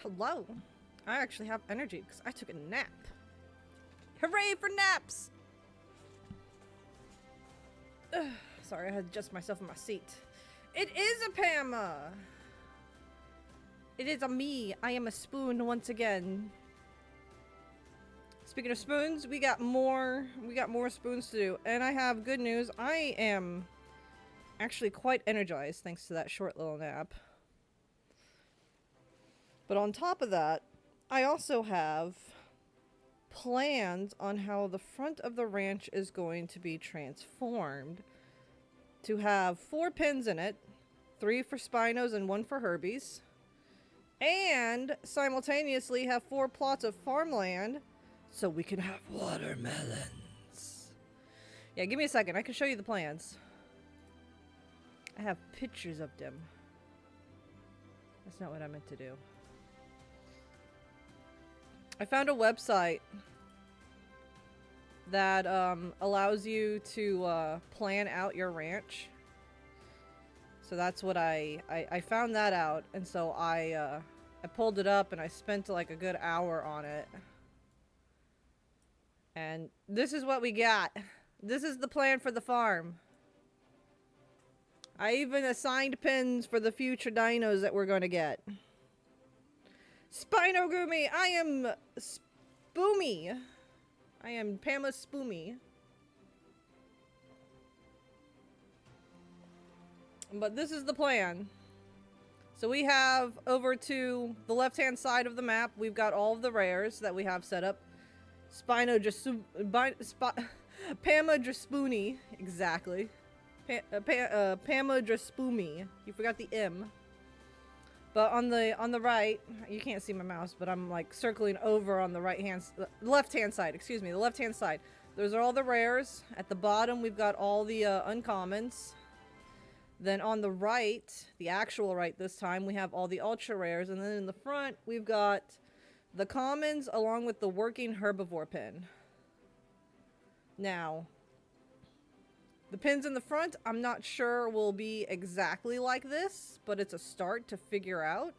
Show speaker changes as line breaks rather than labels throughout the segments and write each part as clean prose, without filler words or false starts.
Hello. I actually have energy because I took a nap. Hooray for naps! Ugh, sorry, I had to adjust myself in my seat. It is a Pama! It is a me. I am a spoon once again. Speaking of spoons, we got more spoons to do. And I have good news. I am actually quite energized thanks to that short little nap. But on top of that, I also have plans on how the front of the ranch is going to be transformed to have 4 pens in it, 3 for spinos and 1 for herbies, and simultaneously have 4 plots of farmland so we can have watermelons. Yeah, give me a second. I can show you the plans. I have pictures of them. That's not what I meant to do. I found a website that allows you to plan out your ranch. So that's what I found that out, and so I pulled it up and I spent like a good hour on it. And this is what we got. This is the plan for the farm. I even assigned pins for the future dinos that we're going to get. Spino Gumi, I am Spoomy. I am Pama Spoomy. But this is the plan. So we have over to the left-hand side of the map, we've got all of the rares that we have set up. Pama Draspoonie, exactly. Pama Draspoomy. You forgot the M. But on the right, you can't see my mouse, but I'm like circling over on the left-hand side, excuse me, the left-hand side. Those are all the rares. At the bottom, we've got all the uncommons. Then on the right, the actual right this time, we have all the ultra rares. And then in the front, we've got the commons along with the working herbivore pin. Now, the pins in the front, I'm not sure will be exactly like this, but it's a start to figure out.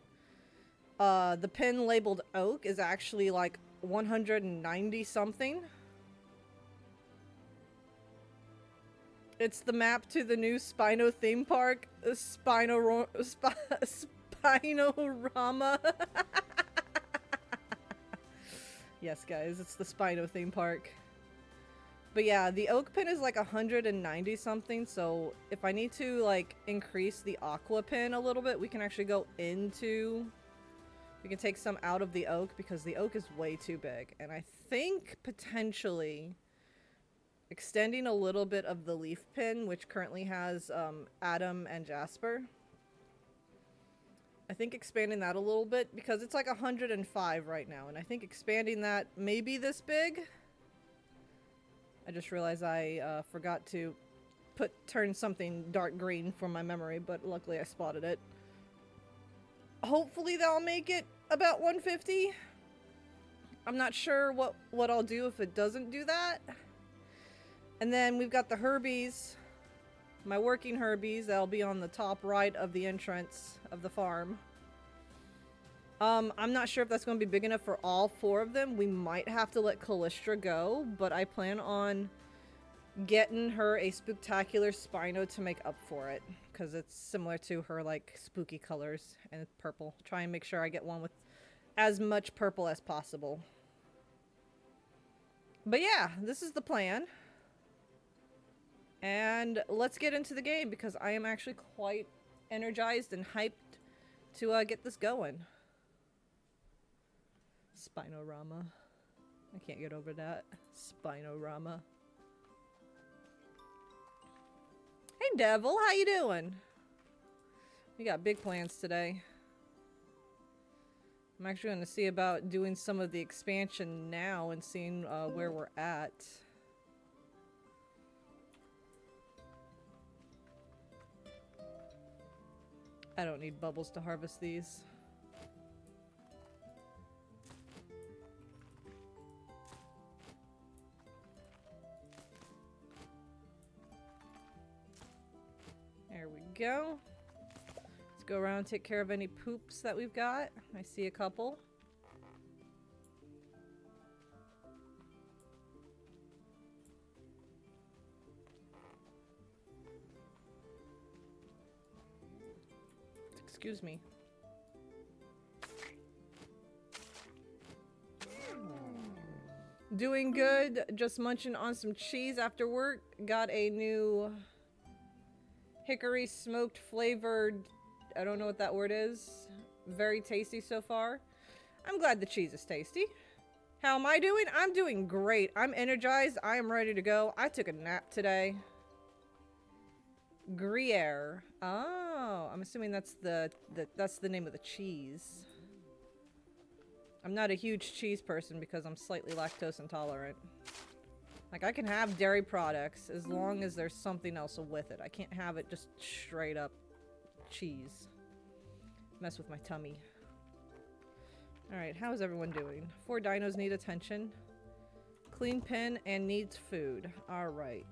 The pin labeled oak is actually like 190 something. It's the map to the new Spino theme park, Spinorama. Yes, guys, it's the Spino theme park. But yeah, the oak pin is like 190 something, so if I need to like increase the aqua pin a little bit, we can actually go into... We can take some out of the oak because the oak is way too big. And I think potentially extending a little bit of the leaf pin, which currently has Adam and Jasper. I think expanding that a little bit because it's like 105 right now. And I think expanding that maybe this big... I just realized I forgot to turn something dark green for my memory, but luckily I spotted it. Hopefully that'll make it about 150. I'm not sure what I'll do if it doesn't do that. And then we've got the herbies, my working herbies, that'll be on the top right of the entrance of the farm. I'm not sure if that's going to be big enough for all 4 of them. We might have to let Callistra go, but I plan on getting her a spectacular Spino to make up for it, because it's similar to her, like, spooky colors, and it's purple. Try and make sure I get one with as much purple as possible. But yeah, this is the plan. And let's get into the game, because I am actually quite energized and hyped to get this going. Spinorama. I can't get over that. Spinorama. Hey Devil, how you doing? We got big plans today. I'm actually going to see about doing some of the expansion now and seeing where we're at. I don't need bubbles to harvest these. There we go. Let's go around and take care of any poops that we've got. I see a couple. Excuse me. Doing good. Just munching on some cheese after work. Got a new hickory smoked flavored, I don't know what that word is. Very tasty so far. I'm glad the cheese is tasty. How am I doing? I'm doing great. I'm energized. I am ready to go. I took a nap today. Gruyere. Oh, I'm assuming that's the name of the cheese. I'm not a huge cheese person because I'm slightly lactose intolerant. Like, I can have dairy products as long as there's something else with it. I can't have it just straight up cheese. Mess with my tummy. Alright, how is everyone doing? 4 dinos need attention. Clean pen and needs food. Alright.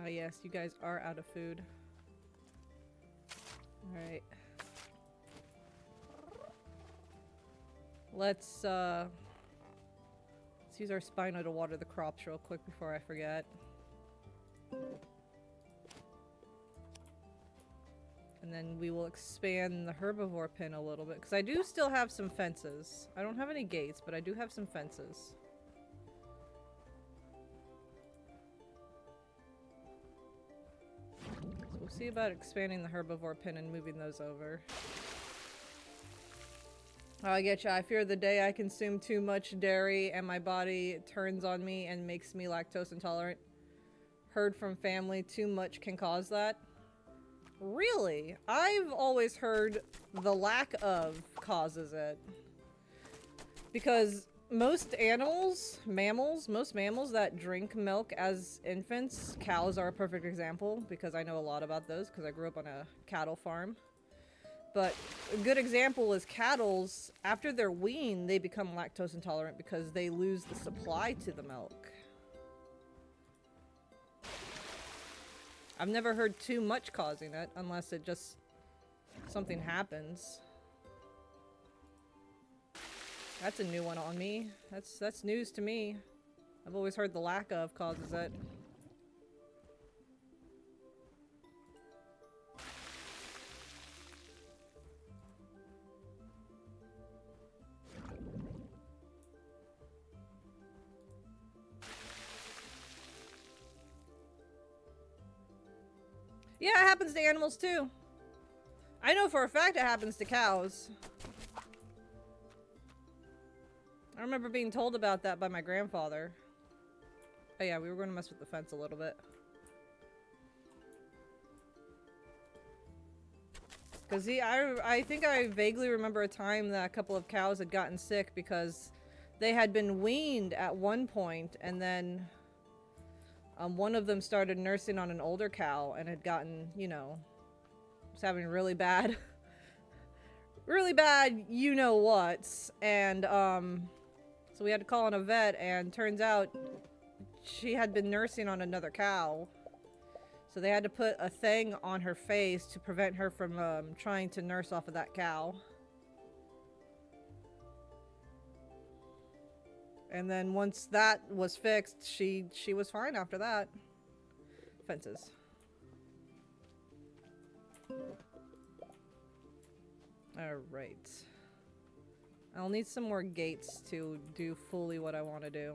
Ah, yes, you guys are out of food. Alright. Let's use our Spino to water the crops real quick before I forget. And then we will expand the herbivore pen a little bit. Because I do still have some fences. I don't have any gates, but I do have some fences. So we'll see about expanding the herbivore pen and moving those over. Oh, I get you. I fear the day I consume too much dairy and my body turns on me and makes me lactose intolerant. Heard from family, too much can cause that. Really? I've always heard the lack of causes it. Because most animals, most mammals that drink milk as infants, cows are a perfect example because I know a lot about those because I grew up on a cattle farm. But a good example is cattle's, after they're weaned, they become lactose intolerant because they lose the supply to the milk. I've never heard too much causing it, unless it just, something happens. That's a new one on me. That's news to me. I've always heard the lack of causes it. Yeah, it happens to animals too. I know for a fact it happens to cows. I remember being told about that by my grandfather. Oh yeah, we were going to mess with the fence a little bit. Because I think I vaguely remember a time that a couple of cows had gotten sick because they had been weaned at one point and then one of them started nursing on an older cow and had gotten, you know, was having really bad you know what's, and so we had to call in a vet, and turns out she had been nursing on another cow, so they had to put a thing on her face to prevent her from trying to nurse off of that cow. And then once that was fixed, she was fine after that. Fences. Alright. I'll need some more gates to do fully what I want to do.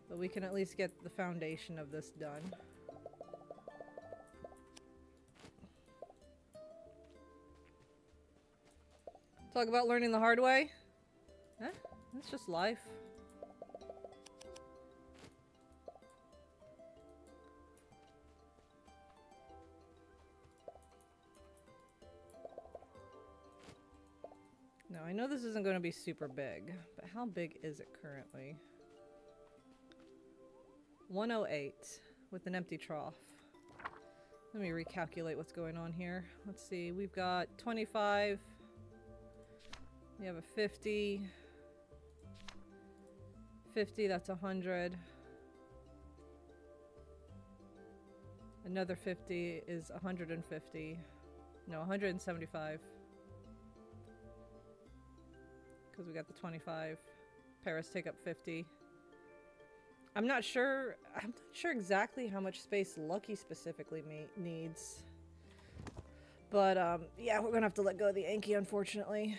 But we can at least get the foundation of this done. Talk about learning the hard way? Eh, that's just life. Now, I know this isn't going to be super big, but how big is it currently? 108 with an empty trough. Let me recalculate what's going on here. Let's see, we've got 25, You have a 50. 50, that's 100. Another 50 is 150. No, 175. Because we got the 25. Paras take up 50. I'm not sure exactly how much space Lucky specifically needs. But, yeah, we're gonna have to let go of the Anki, unfortunately.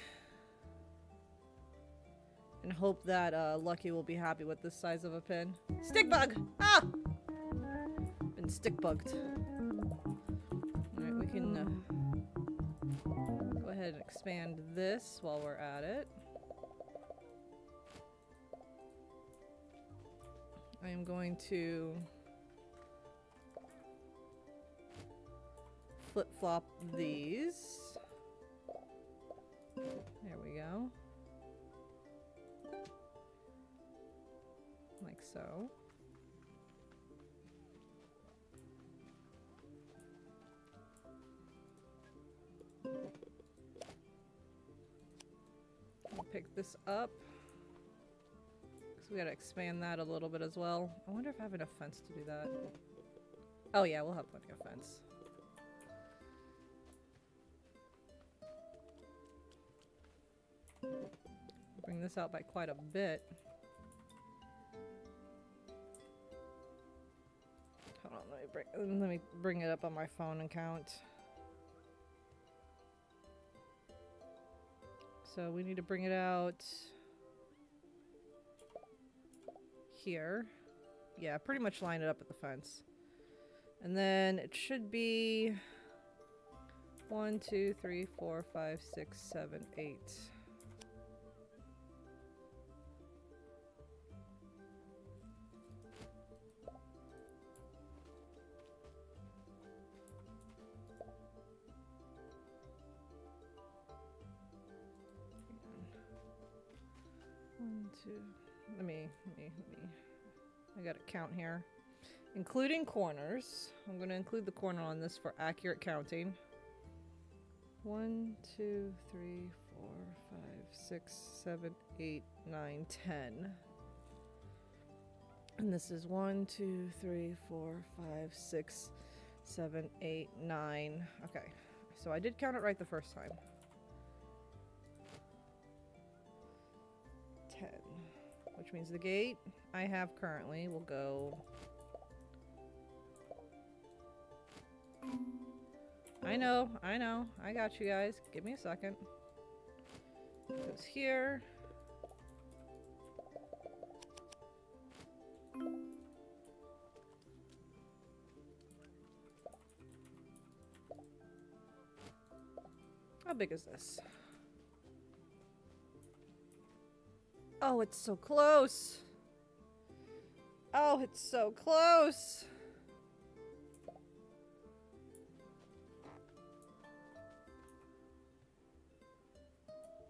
And hope that, Lucky will be happy with this size of a pin. Stick bug! Ah! Been stick bugged. Alright, we can, go ahead and expand this while we're at it. I am going to flip-flop these. There we go. Like so. I'll pick this up. So we gotta expand that a little bit as well. I wonder if I have enough fence to do that. Oh yeah, we'll have plenty of fence. Bring this out by quite a bit. Hold on, let me bring it up on my phone and count. So we need to bring it out here. Yeah, pretty much line it up at the fence. And then it should be 1, 2, 3, 4, 5, 6, 7, 8. Let me. I gotta count here. Including corners. I'm gonna include the corner on this for accurate counting. 1, 2, 3, 4, 5, 6, 7, 8, 9, 10. And this is 1, 2, 3, 4, 5, 6, 7, 8, 9. Okay. So I did count it right the first time. 10. Which means the gate I have currently will go... I know. I got you guys. Give me a second. Goes here. How big is this? Oh, it's so close. Oh, it's so close.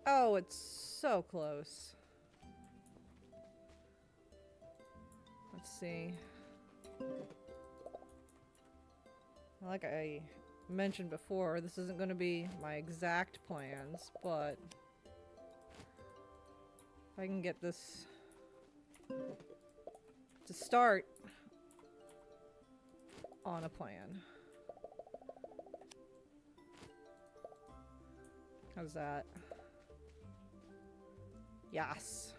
Oh, it's so close. Let's see. Like I mentioned before, this isn't going to be my exact plans, but if I can get this to start on a plan. How's that? Yes.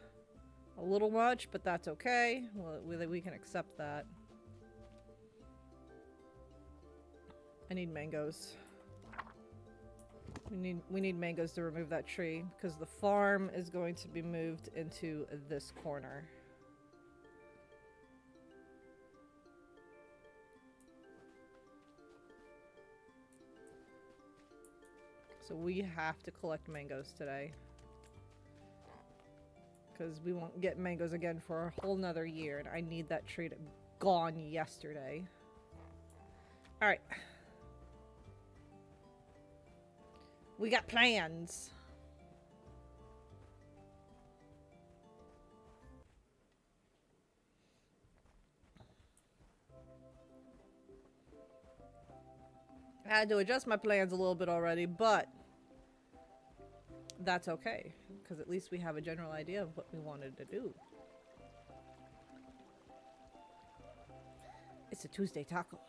A little much, but that's okay. We can accept that. I need mangoes. We need mangoes to remove that tree because the farm is going to be moved into this corner. So we have to collect mangoes today. Because we won't get mangoes again for a whole nother year, and I need that tree to gone yesterday. Alright. We got plans. I had to adjust my plans a little bit already, but that's okay, because at least we have a general idea of what we wanted to do. It's a Tuesday taco.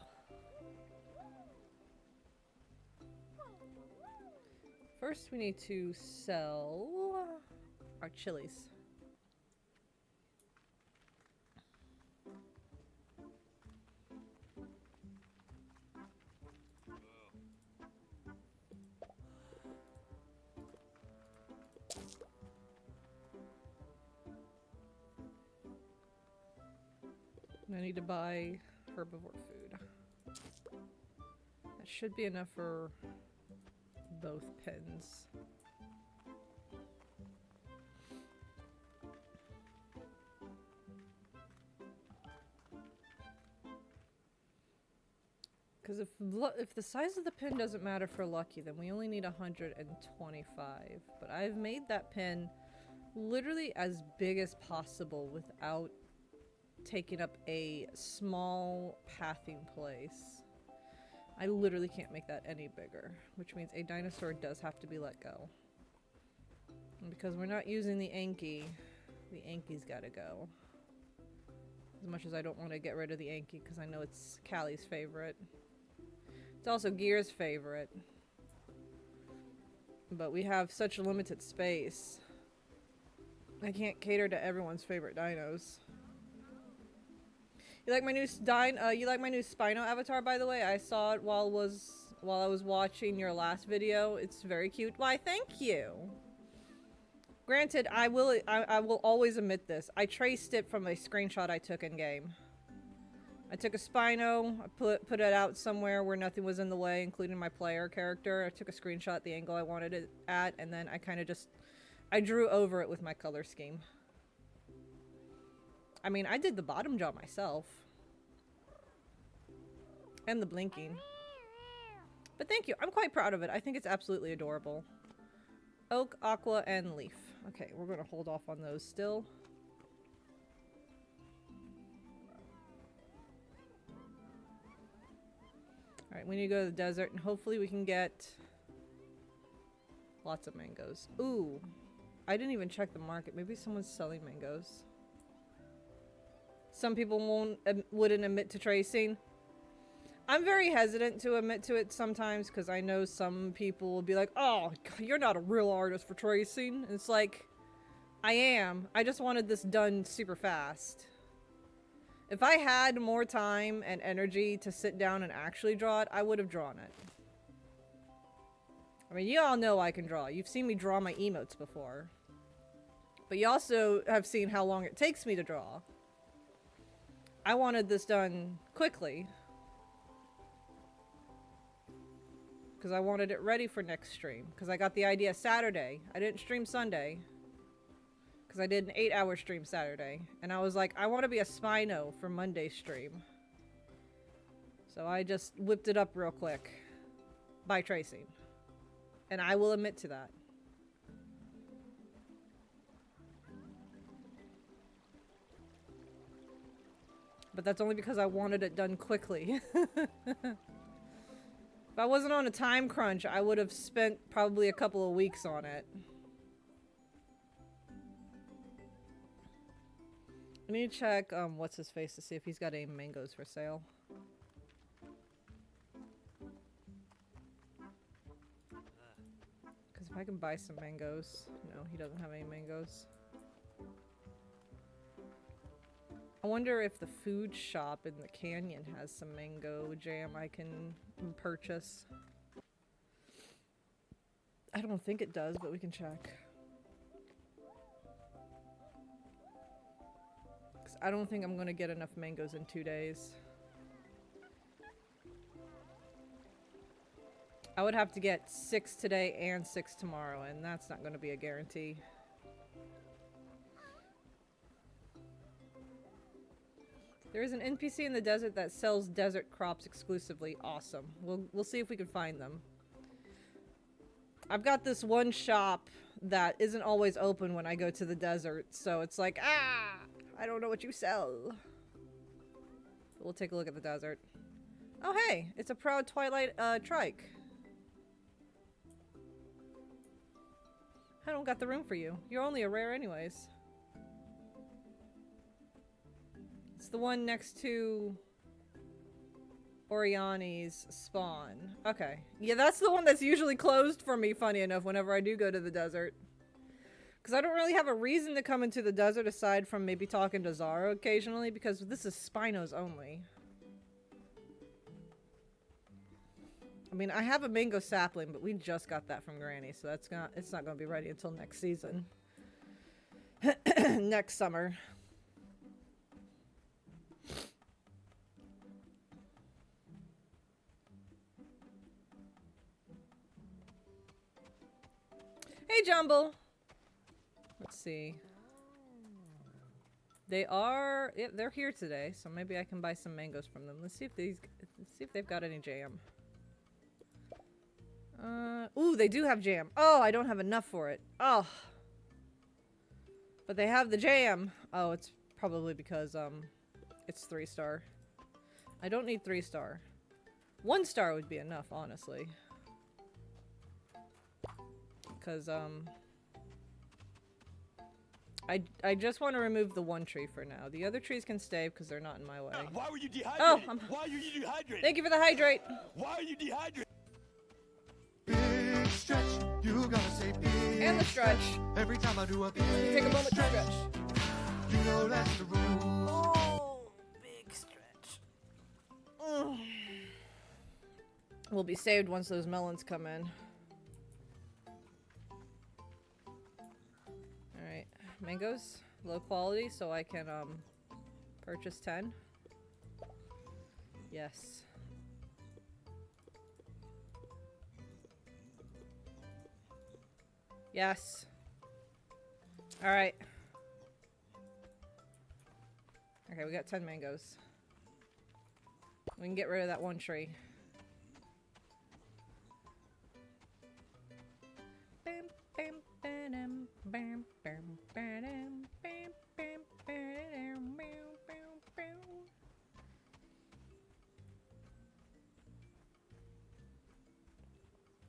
First, we need to sell our chilies. I need to buy herbivore food. That should be enough for both pins. Because if the size of the pin doesn't matter for lucky, then we only need 125. But I've made that pin literally as big as possible without taking up a small pathing place. I literally can't make that any bigger, which means a dinosaur does have to be let go. And because we're not using the Anki gotta go. As much as I don't want to get rid of the Anki because I know it's Callie's favorite. It's also Gear's favorite. But we have such limited space. I can't cater to everyone's favorite dinos. You like my new you like my new Spino avatar, by the way? I saw it while I was watching your last video. It's very cute. Why, thank you. Granted, I will always admit this. I traced it from a screenshot I took in game. I took a Spino, I put it out somewhere where nothing was in the way, including my player character. I took a screenshot at the angle I wanted it at, and then I kind of just I drew over it with my color scheme. I mean, I did the bottom jaw myself. And the blinking. But thank you. I'm quite proud of it. I think it's absolutely adorable. Oak, aqua, and leaf. Okay, we're going to hold off on those still. Alright, we need to go to the desert, and hopefully we can get lots of mangoes. Ooh, I didn't even check the market. Maybe someone's selling mangoes. Some people wouldn't admit to tracing. I'm very hesitant to admit to it sometimes because I know some people will be like, oh, you're not a real artist for tracing. And it's like, I am. I just wanted this done super fast. If I had more time and energy to sit down and actually draw it, I would have drawn it. I mean, you all know I can draw. You've seen me draw my emotes before. But you also have seen how long it takes me to draw. I wanted this done quickly. Because I wanted it ready for next stream. Because I got the idea Saturday. I didn't stream Sunday. Because I did an 8-hour stream Saturday. And I was like, I want to be a Spino for Monday's stream. So I just whipped it up real quick. By tracing. And I will admit to that. But that's only because I wanted it done quickly. If I wasn't on a time crunch, I would have spent probably a couple of weeks on it. I need to check what's his face to see if he's got any mangoes for sale. Because if I can buy some mangoes. No, he doesn't have any mangoes. I wonder if the food shop in the canyon has some mango jam I can purchase. I don't think it does, but we can check. 'Cause I don't think I'm gonna get enough mangoes in 2 days. I would have to get 6 today and 6 tomorrow, and that's not gonna be a guarantee. There is an NPC in the desert that sells desert crops exclusively. Awesome. We'll see if we can find them. I've got this one shop that isn't always open when I go to the desert, so it's like, I don't know what you sell. We'll take a look at the desert. Oh hey, it's a proud Twilight trike. I don't got the room for you. You're only a rare anyways. It's the one next to Oriani's spawn. Okay. Yeah, that's the one that's usually closed for me, funny enough, whenever I do go to the desert. Because I don't really have a reason to come into the desert aside from maybe talking to Zara occasionally, because this is Spinos only. I mean, I have a mango sapling, but we just got that from Granny, so it's not gonna be ready until next season. Next summer. Hey, Jumble! Let's see. They are... Yeah, they're here today, so maybe I can buy some mangoes from them. Let's see if they've got any jam. Ooh, they do have jam. Oh, I don't have enough for it. Oh. But they have the jam. Oh, it's probably because, it's 3-star. I don't need 3-star. 1-star would be enough, honestly. Because, I just want to remove the one tree for now. The other trees can stay because they're not in my way.
Why were you dehydrated?
Oh,
why are you dehydrated?
Thank you for the hydrate.
Why are you dehydrated?
Big stretch, you gotta say big
And the stretch.
Every time I do a big
Take a moment to stretch.
You know that's the rule.
Oh, big stretch. Mm. We'll be saved once those melons come in. Alright, mangoes, low quality, so I can purchase 10. Yes. Yes. Alright. Okay, we got 10 mangoes. We can get rid of that one tree.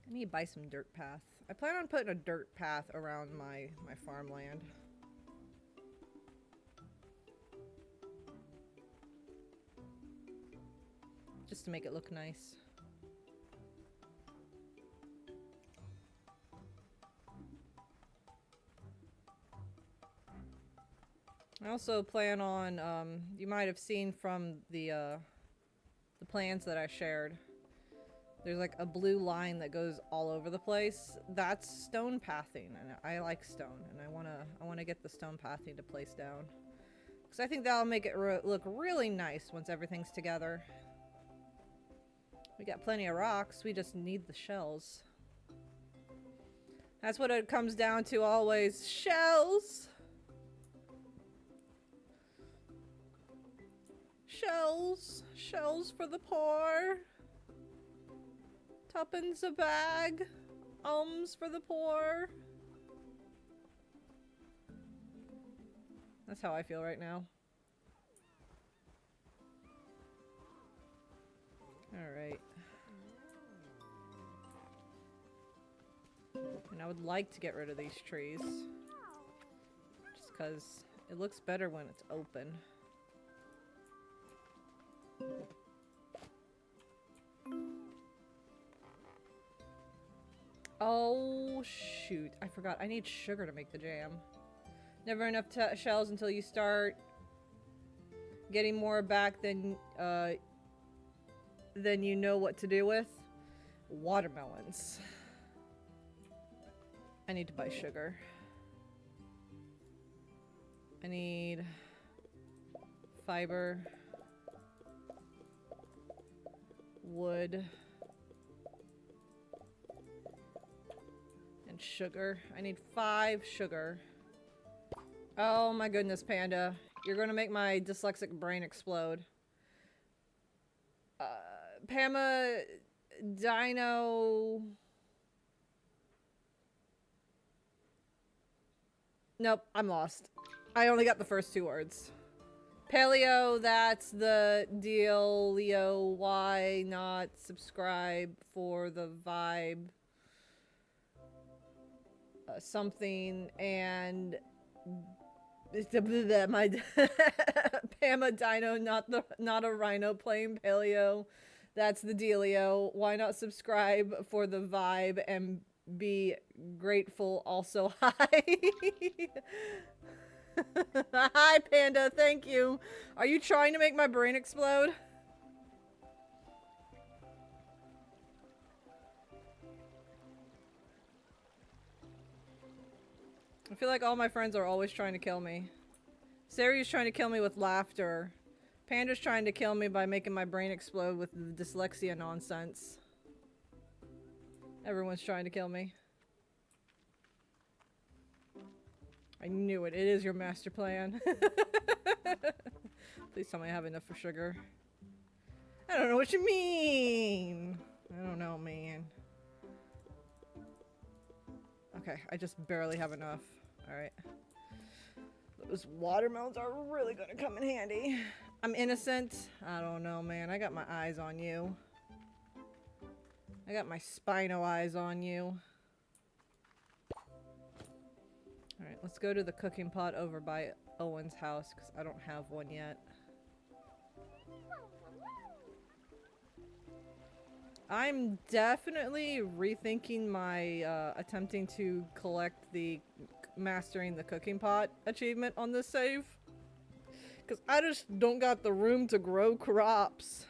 I need to buy some dirt path. I plan on putting a dirt path around my farmland. Just to make it look nice. I also plan on, you might have seen from the plans that I shared. There's like a blue line that goes all over the place. That's stone pathing, and I like stone, and I wanna get the stone pathing to place down, because I think that'll make it look really nice once everything's together. We got plenty of rocks. We just need the shells. That's what it comes down to always. Shells. Shells. Shells for the poor. Tuppence a bag. For the poor. That's how I feel right now. Alright. And I would like to get rid of these trees. Just because it looks better when it's open. Oh, shoot. I forgot. I need sugar to make the jam. Never enough shells until you start getting more back than you know what to do with. Watermelons. I need to buy sugar. I need fiber, wood, and sugar. I need 5 sugar. Oh my goodness, Panda. You're gonna make my dyslexic brain explode. Pama Dino... Nope, I'm lost. I only got the first 2 words. Paleo, that's the deal. Leo, why not subscribe for the vibe? something, and my Pama Dino, not a rhino, playing Paleo. That's the dealio. Why not subscribe for the vibe and be grateful also? Hi. Hi, Panda. Thank you. Are you trying to make my brain explode? I feel like all my friends are always trying to kill me. Sari's trying to kill me with laughter. Panda's trying to kill me by making my brain explode with the dyslexia nonsense. Everyone's trying to kill me. I knew it. It is your master plan. Please tell me I have enough for sugar. I don't know what you mean. I don't know, man. Okay, I just barely have enough. Alright. Those watermelons are really gonna come in handy. I'm innocent. I don't know, man. I got my eyes on you. I got my Spino eyes on you. Alright, let's go to the cooking pot over by Owen's house, because I don't have one yet. I'm definitely rethinking my attempting to collect the mastering the cooking pot achievement on this save. Because I just don't got the room to grow crops.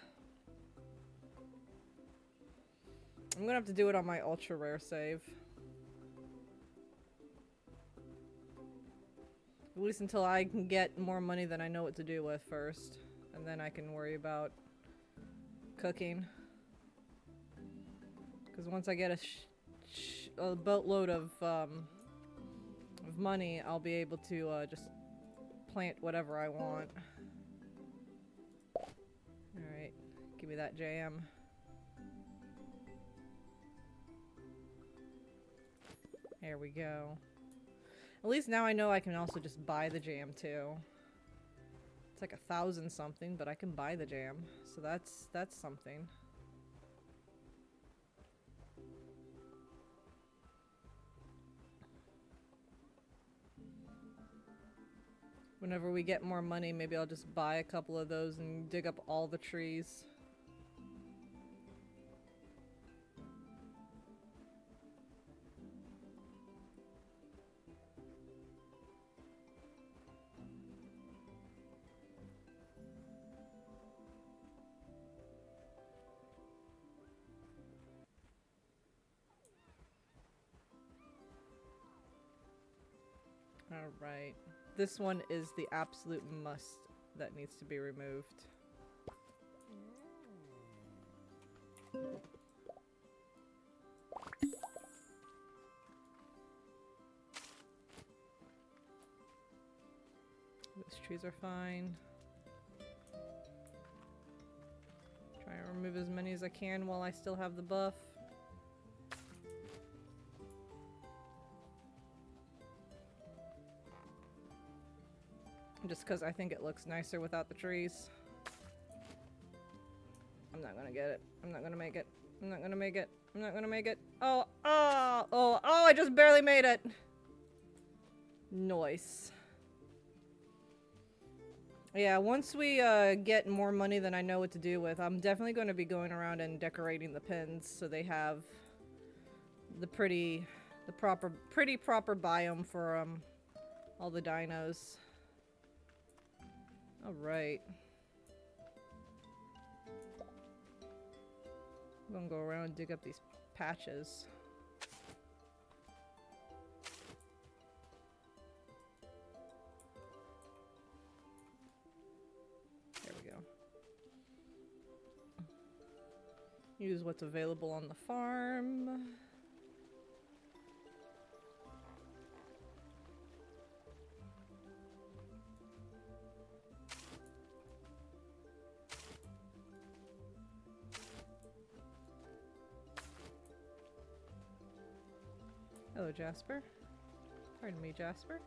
I'm gonna have to do it on my ultra rare save. At least until I can get more money than I know what to do with first. And then I can worry about cooking. Because once I get a boatload of money, I'll be able to just plant whatever I want. Alright, give me that jam. There we go. At least now I know I can also just buy the jam too. It's like 1,000 something, but I can buy the jam. So that's something. Whenever we get more money, maybe I'll just buy a couple of those and dig up all the trees. Alright. This one is the absolute must that needs to be removed. Those trees are fine. Try and remove as many as I can while I still have the buff. Just because I think it looks nicer without the trees. I'm not gonna get it. I'm not gonna make it. I'm not gonna make it. I'm not gonna make it. Oh, oh, oh, oh, I just barely made it. Nice. Yeah, once we get more money than I know what to do with, I'm definitely going to be going around and decorating the pins so they have the pretty proper biome for all the dinos. Alright. I'm gonna go around and dig up these patches. There we go. Use what's available on the farm. Hello, Jasper. Pardon me, Jasper.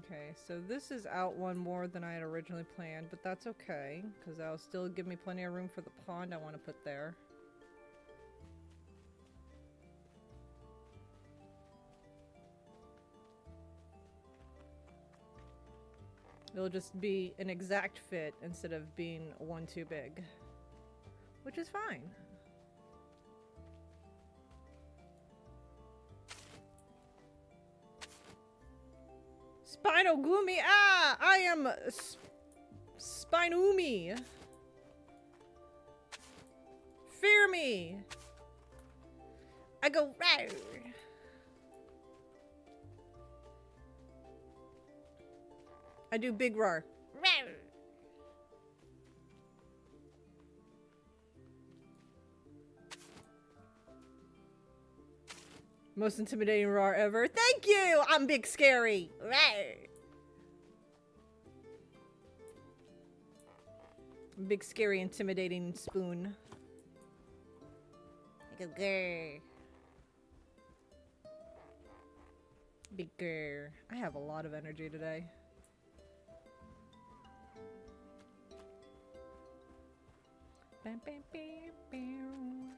Okay, so this is out one more than I had originally planned, but that's okay, because that'll still give me plenty of room for the pond I want to put there. It'll just be an exact fit instead of being one too big. Which is fine. Spino Gloomy! Ah! I am Spinoomy! Fear me! I go row! I do big roar. Row! Most intimidating roar ever. Thank you! I'm big scary! Row! Big scary intimidating spoon. I go grrr. Big grrr. I have a lot of energy today. Bam, bam, bam, bam.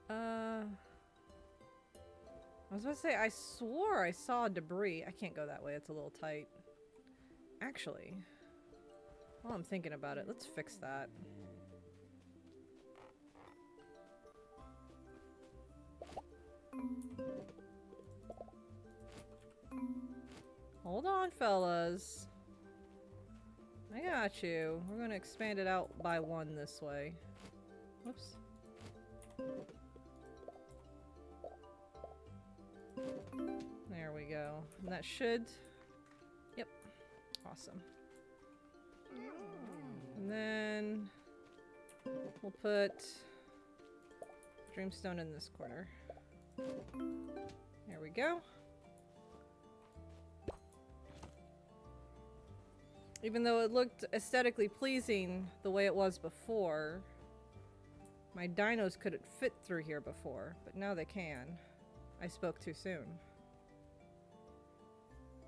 I was about to say, I swore I saw debris. I can't go that way, it's a little tight. Actually, while I'm thinking about it, let's fix that. Hold on, fellas. I got you. We're gonna expand it out by one this way. Whoops. There we go. And that should... Yep. Awesome. And then... we'll put... Dreamstone in this corner. There we go. Even though it looked aesthetically pleasing the way it was before, my dinos couldn't fit through here before, but now they can. I spoke too soon.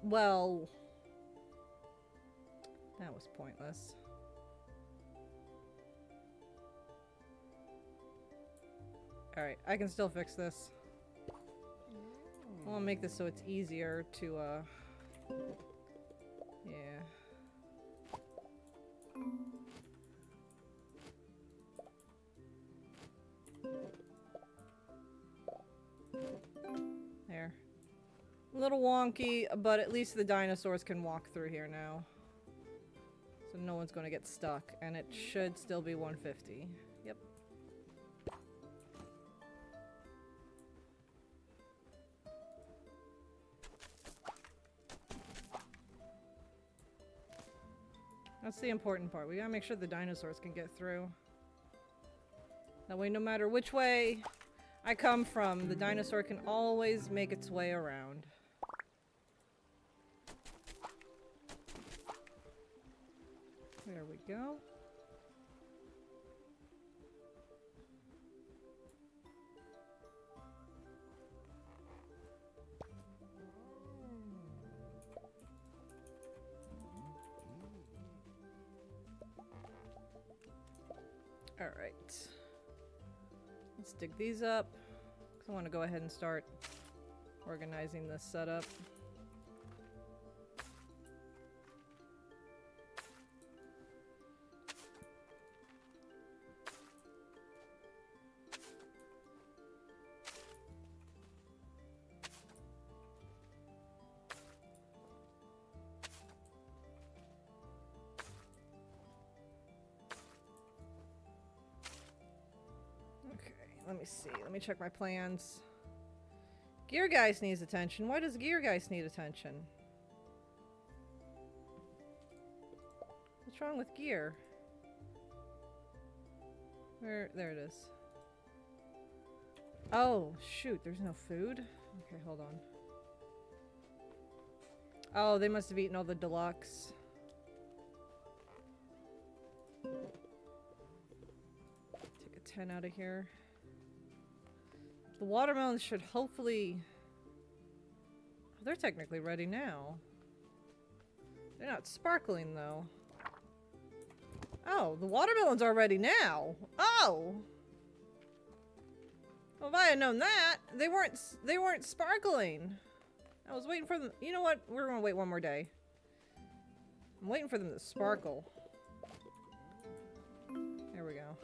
Well, that was pointless. Alright, I can still fix this. I'll make this so it's easier to, yeah. There. A little wonky, but at least the dinosaurs can walk through here now. So no one's gonna get stuck, and it should still be 150. Yep. That's the important part. We gotta make sure the dinosaurs can get through. That way, no matter which way I come from, the dinosaur can always make its way around. There we go. All right. Let's dig these up, because I want to go ahead and start organizing this setup. Let me see. Let me check my plans. Geargeist needs attention. Why does Geargeist need attention? What's wrong with Gear? Where? There it is. Oh, shoot. There's no food? Okay, hold on. Oh, they must have eaten all the deluxe. Take a 10 out of here. The watermelons should hopefully... Oh, they're technically ready now. They're not sparkling, though. Oh, the watermelons are ready now. Oh! Well, if I had known that, they weren't sparkling. I was waiting for them. You know what? We're gonna wait one more day. I'm waiting for them to sparkle. There we go.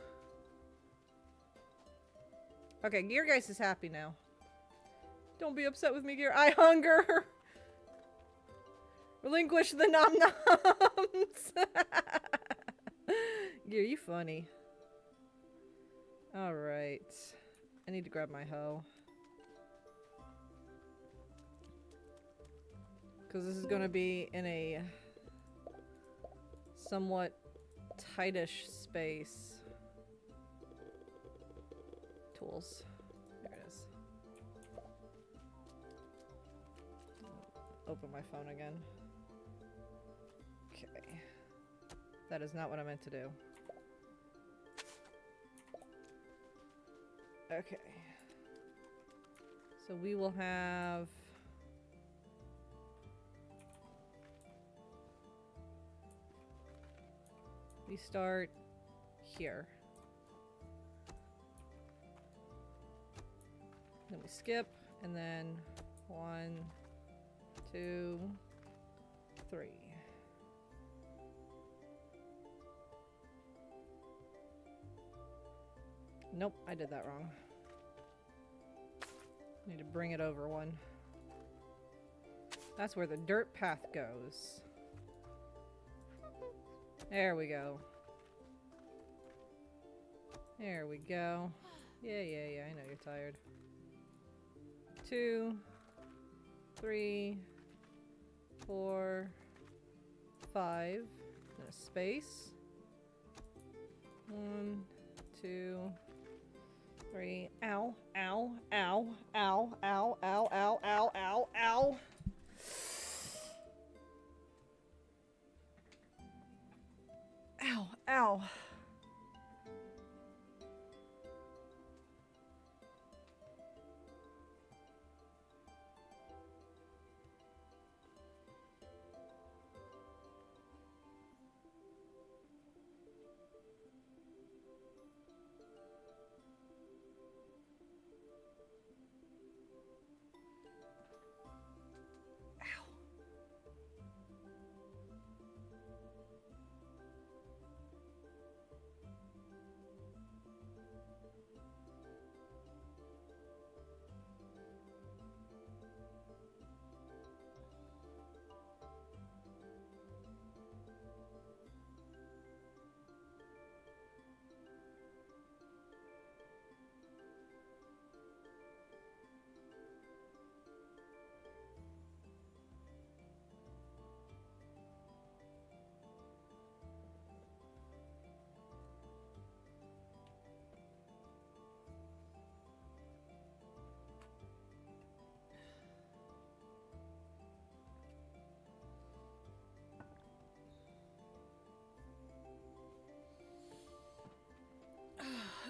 Okay, Gear Geist is happy now. Don't be upset with me, Gear. I hunger! Relinquish the nom-noms! Gear, you funny. Alright. I need to grab my hoe. Because this is going to be in a somewhat tightish space. Tools. There it is. Open my phone again. Okay. That is not what I meant to do. Okay. So we will have... We start here. Then we skip, and then 1, 2, 3. Nope, I did that wrong. Need to bring it over one. That's where the dirt path goes. There we go. There we go. Yeah, I know you're tired. 2, 3, 4, 5. And a space. 1, 2, 3. Ow, ow, ow, ow, ow, ow, ow, ow, ow, ow. Ow, ow.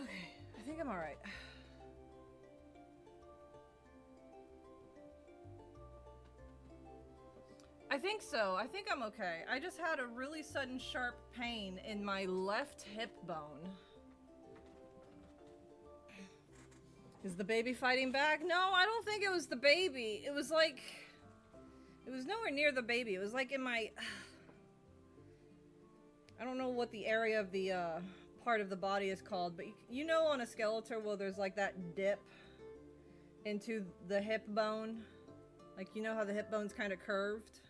Okay, I think I'm alright. I think so. I think I'm okay. I just had a really sudden sharp pain in my left hip bone. Is the baby fighting back? No, I don't think it was the baby. It was like... It was nowhere near the baby. It was like in my... I don't know what the area of the part of the body is called, but you know on a skeletal where there's like that dip into the hip bone? Like, you know how the hip bone's kind of curved?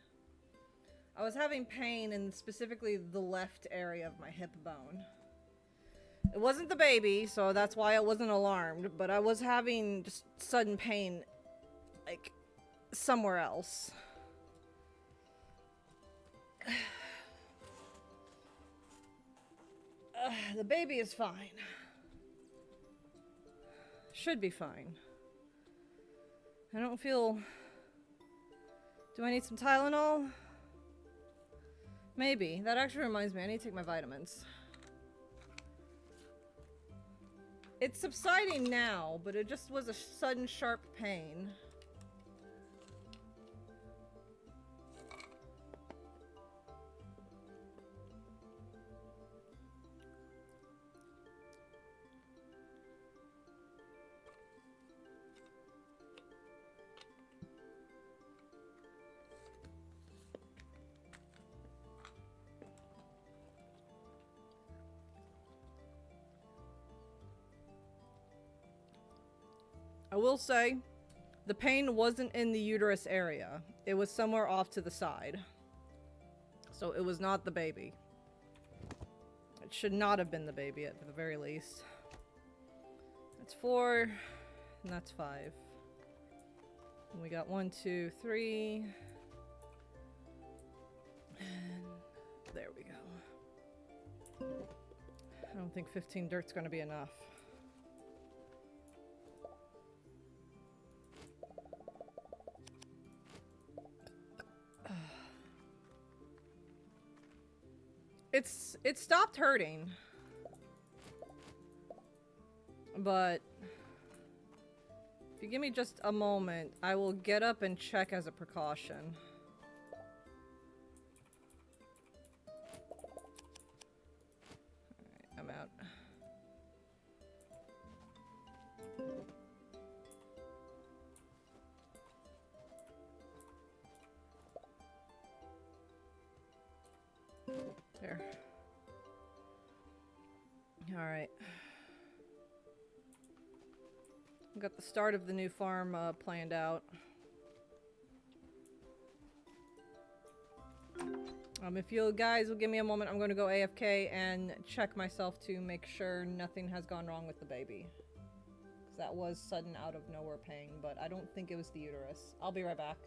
I was having pain in specifically the left area of my hip bone. It wasn't the baby, so that's why I wasn't alarmed, but I was having just sudden pain, like, somewhere else. The baby is fine. Should be fine. I don't feel... Do I need some Tylenol? Maybe. That actually reminds me, I need to take my vitamins. It's subsiding now, but it just was a sudden sharp pain. I will say, the pain wasn't in the uterus area. It was somewhere off to the side. So it was not the baby. It should not have been the baby at the very least. That's 4, and that's 5. And we got 1, 2, 3. And there we go. I don't think 15 dirt's gonna be enough. It stopped hurting. But if you give me just a moment, I will get up and check as a precaution. Alright, I'm out. There. Alright. We've got the start of the new farm planned out. If you guys will give me a moment, I'm going to go AFK and check myself to make sure nothing has gone wrong with the baby. Because that was sudden out of nowhere pain, but I don't think it was the uterus. I'll be right back.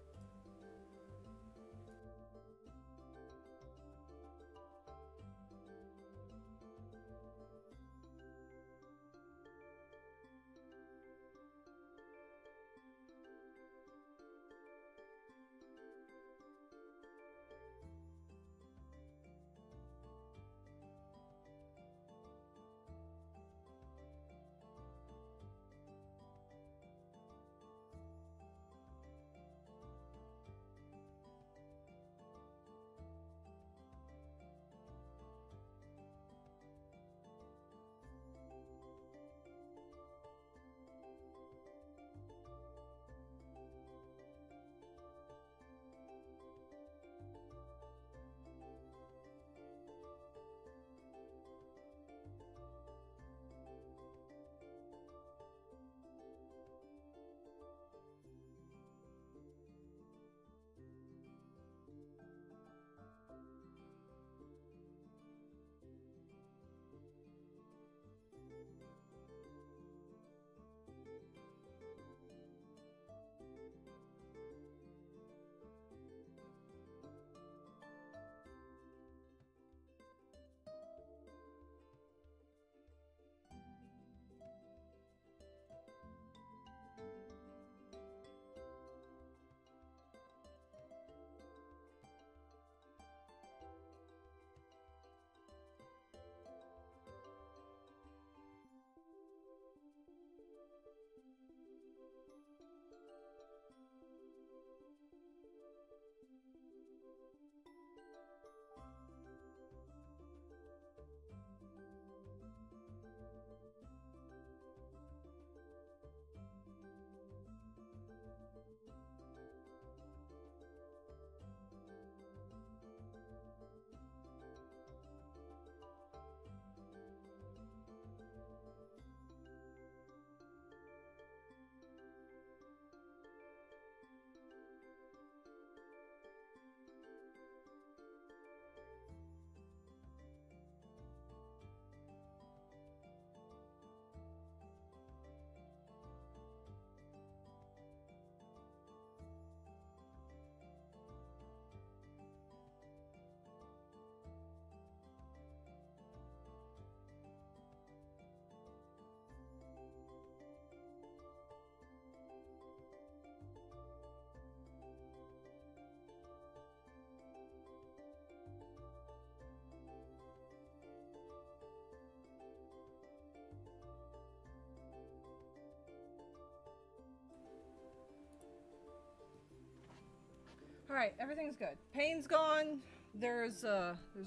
Alright, everything's good. Pain's gone. There's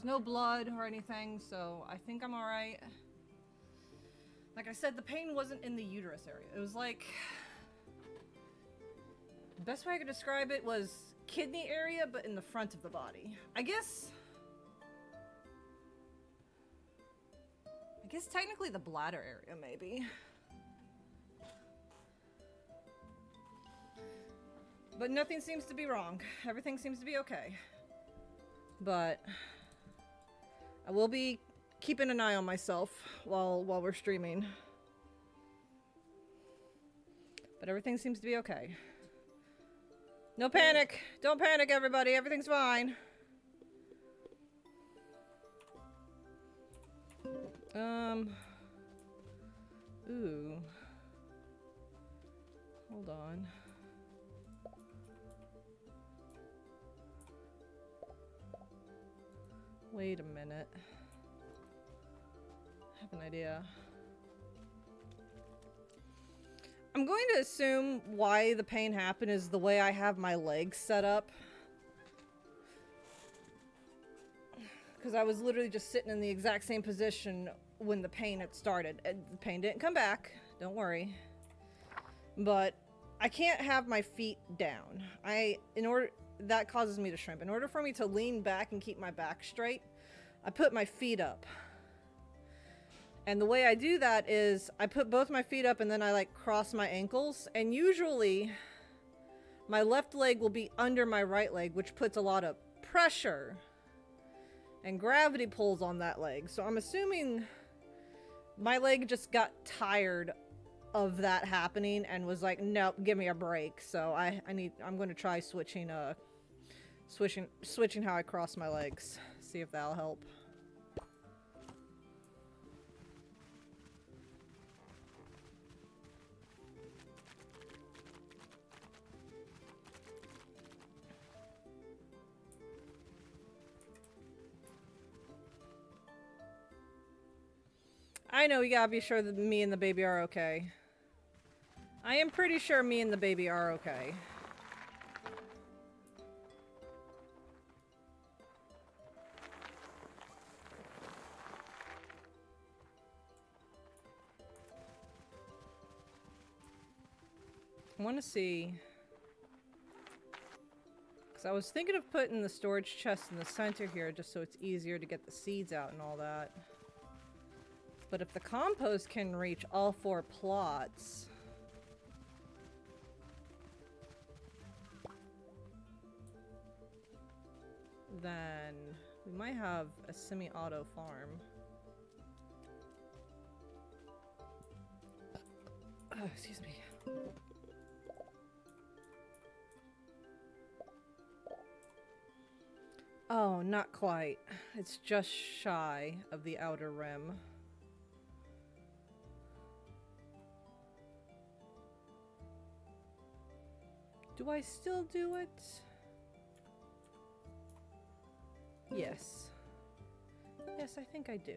no blood or anything, so I think I'm alright. Like I said, the pain wasn't in the uterus area. It was like... The best way I could describe it was kidney area, but in the front of the body. I guess technically the bladder area, maybe. But nothing seems to be wrong. Everything seems to be okay. But I will be keeping an eye on myself while we're streaming. But everything seems to be okay. No panic! Don't panic, everybody! Everything's fine! Ooh. Hold on. Wait a minute. I have an idea. I'm going to assume why the pain happened is the way I have my legs set up. Because I was literally just sitting in the exact same position when the pain had started. And the pain didn't come back, don't worry. But I can't have my feet down. That causes me to shrimp. In order for me to lean back and keep my back straight, I put my feet up. And the way I do that is I put both my feet up and then I like cross my ankles. And usually my left leg will be under my right leg, which puts a lot of pressure and gravity pulls on that leg. So I'm assuming my leg just got tired of that happening and was like, nope, give me a break. So I'm going to try switching how I cross my legs. See if that'll help. I know, you gotta be sure that me and the baby are okay. I am pretty sure me and the baby are okay. I want to see... because I was thinking of putting the storage chest in the center here just so it's easier to get the seeds out and all that. But if the compost can reach all 4 plots... then we might have a semi-auto farm. Oh, excuse me. Oh, not quite. It's just shy of the outer rim. Do I still do it? Yes. Yes, I think I do.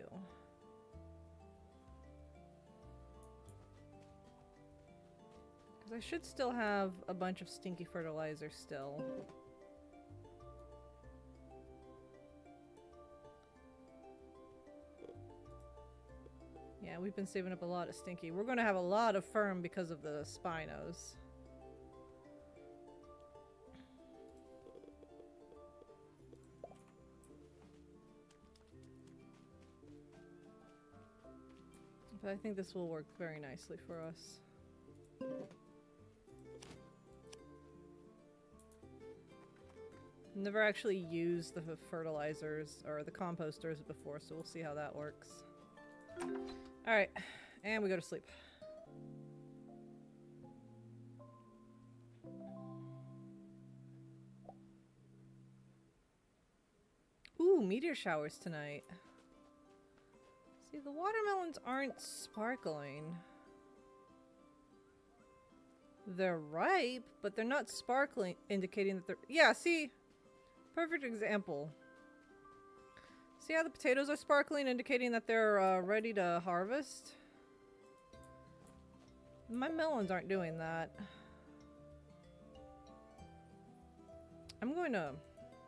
Because I should still have a bunch of stinky fertilizer still. Yeah, we've been saving up a lot of stinky. We're going to have a lot of firm because of the spinos. But I think this will work very nicely for us. Never actually used the fertilizers or the composters before, so we'll see how that works. Alright, and we go to sleep. Ooh, meteor showers tonight. See, the watermelons aren't sparkling. They're ripe, but they're not sparkling, indicating that they're... Yeah, see? Perfect example. See how the potatoes are sparkling, indicating that they're ready to harvest? My melons aren't doing that. I'm going to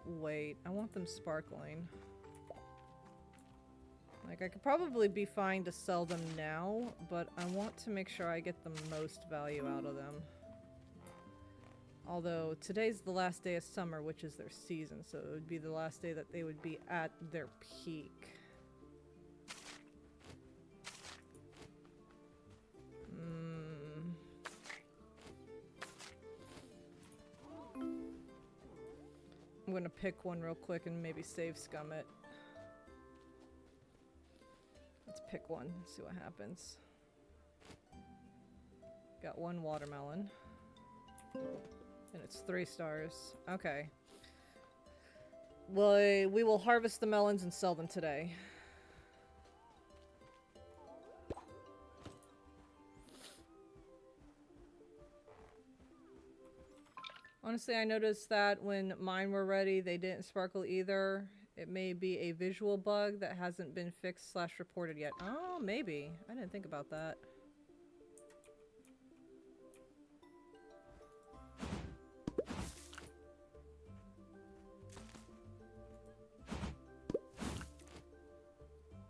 wait. I want them sparkling. Like, I could probably be fine to sell them now, but I want to make sure I get the most value out of them. Although, today's the last day of summer, which is their season, so it would be the last day that they would be at their peak. gonna pick one real quick and maybe save scum it. Let's pick one, see what happens. Got one watermelon. And it's 3 stars. Okay. Well, we will harvest the melons and sell them today. Honestly, I noticed that when mine were ready, they didn't sparkle either. It may be a visual bug that hasn't been fixed / reported yet. Oh, maybe. I didn't think about that.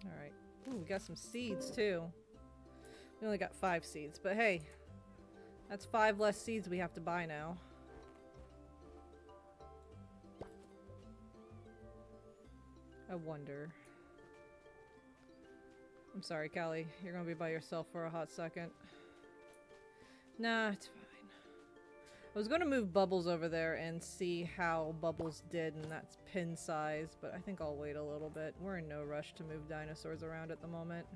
Alright. Ooh, we got some seeds, too. We only got 5 seeds, but hey. That's 5 less seeds we have to buy now. I wonder. I'm sorry, Callie. You're gonna be by yourself for a hot second. Nah, it's fine. I was gonna move Bubbles over there and see how Bubbles did in that pin size, but I think I'll wait a little bit. We're in no rush to move dinosaurs around at the moment.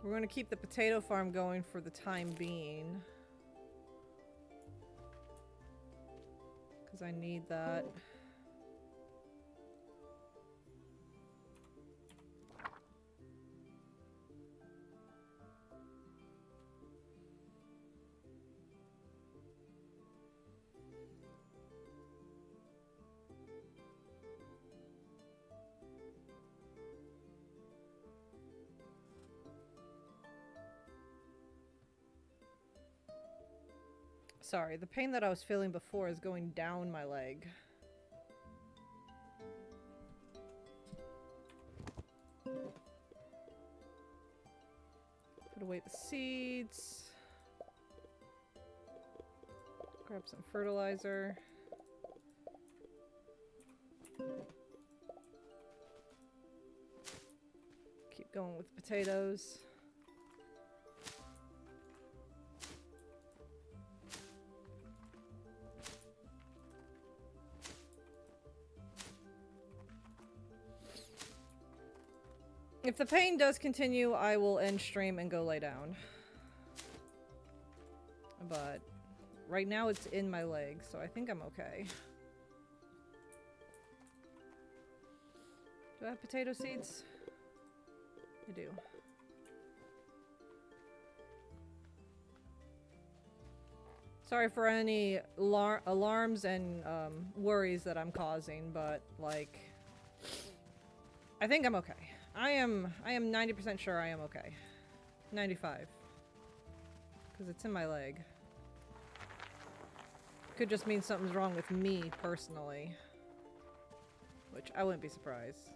We're going to keep the potato farm going for the time being. Because I need that. Sorry, the pain that I was feeling before is going down my leg. Put away the seeds. Grab some fertilizer. Keep going with potatoes. If the pain does continue, I will end stream and go lay down. But right now it's in my leg, so I think I'm okay. Do I have potato seeds? I do. Sorry for any alarms and worries that I'm causing, but like, I think I'm okay. I am 90% sure I am okay. 95. Because it's in my leg. Could just mean something's wrong with me personally. Which I wouldn't be surprised.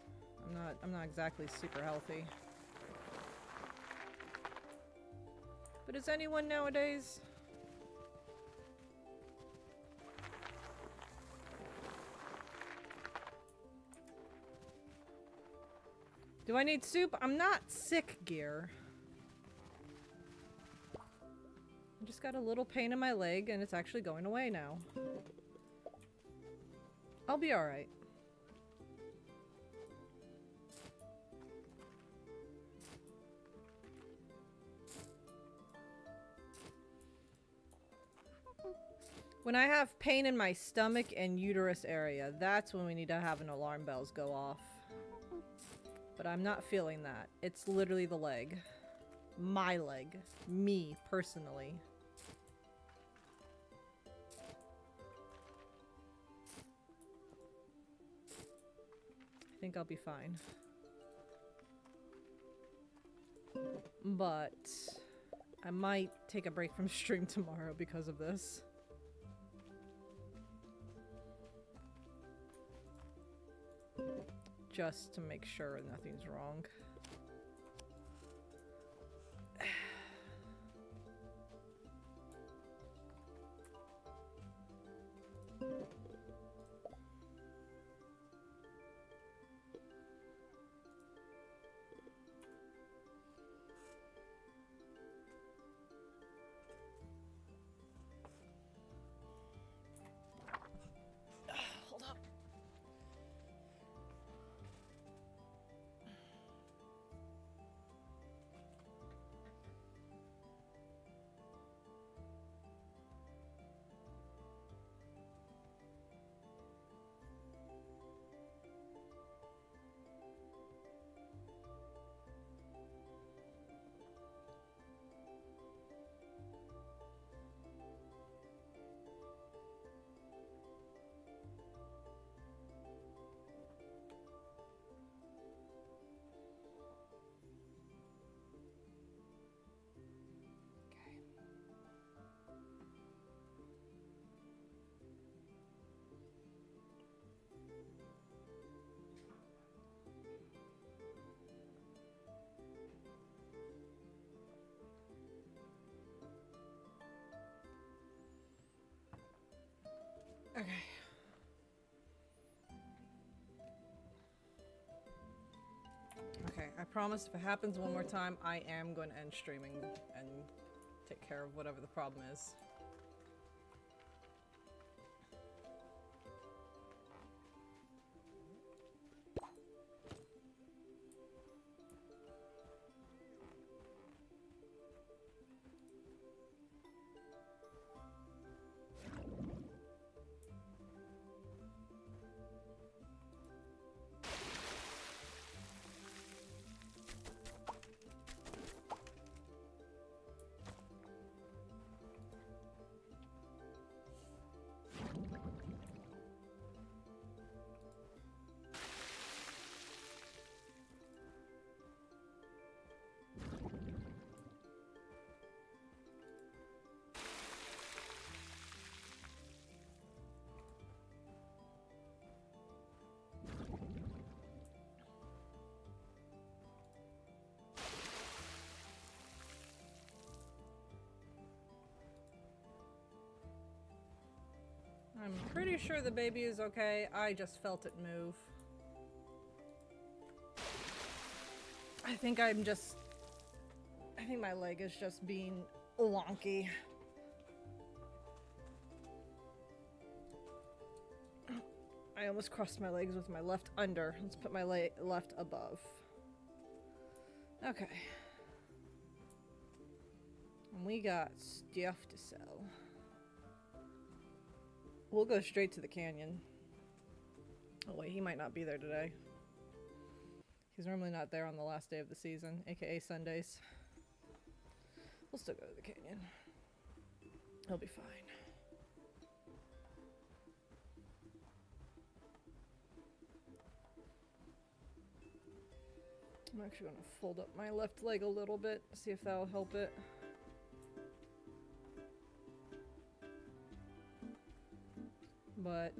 I'm not exactly super healthy. But is anyone nowadays? Do I need soup? I'm not sick, Gear. I just got a little pain in my leg and it's actually going away now. I'll be alright. When I have pain in my stomach and uterus area, that's when we need to have an alarm bells go off. But I'm not feeling that. It's literally the leg. My leg. Me, personally. I think I'll be fine. But I might take a break from stream tomorrow because of this. Just to make sure nothing's wrong. Okay. Okay, I promise if it happens one more time, I am going to end streaming and take care of whatever the problem is. I'm pretty sure the baby is okay. I just felt it move. I think my leg is just being wonky. I almost crossed my legs with my left under. Let's put my left above. Okay. And we got stuff to sell. We'll go straight to the canyon. Oh wait, he might not be there today. He's normally not there on the last day of the season, aka Sundays. We'll still go to the canyon. He'll be fine. I'm actually gonna fold up my left leg a little bit, see if that'll help it. But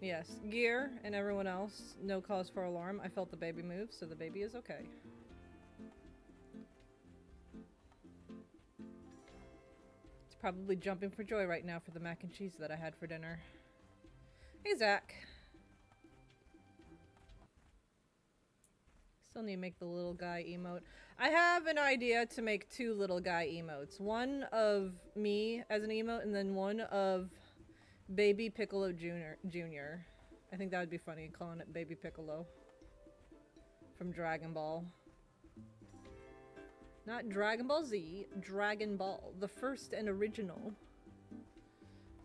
yes, Gear and everyone else, no cause for alarm. I felt the baby move, so the baby is okay. It's probably jumping for joy right now for the mac and cheese that I had for dinner. Hey, Zach. Still need to make the little guy emote. I have an idea to make 2 little guy emotes. One of me as an emote, and then one of Baby Piccolo Jr. I think that would be funny, calling it Baby Piccolo. From Dragon Ball. Not Dragon Ball Z, Dragon Ball. The first and original.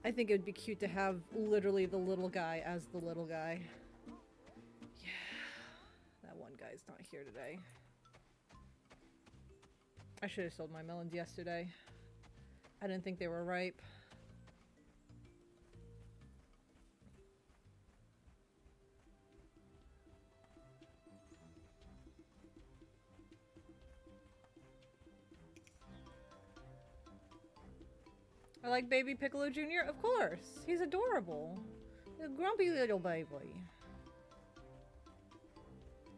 I think it would be cute to have literally the little guy as the little guy. Yeah. That one guy's not here today. I should have sold my melons yesterday. I didn't think they were ripe. I like Baby Piccolo Jr. Of course. He's adorable. He's a grumpy little baby.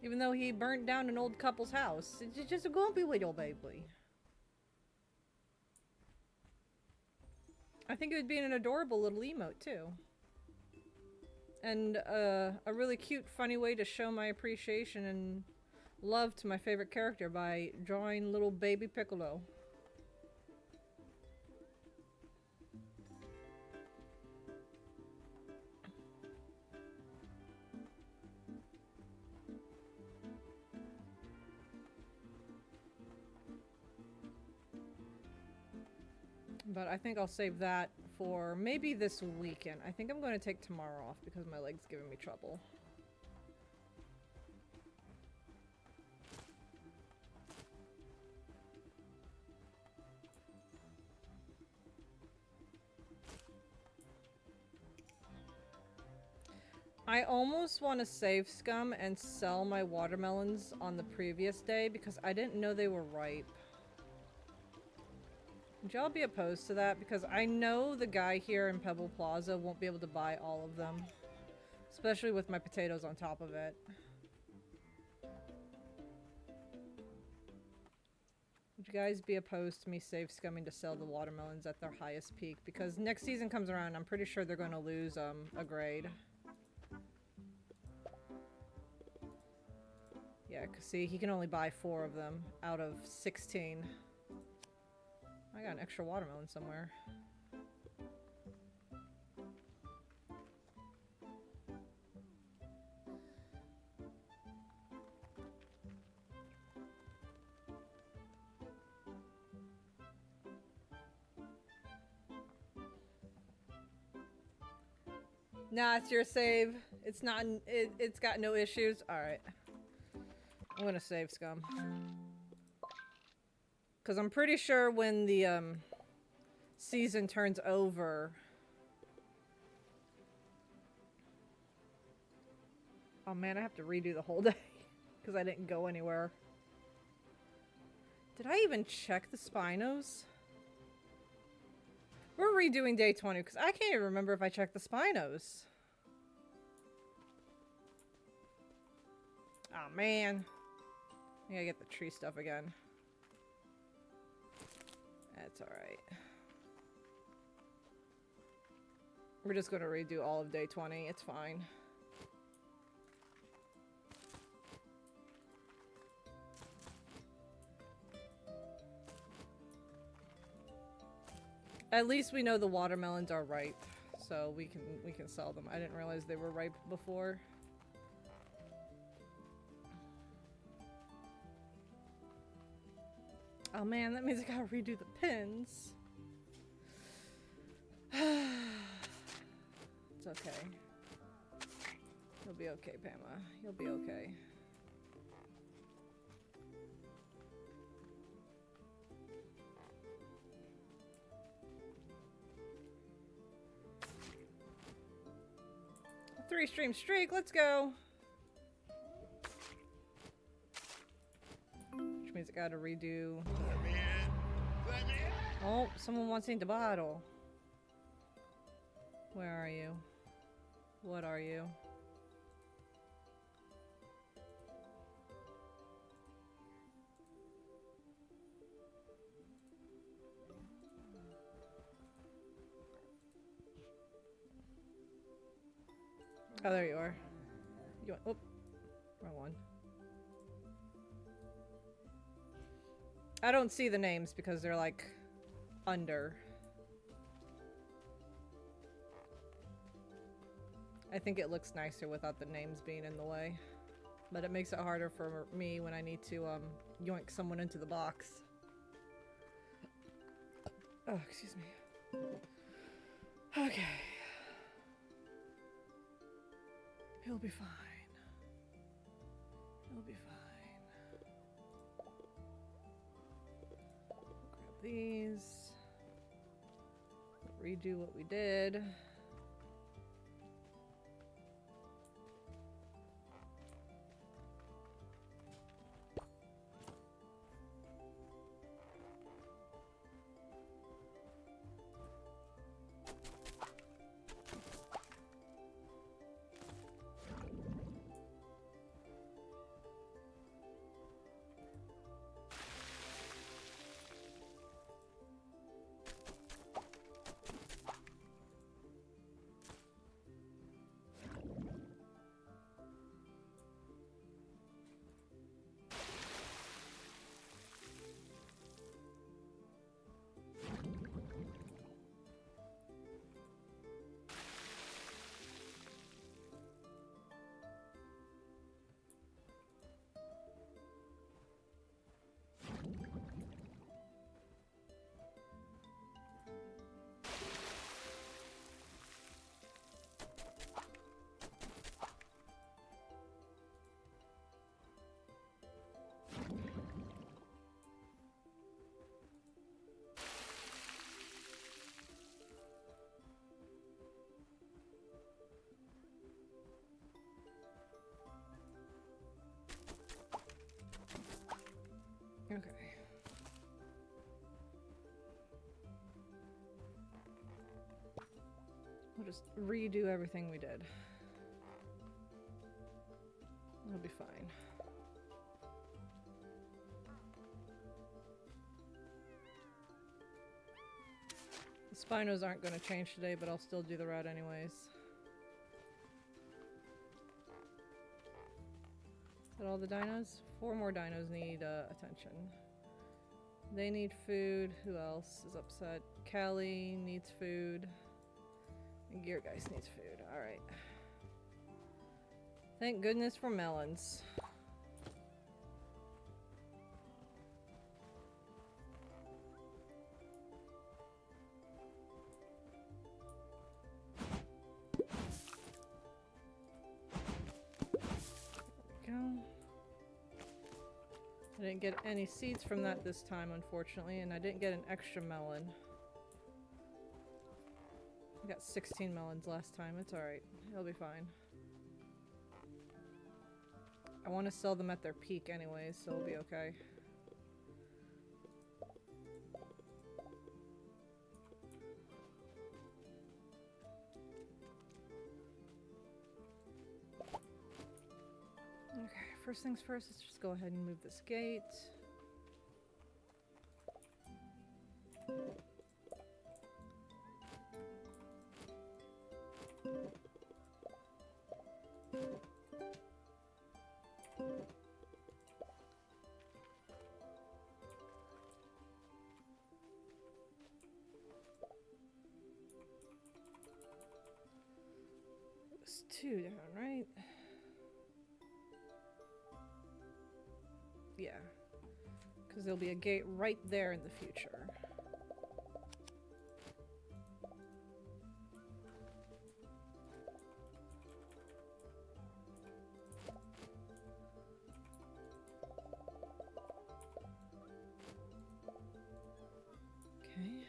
Even though he burnt down an old couple's house. It's just a grumpy little baby. I think it would be an adorable little emote too. And a really cute, funny way to show my appreciation and love to my favorite character by drawing little Baby Piccolo. But I think I'll save that for maybe this weekend. I think I'm going to take tomorrow off because my leg's giving me trouble. I almost want to save scum and sell my watermelons on the previous day because I didn't know they were ripe. Would y'all be opposed to that? Because I know the guy here in Pebble Plaza won't be able to buy all of them. Especially with my potatoes on top of it. Would you guys be opposed to me save scumming to sell the watermelons at their highest peak? Because next season comes around, I'm pretty sure they're going to lose a grade. Yeah, cause see, he can only buy 4 of them out of 16. I got an extra watermelon somewhere. Nah, it's your save. It's not. It's got no issues. All right. I'm gonna save scum. Cause I'm pretty sure when the season turns over. Oh man, I have to redo the whole day because I didn't go anywhere. Did I even check the spinos? We're redoing day 20 because I can't even remember if I checked the spinos. Oh man. I gotta get the tree stuff again. That's alright. We're just gonna redo all of day 20. It's fine. At least we know the watermelons are ripe, so we can sell them. I didn't realize they were ripe before. Oh man, that means I gotta redo the pins. It's okay. You'll be okay, Pamela. You'll be okay. A 3-stream streak, let's go! Which means I gotta redo. Oh, someone wants me to bottle. Where are you? What are you? Oh, there you are. You want, oh, wrong one. I don't see the names because they're like under. I think it looks nicer without the names being in the way. But it makes it harder for me when I need to yoink someone into the box. Oh, excuse me. Okay. He'll be fine. He'll be fine. Grab these. Redo what we did. Okay. We'll just redo everything we did. It'll be fine. Spinos aren't going to change today, but I'll still do the route anyways. Is that all the dinos? 4 more dinos need attention. They need food. Who else is upset? Callie needs food. And Geargeist needs food. Alright. Thank goodness for melons. I didn't get any seeds from that this time, unfortunately, and I didn't get an extra melon. I got 16 melons last time. It's alright. It'll be fine. I want to sell them at their peak anyways, so it'll be okay. First things first, let's just go ahead and move this gate. It was 2 down, right? Yeah, because there'll be a gate right there in the future. Okay.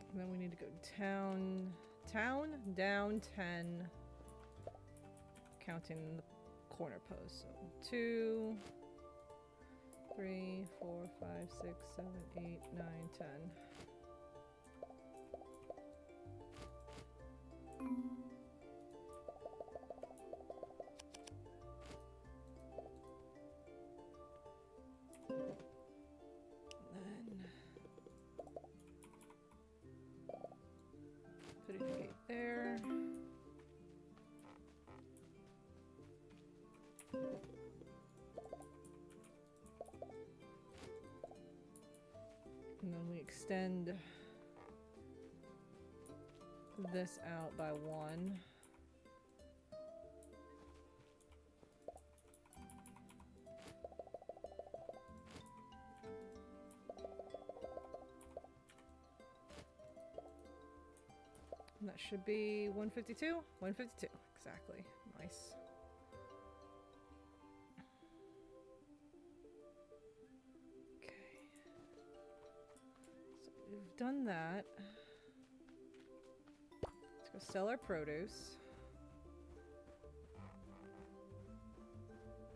And then we need to go down, down 10, counting the corner posts. So 2, 3, 4, 5, 6, 7, 8, 9, 10. Putting a gate there. And then we extend this out by 1. And that should be 152? 152, exactly. Nice. Okay. So we've done that. Let's go sell our produce.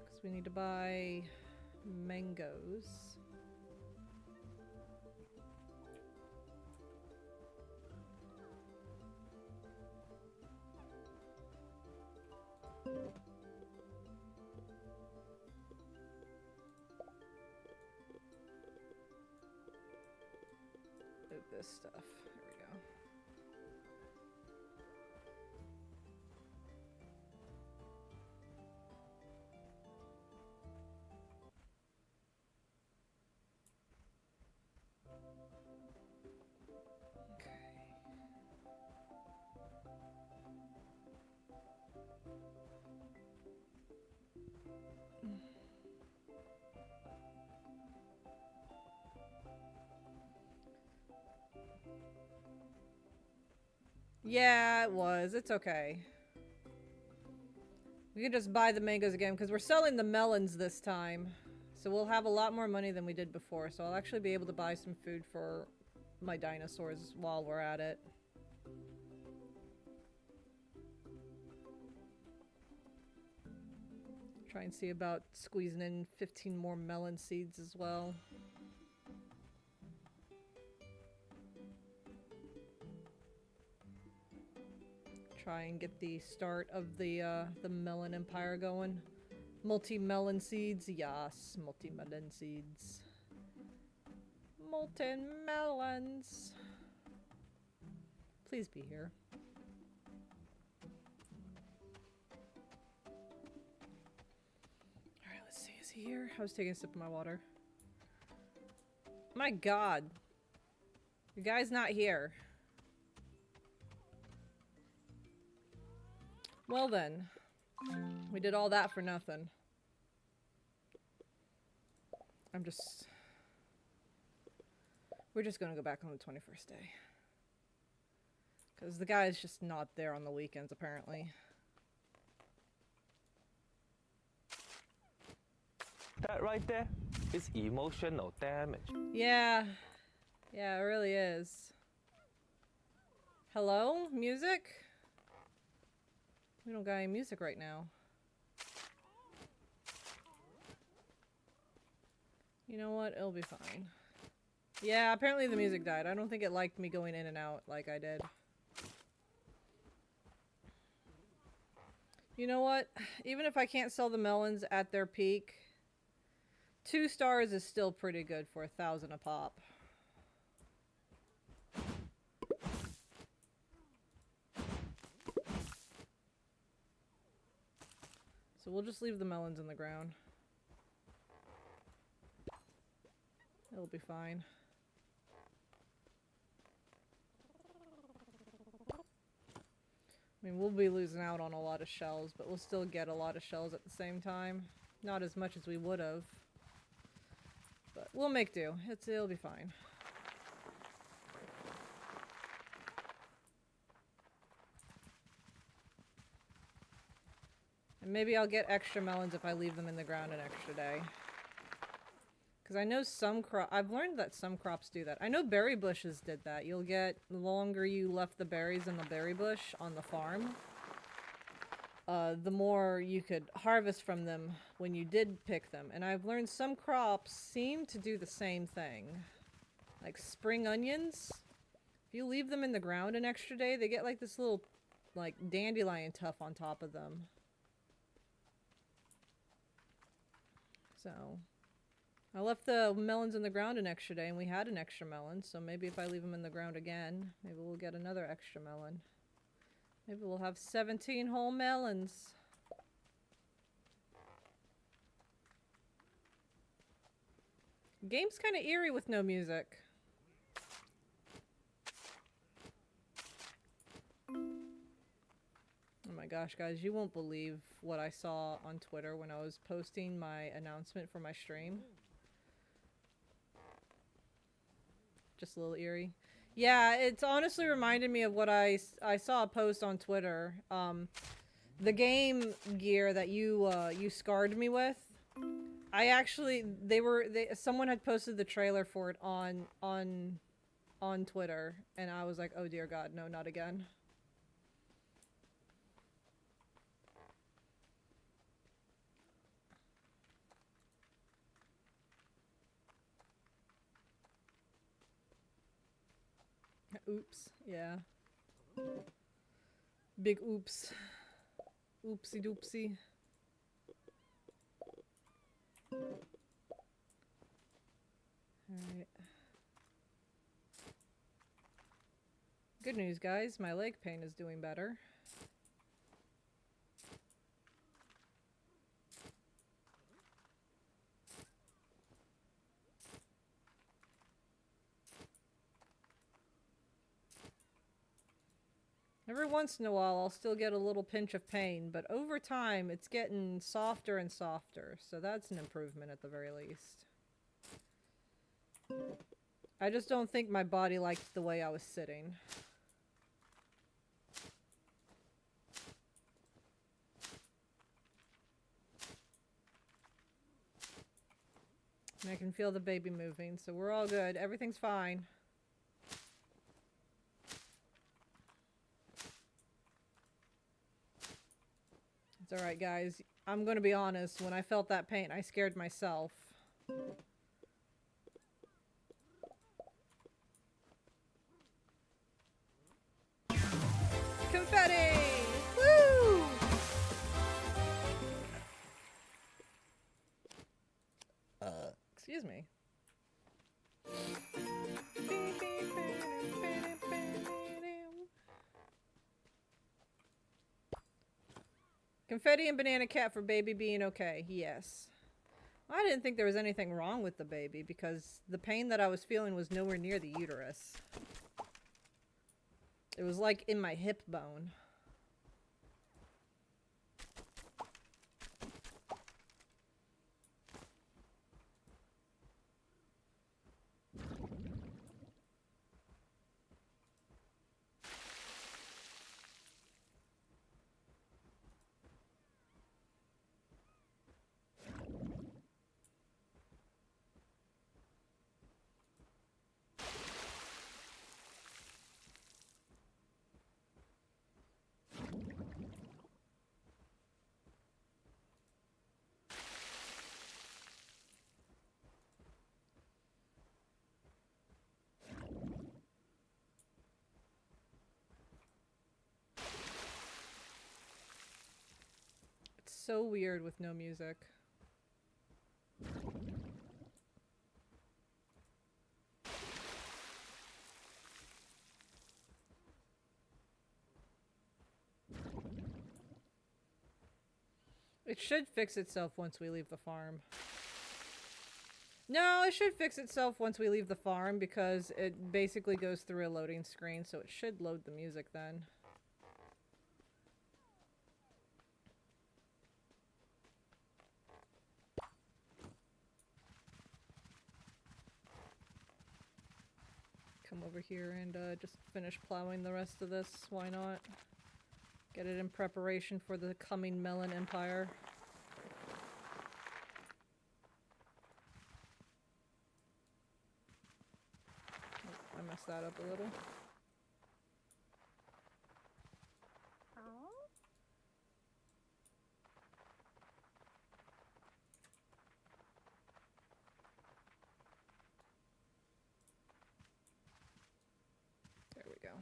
Because we need to buy mangoes. Move this stuff. There we go. Okay. Yeah, it was. It's okay. We can just buy the mangoes again because we're selling the melons this time. So we'll have a lot more money than we did before. So I'll actually be able to buy some food for my dinosaurs while we're at it. Try and see about squeezing in 15 more melon seeds as well. Try and get the start of the melon empire going. Multi-melon seeds, yes, multi-melon seeds. Molten melons. Please be here. Alright, let's see, is he here? I was taking a sip of my water. My god. The guy's not here. Well then, we did all that for nothing. We're just gonna go back on the 21st day. Because the guy's just not there on the weekends, apparently.
That right there is emotional damage.
Yeah. Yeah, it really is. Hello? Music? We don't got any music right now. You know what? It'll be fine. Yeah, apparently the music died. I don't think it liked me going in and out like I did. You know what? Even if I can't sell the melons at their peak, 2 stars is still pretty good for 1,000 a pop. So we'll just leave the melons in the ground. It'll be fine. I mean, we'll be losing out on a lot of shells, but we'll still get a lot of shells at the same time. Not as much as we would have. But we'll make do. It'll be fine. And maybe I'll get extra melons if I leave them in the ground an extra day. Because I know some I've learned that some crops do that. I know berry bushes did that. You'll get, the longer you left the berries in the berry bush on the farm, the more you could harvest from them when you did pick them. And I've learned some crops seem to do the same thing. Like spring onions. If you leave them in the ground an extra day, they get like this little, like, dandelion tuft on top of them. So, I left the melons in the ground an extra day, and we had an extra melon, so maybe if I leave them in the ground again, maybe we'll get another extra melon. Maybe we'll have 17 whole melons. Game's kind of eerie with no music. Oh my gosh, guys, you won't believe what I saw on Twitter when I was posting my announcement for my stream. Just a little eerie. Yeah, it's honestly reminded me of what I saw a post on Twitter. The game gear that you scarred me with. I actually, someone had posted the trailer for it on Twitter, and I was like, oh dear God, no, not again. Oops, yeah. Big oops. Oopsie doopsie. Alright. Good news, guys. My leg pain is doing better. Every once in a while, I'll still get a little pinch of pain, but over time, it's getting softer and softer, so that's an improvement at the very least. I just don't think my body liked the way I was sitting. And I can feel the baby moving, so we're all good. Everything's fine. It's alright, guys. I'm gonna be honest, when I felt that pain, I scared myself. Confetti! Woo! Excuse me. Confetti and banana cat for baby being okay. Yes. I didn't think there was anything wrong with the baby because the pain that I was feeling was nowhere near the uterus. It was like in my hip bone. So weird with no music. It should fix itself once we leave the farm. No, it should fix itself once we leave the farm because it basically goes through a loading screen, so it should load the music then. Come over here and just finish plowing the rest of this. Why not? Get it in preparation for the coming Melon Empire. Oh, I messed that up a little. There we go.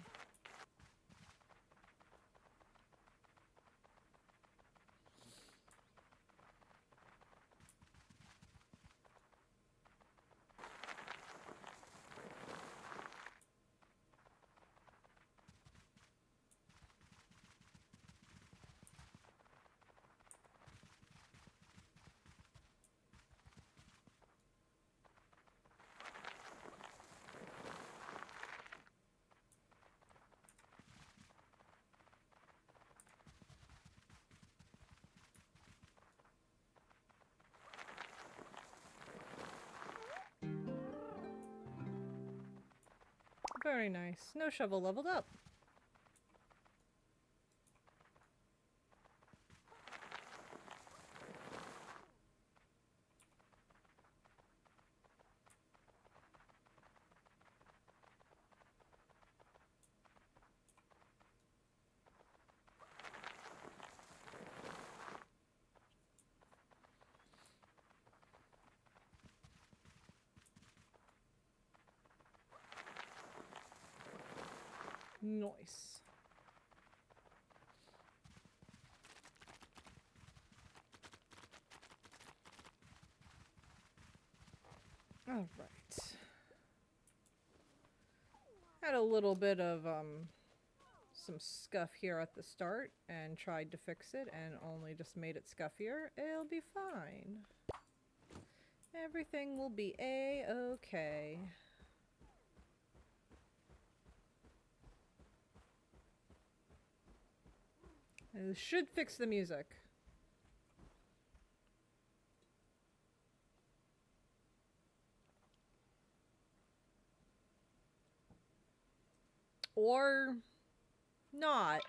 Very nice. Snow shovel leveled up. Nice. All right. Had a little bit of some scuff here at the start and tried to fix it and only just made it scuffier. It'll be fine. Everything will be a-okay. It should fix the music. Or not.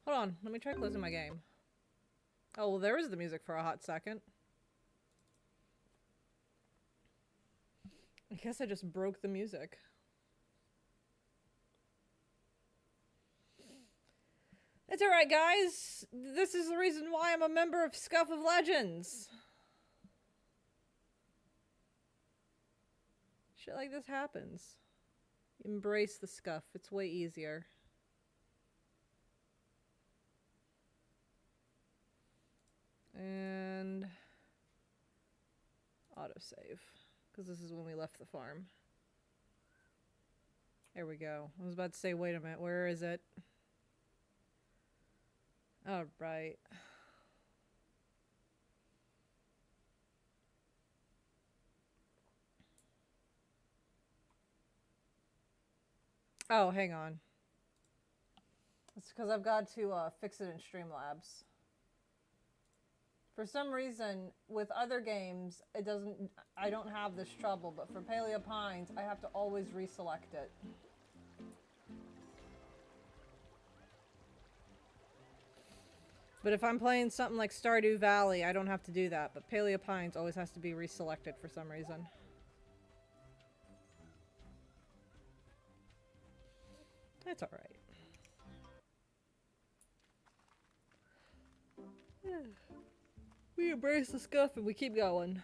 Hold on, let me try closing my game. Oh, well, there is the music for a hot second. I guess I just broke the music. It's alright, guys. This is the reason why I'm a member of Scuff of Legends. Shit like this happens. Embrace the scuff. It's way easier. And autosave. Because this is when we left the farm. There we go. I was about to say, wait a minute, where is it? Alright. Oh, hang on. It's because I've got to fix it in Streamlabs. For some reason, with other games, it doesn't. I don't have this trouble, but for Paleo Pines, I have to always reselect it. But if I'm playing something like Stardew Valley, I don't have to do that. But Paleo Pines always has to be reselected for some reason. That's alright. We embrace the scuff and we keep going.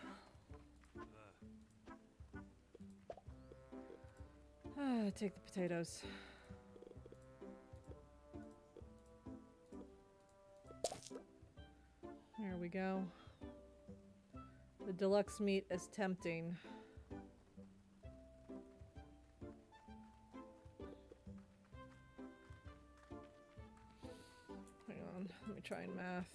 Take the potatoes. There we go. The deluxe meat is tempting. Hang on, let me try and math.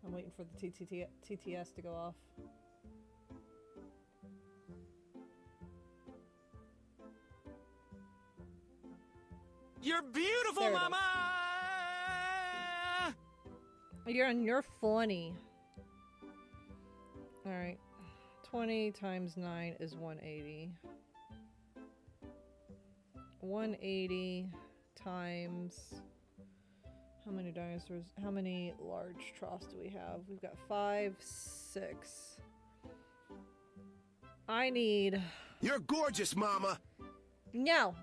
I'm waiting for the TTS to go off.
You're beautiful,
There it
mama!
You're funny. Alright. 20 times 9 is 180. 180 times... How many dinosaurs? How many large troughs do we have? We've got 5, 6. I need...
You're gorgeous, mama.
No!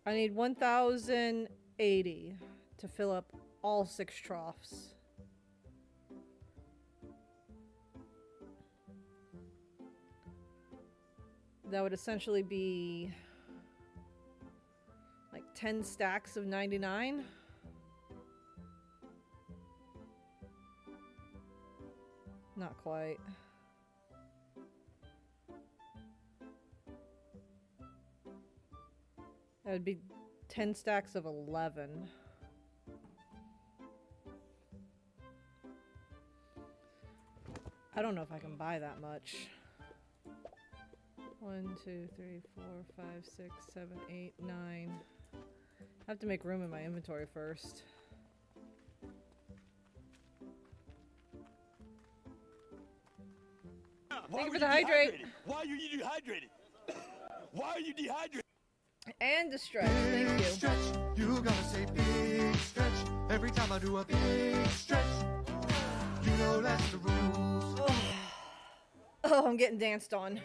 I need 1,080 to fill up all 6 troughs. That would essentially be like 10 stacks of 99. Not quite. That would be 10 stacks of 11. I don't know if I can buy that much. 1, 2, 3, 4, 5, 6, 7, 8, 9. I have to make room in my inventory first.
Why
Thank you
were
for the hydrate.
dehydrated? Why are you dehydrated? Why are you dehydrated?
And the stretch, thank you.
Stretch, you gotta say big stretch. Every time I do a big stretch, you know that's the rules.
Oh, I'm getting danced on.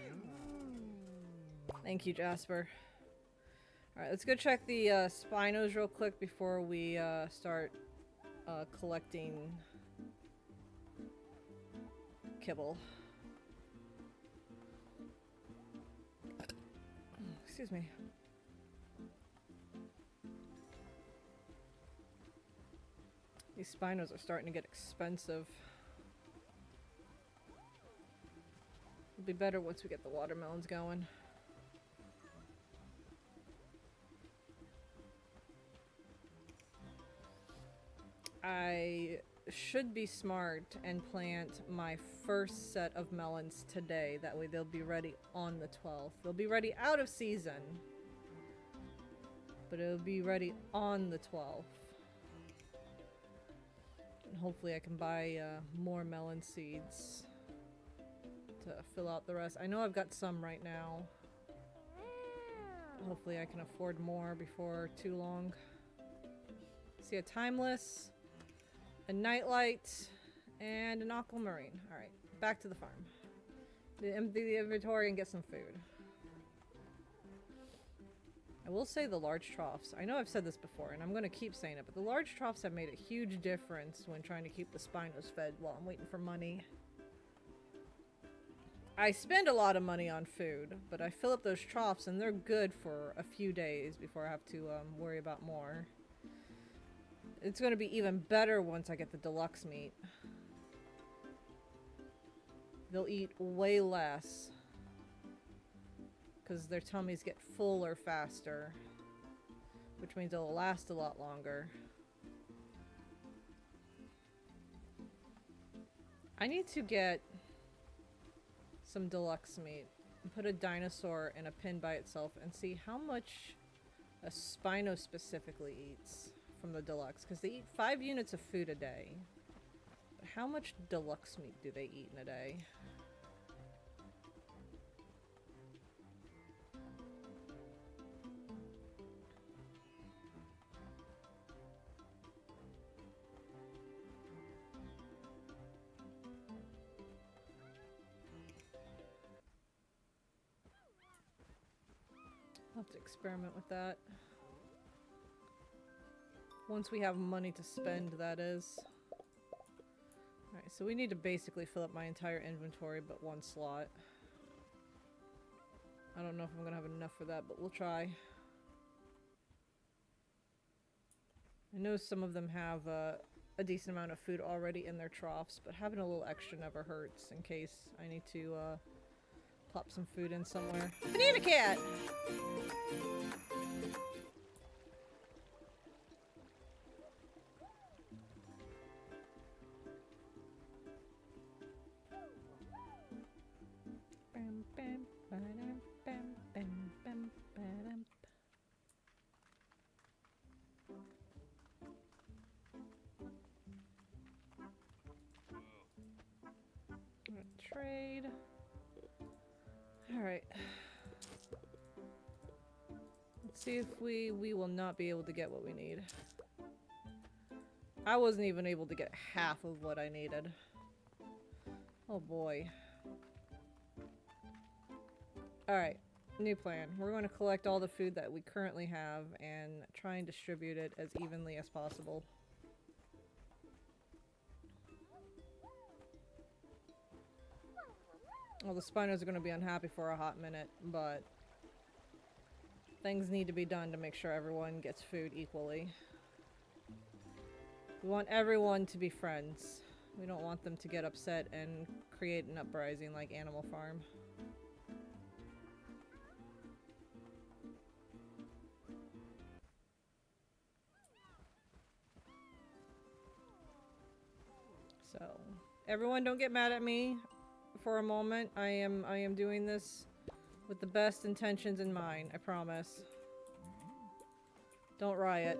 Thank you, Jasper. Alright, let's go check the spinos real quick before we start collecting kibble. Excuse me. These spinos are starting to get expensive. It'll be better once we get the watermelons going. I should be smart and plant my first set of melons today. That way they'll be ready on the 12th. They'll be ready out of season, but it'll be ready on the 12th. And hopefully I can buy more melon seeds to fill out the rest. I know I've got some right now. Hopefully I can afford more before too long. See a timeless, a nightlight, and an aquamarine. Alright, back to the farm. Empty the inventory and get some food. I will say the large troughs. I know I've said this before, and I'm going to keep saying it, but the large troughs have made a huge difference when trying to keep the spinos fed while I'm waiting for money. I spend a lot of money on food, but I fill up those troughs, and they're good for a few days before I have to worry about more. It's going to be even better once I get the deluxe meat. They'll eat way less. Because their tummies get fuller faster. Which means it'll last a lot longer. I need to get some deluxe meat. And put a dinosaur in a pen by itself and see how much a Spino specifically eats from the deluxe. Because they eat 5 units of food a day. But how much deluxe meat do they eat in a day? I'll have to experiment with that. Once we have money to spend, that is. Alright, so we need to basically fill up my entire inventory but one slot. I don't know if I'm gonna have enough for that, but we'll try. I know some of them have a decent amount of food already in their troughs, but having a little extra never hurts in case I need to plop some food in somewhere. Banana cat! Trade. Alright. Let's see if we will not be able to get what we need. I wasn't even able to get half of what I needed. Oh boy. Alright, new plan. We're going to collect all the food that we currently have and try and distribute it as evenly as possible. Well, the Spinos are going to be unhappy for a hot minute, but things need to be done to make sure everyone gets food equally. We want everyone to be friends. We don't want them to get upset and create an uprising like Animal Farm. So, everyone don't get mad at me. For a moment, I am doing this with the best intentions in mind, I promise. Don't riot.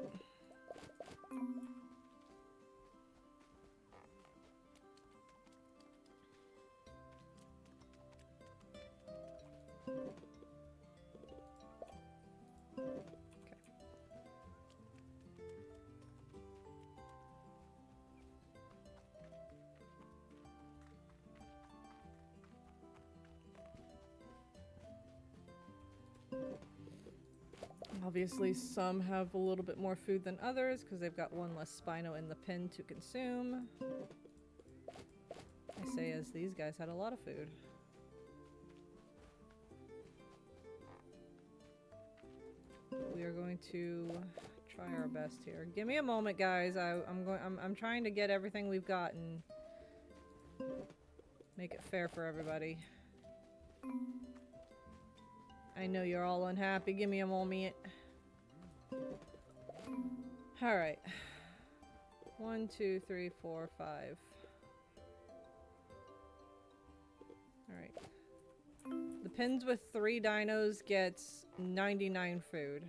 Obviously, some have a little bit more food than others because they've got one less Spino in the pen to consume. I say as these guys had a lot of food. We are going to try our best here. Give me a moment, guys. I'm trying to get everything we've got and make it fair for everybody. I know you're all unhappy. Give me a moment. Alright. 1, 2, 3, 4, 5. Alright. The pens with 3 dinos gets 99 food.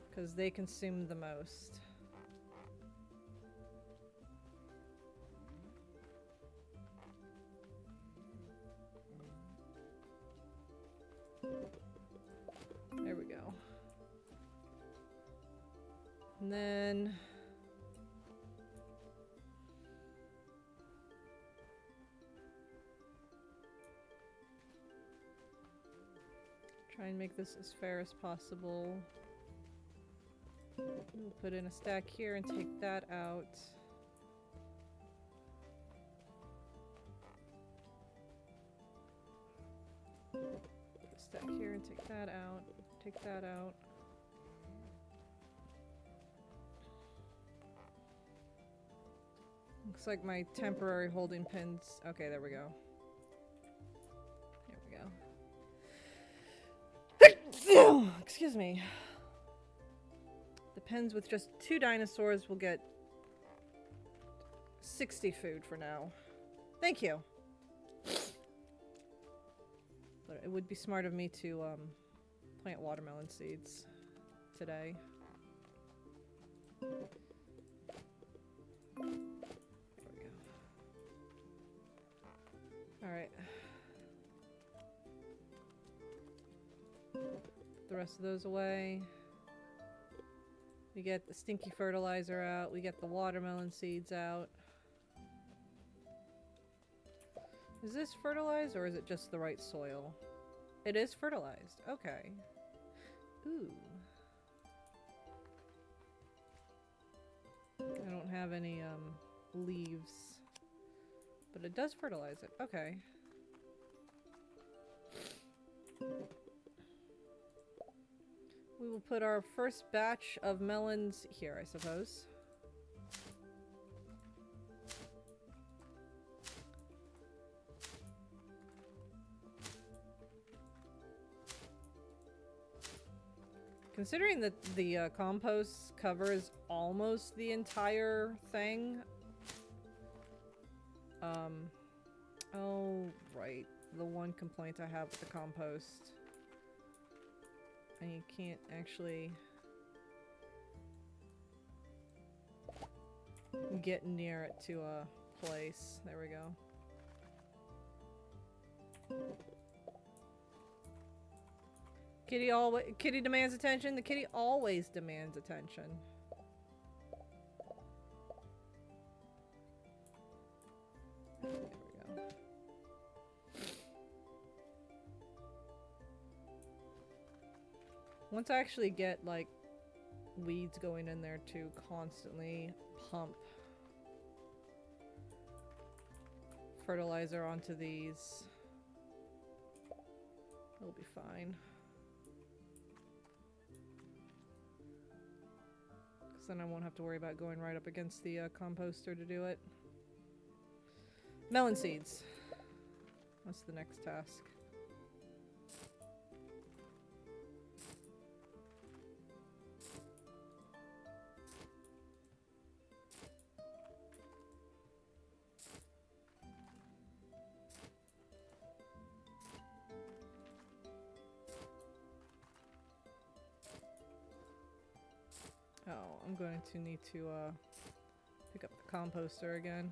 Because they consume the most. And then try and make this as fair as possible. We'll put in a stack here and take that out. Put a stack here and take that out. Take that out. Looks like my temporary holding pins. Okay, there we go. There we go. Excuse me. The pens with just 2 dinosaurs will get 60 food for now. Thank you. But it would be smart of me to plant watermelon seeds today. There we go. Alright. Put the rest of those away. We get the stinky fertilizer out. We get the watermelon seeds out. Is this fertilized or is it just the right soil? It is fertilized. Okay. Ooh. I don't have any leaves. But it does fertilize it. Okay. We will put our first batch of melons here, I suppose. Considering that the compost covers almost the entire thing. Oh, right. The one complaint I have with the compost. And you can't actually get near it to a place. There we go. Kitty demands attention. The kitty always demands attention. There we go. Once I actually get like weeds going in there to constantly pump fertilizer onto these, it'll be fine. Because then I won't have to worry about going right up against the composter to do it. Melon seeds. That's the next task. Oh, I'm going to need to pick up the composter again.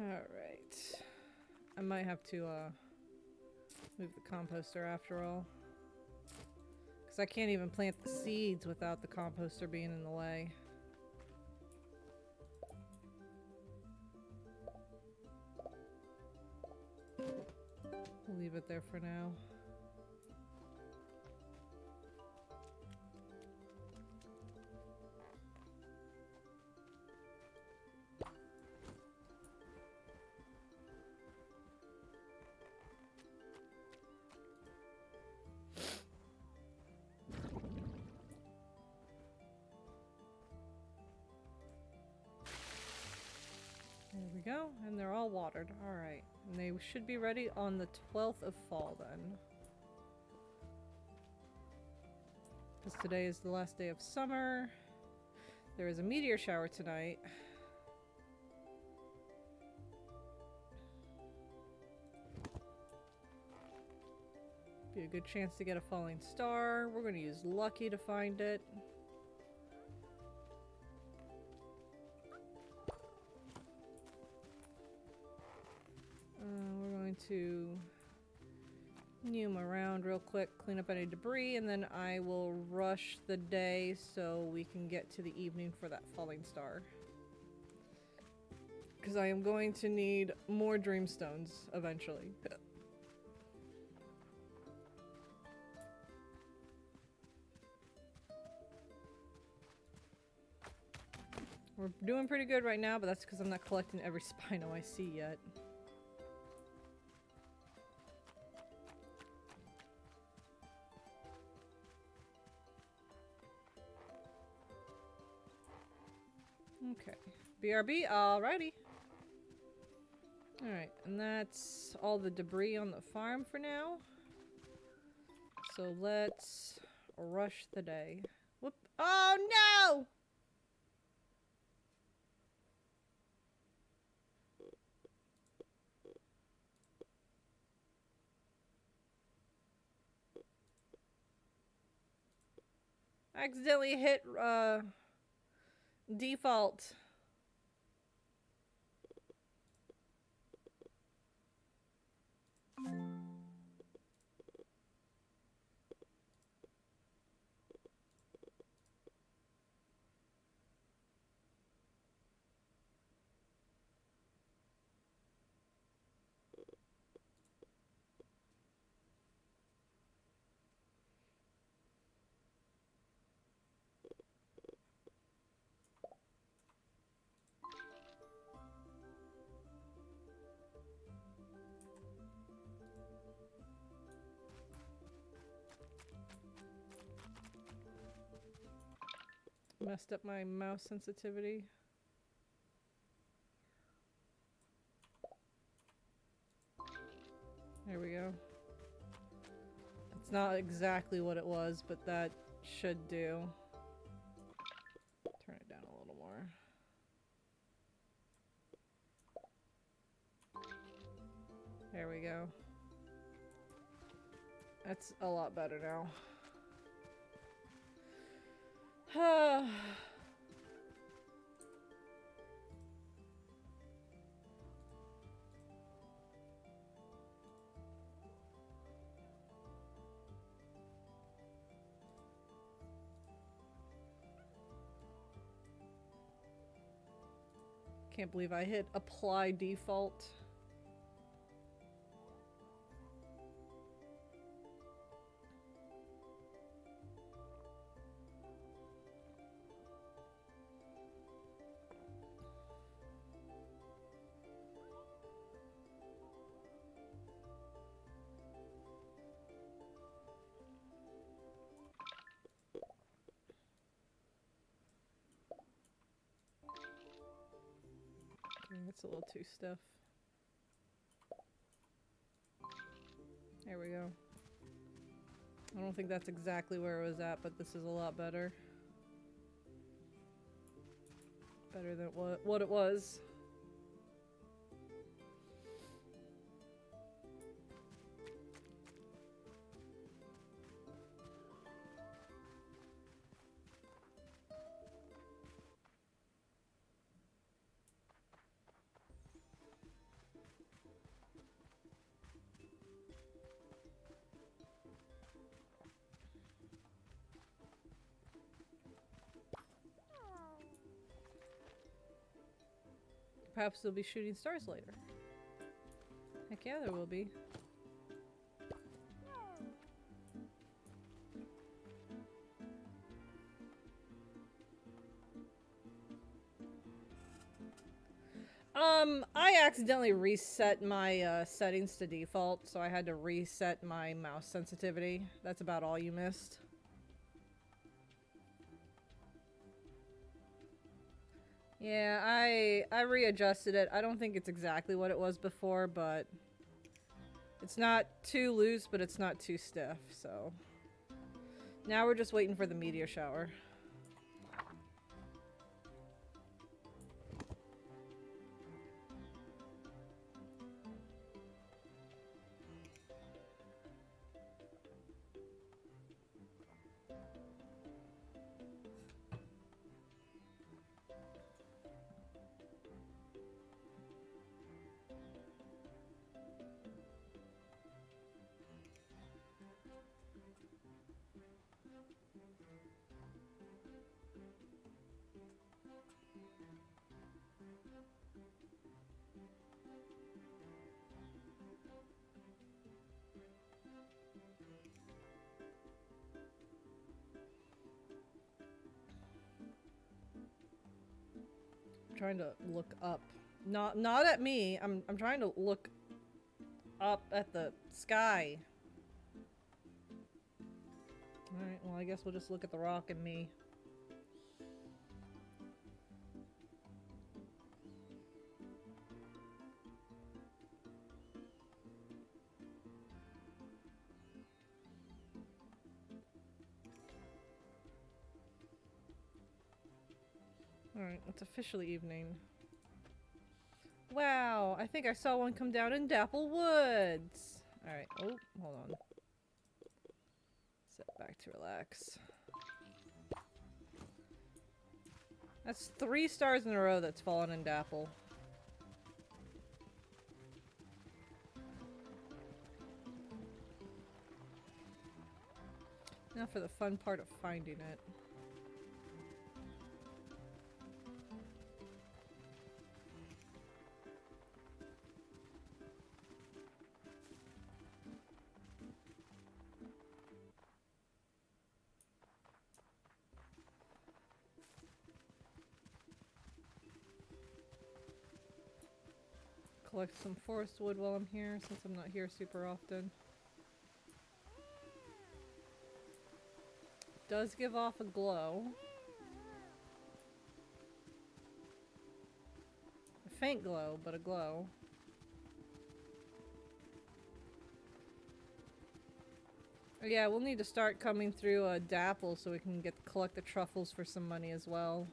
Alright. I might have to move the composter after all. Because I can't even plant the seeds without the composter being in the way. We'll leave it there for now. There we go, and they're all watered. Alright, and they should be ready on the 12th of fall then. Because today is the last day of summer. There is a meteor shower tonight. Be a good chance to get a falling star. We're going to use lucky to find it. We're going to Noom around real quick, clean up any debris, and then I will rush the day so we can get to the evening for that falling star. Because I am going to need more dreamstones eventually. We're doing pretty good right now, but that's because I'm not collecting every Spino I see yet. Okay. BRB, alrighty. Alright, and that's all the debris on the farm for now. So let's rush the day. Whoop. Oh no! I accidentally hit default. Messed up my mouse sensitivity. There we go. It's not exactly what it was, but that should do. Turn it down a little more. There we go. That's a lot better now. Can't believe I hit apply default. That's a little too stiff. There we go. I don't think that's exactly where it was at, but this is a lot better. Better than what it was. Perhaps they'll be shooting stars later. Heck yeah, there will be. I accidentally reset my settings to default, so I had to reset my mouse sensitivity. That's about all you missed. Yeah, I readjusted it. I don't think it's exactly what it was before, but it's not too loose, but it's not too stiff, so. Now we're just waiting for the meteor shower. Trying to look up. Not at me. I'm trying to look up at the sky. Alright, well I guess we'll just look at the rock and me. Alright, it's officially evening. Wow, I think I saw one come down in Dapple Woods. Alright, oh, hold on. Set back to relax. That's 3 stars in a row that's fallen in Dapple. Now for the fun part of finding it. Collect some forest wood while I'm here, since I'm not here super often. Does give off a glow. A faint glow, but a glow. Oh yeah, we'll need to start coming through Dapple so we can collect the truffles for some money as well.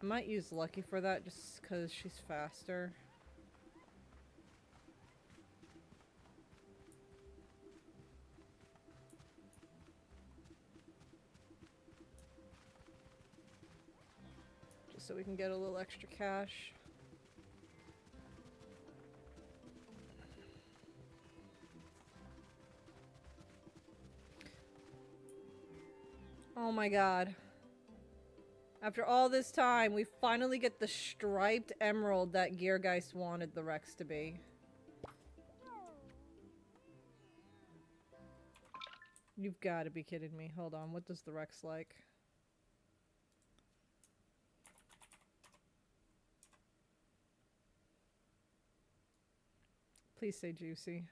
I might use Lucky for that just because she's faster. Just so we can get a little extra cash. Oh my god. After all this time, we finally get the striped emerald that Geargeist wanted the Rex to be. You've got to be kidding me. Hold on, what does the Rex like? Please say juicy.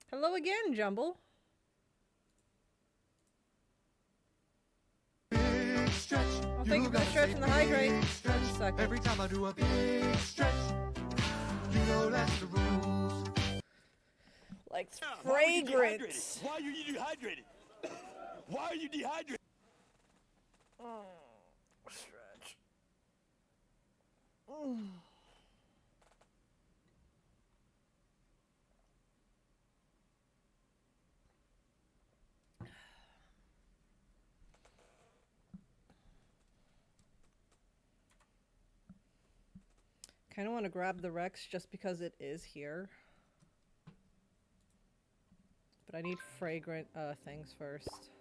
Hello again, Jumble. Oh, thank you for the stretch and the hydrate.
Every time I do a big stretch, you know that's the rules.
Like
Why are you
fragrance.
dehydrated? Why are you dehydrated? Why are you dehydrated?
Oh, stretch. Kind of want to grab the Rex just because it is here. But I need fragrant things first.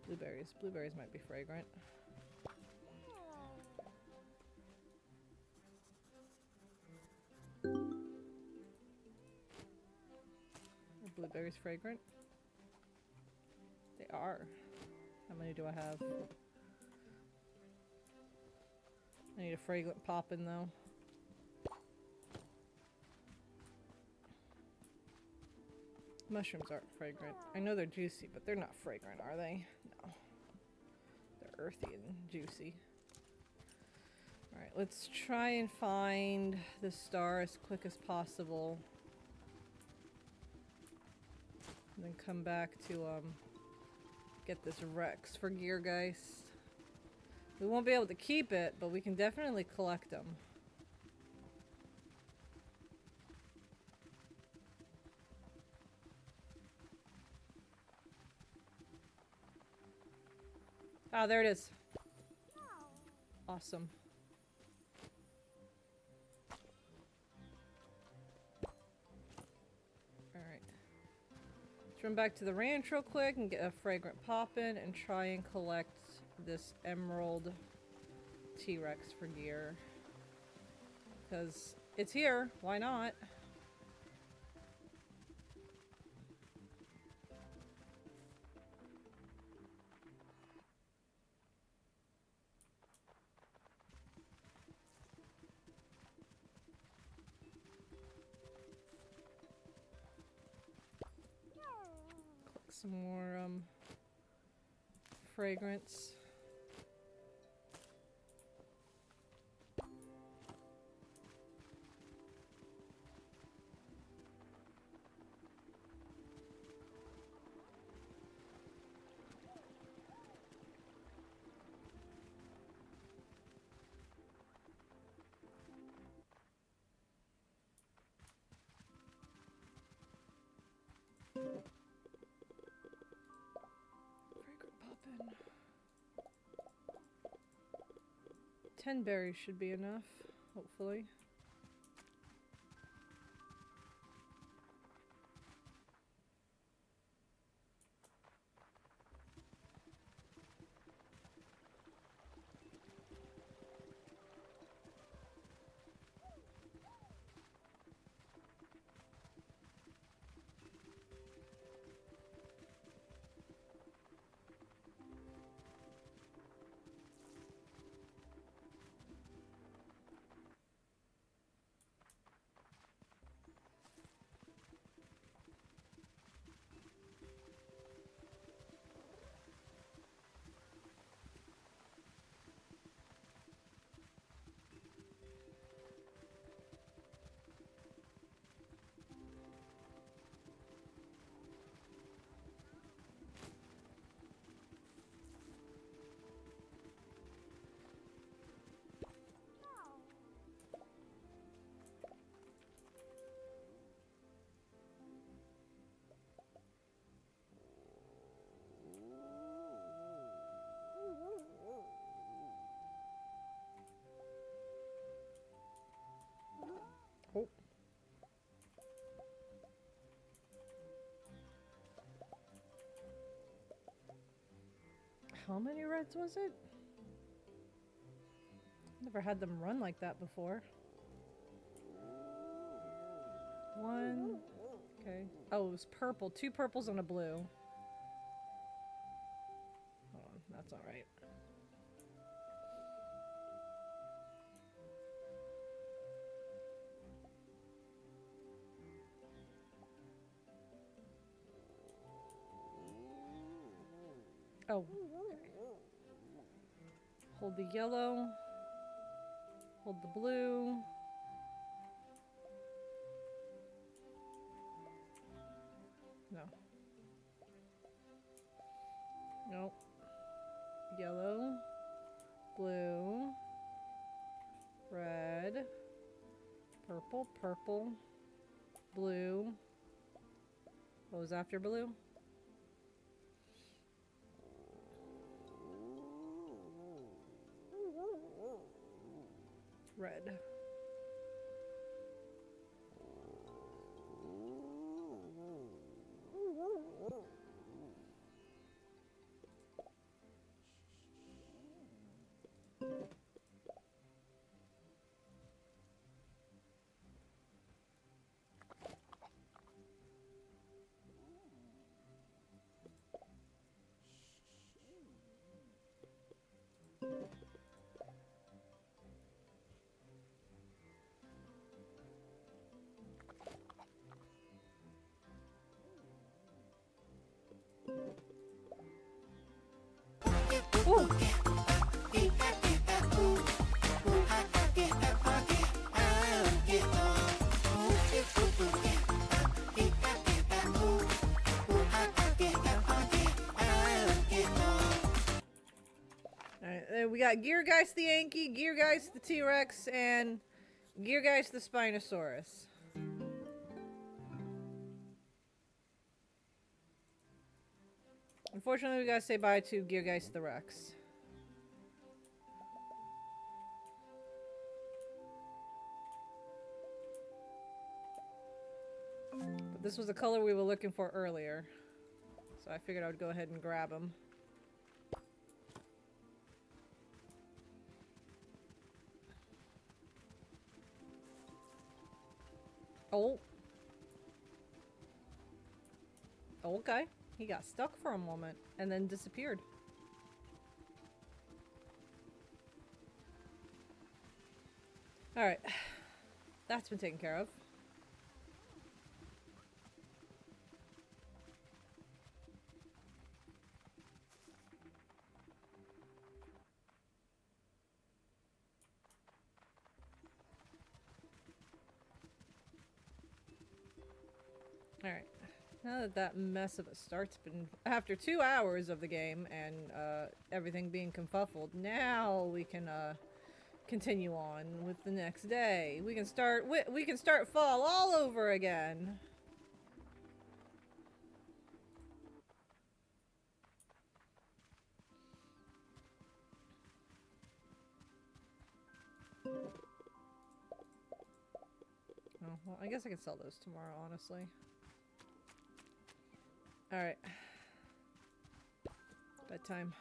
Blueberries. Blueberries might be fragrant. Are blueberries fragrant? They are. How many do I have? I need a fragrant poppin' though. Mushrooms aren't fragrant. I know they're juicy, but they're not fragrant, are they? No. They're earthy and juicy. Alright, let's try and find the star as quick as possible. And then come back to get this Rex for Geargeist. We won't be able to keep it, but we can definitely collect them. Ah, there it is. Run back to the ranch real quick and get a fragrant poppin' and try and collect this emerald T-Rex for gear. Because it's here, why not? Collect some more fragrance. Fragrant poppin'. 10 berries should be enough, hopefully. Oh. How many reds was it? Never had them run like that before. One. Okay. Oh, it was purple. 2 purples and a blue. Hold on, that's not right. Oh. Hold the yellow. Hold the blue. No. Nope. Yellow. Blue. Red. Purple. Purple. Blue. What was after blue? Red. Ooh. Alright, we got Geargeist the Yankee, Geargeist the T-Rex, and Geargeist the Spinosaurus. Unfortunately, we gotta say bye to Geargeist the Rex. But this was the color we were looking for earlier. So I figured I would go ahead and grab them. Oh. Okay. He got stuck for a moment and then disappeared. Alright. That's been taken care of. Alright. Now that that mess of a start's been... After 2 hours of the game and everything being confuffled, now we can continue on with the next day. We can start fall all over again. Oh, well, I guess I can sell those tomorrow, honestly. Alright. Bedtime.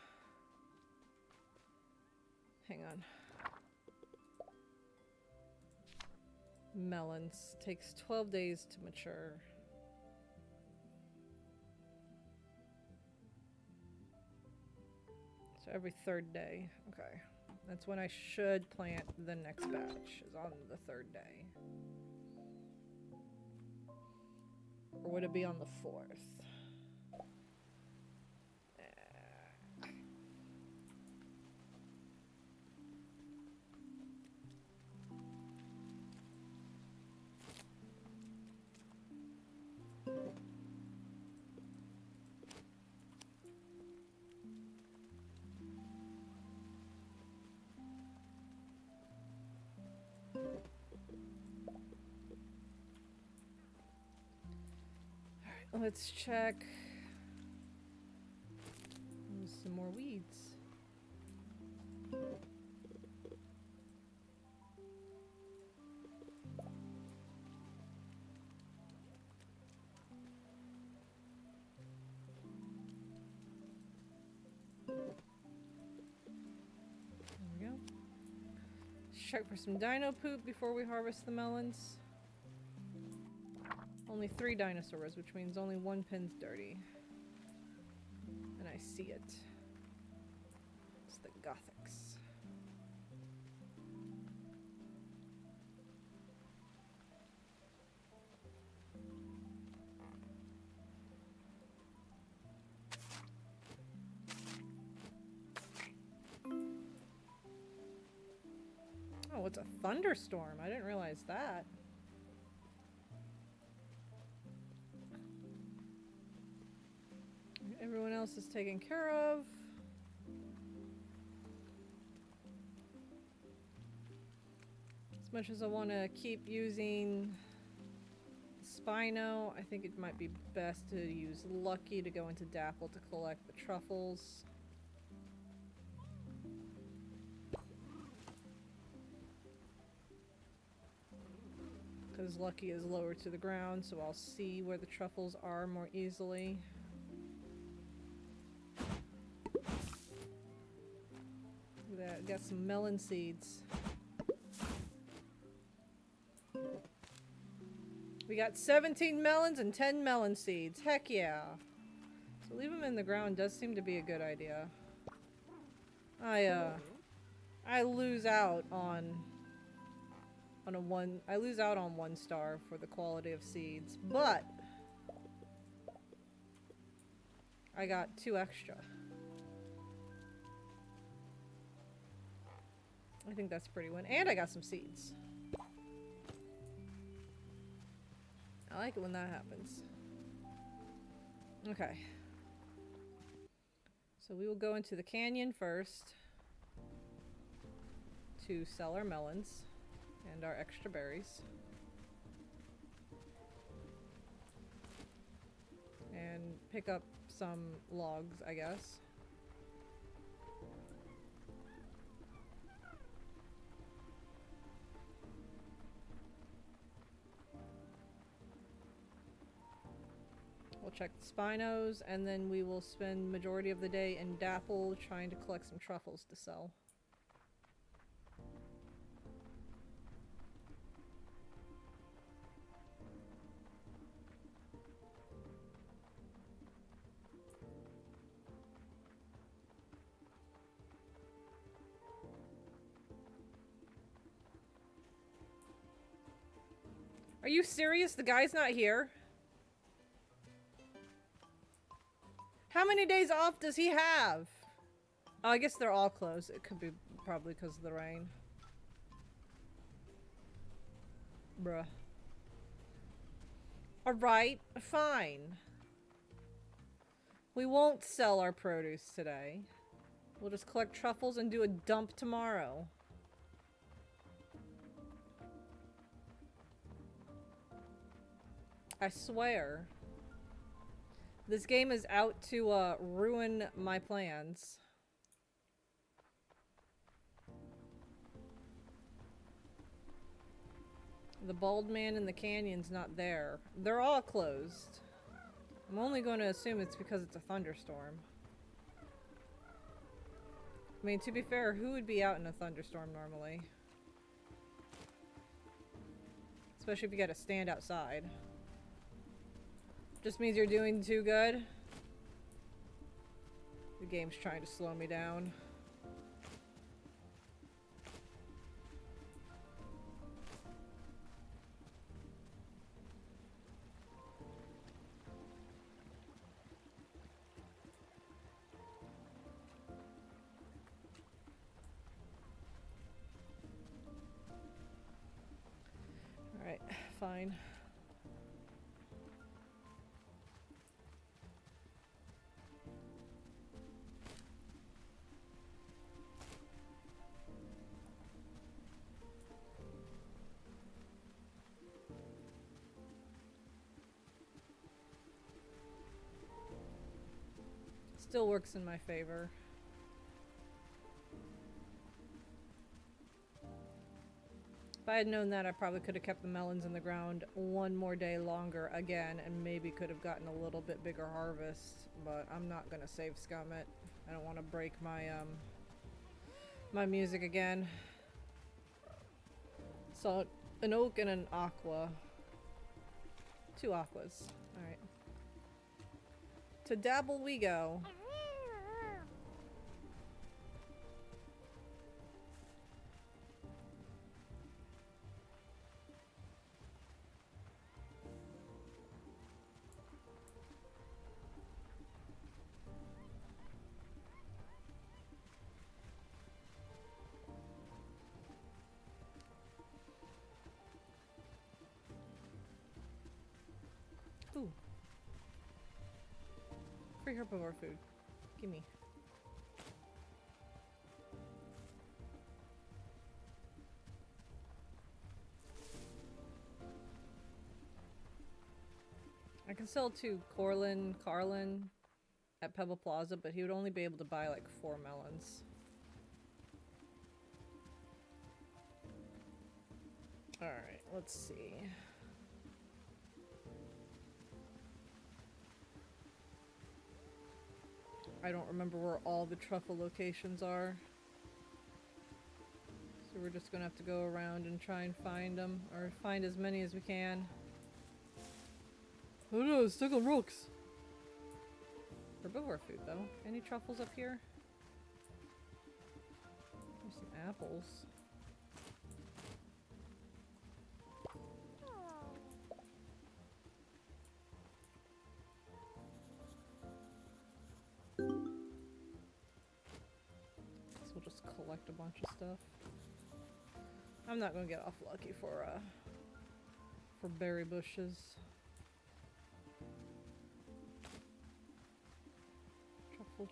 Hang on. Melons. Takes 12 days to mature. So every 3rd day. Okay. That's when I should plant the next batch, is on the 3rd day. Or would it be on the 4th? Let's check. Some more weeds. There we go. Let's check for some dino poop before we harvest the melons. Only 3 dinosaurs, which means only 1 pin's dirty. And I see it. It's the Gothics. Oh, it's a thunderstorm. I didn't realize that. Everyone else is taken care of. As much as I want to keep using Spino, I think it might be best to use Lucky to go into Dapple to collect the truffles. Because Lucky is lower to the ground, so I'll see where the truffles are more easily. Got some melon seeds. We got 17 melons and 10 melon seeds. Heck yeah. So leave them in the ground does seem to be a good idea. I lose out on I lose out on 1 star for the quality of seeds, but I got 2 extra. I think that's a pretty win. And I got some seeds. I like it when that happens. Okay. So we will go into the canyon first to sell our melons and our extra berries. And pick up some logs, I guess. We'll check the spinos, and then we will spend majority of the day in Dapple trying to collect some truffles to sell. Are you serious? The guy's not here? How many days off does he have? Oh, I guess they're all closed. It could be probably because of the rain. Bruh. Alright, fine. We won't sell our produce today. We'll just collect truffles and do a dump tomorrow. I swear. This game is out to ruin my plans. The bald man in the canyon's not there. They're all closed. I'm only going to assume it's because it's a thunderstorm. I mean, to be fair, who would be out in a thunderstorm normally? Especially if you gotta stand outside. Just means you're doing too good. The game's trying to slow me down. Alright, fine. Still works in my favor. If I had known that, I probably could have kept the melons in the ground one more day longer again and maybe could have gotten a little bit bigger harvest, but I'm not gonna save scum it. I don't want to break my my music again. So an oak and an aqua. 2 aquas. Alright. To Dabble we go. Ooh. Free herbivore food. Gimme. I can sell to Carlin at Pebble Plaza, but he would only be able to buy like 4 melons. Alright, let's see. I don't remember where all the truffle locations are. So we're just gonna have to go around and try and find them, or find as many as we can. Oh no, it's stuck on rocks! Herbivore food though. Any truffles up here? There's some apples. Guess we'll just collect a bunch of stuff. I'm not gonna get off lucky for berry bushes.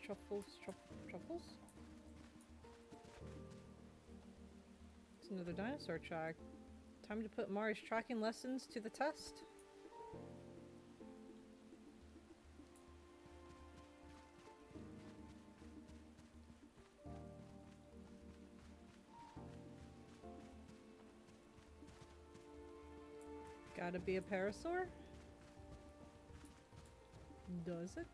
Truffles? It's another dinosaur track. Time to put Mari's tracking lessons to the test. Gotta be a parasaur? Does it?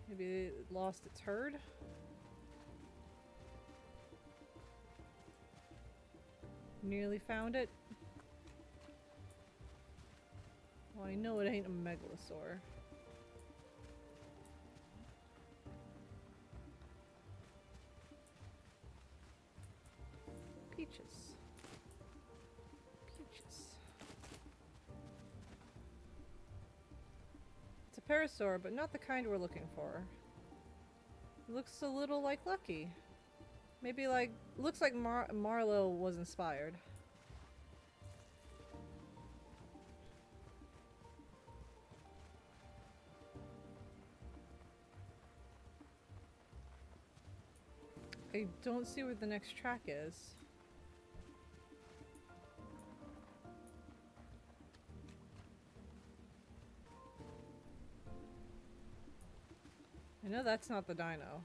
Maybe it lost its herd? Nearly found it. Well, I know it ain't a megalosaur. Peaches. Peaches. It's a parasaur, but not the kind we're looking for. It looks a little like Lucky. Maybe like, looks like Marlowe was inspired. I don't see where the next track is. I know that's not the dino.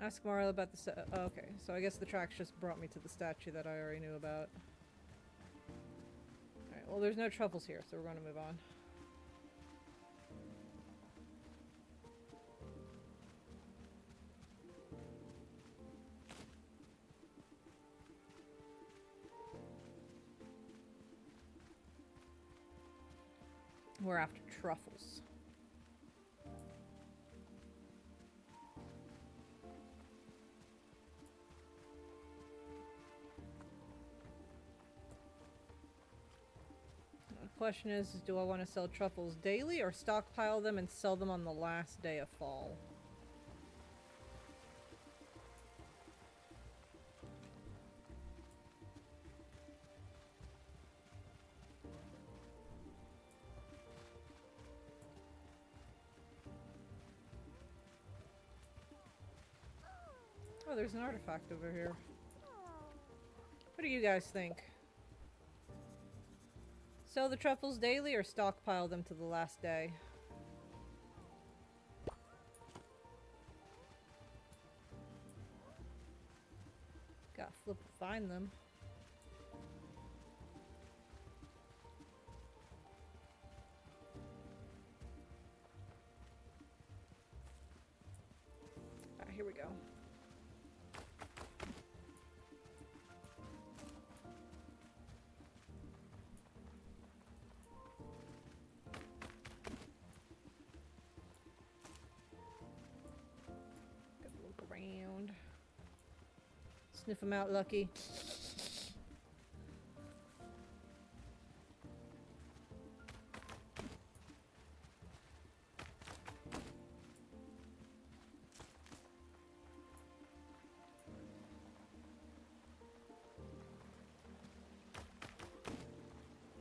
Ask Marla about the oh, okay, so I guess the tracks just brought me to the statue that I already knew about. Alright, well there's no truffles here, so we're going to move on. We're after truffles. The question is do I want to sell truffles daily or stockpile them and sell them on the last day of fall? Oh, there's an artifact over here. What do you guys think? Sell the truffles daily or stockpile them to the last day? Gotta flip and find them. Alright, here we go. Around. Sniff them out, Lucky.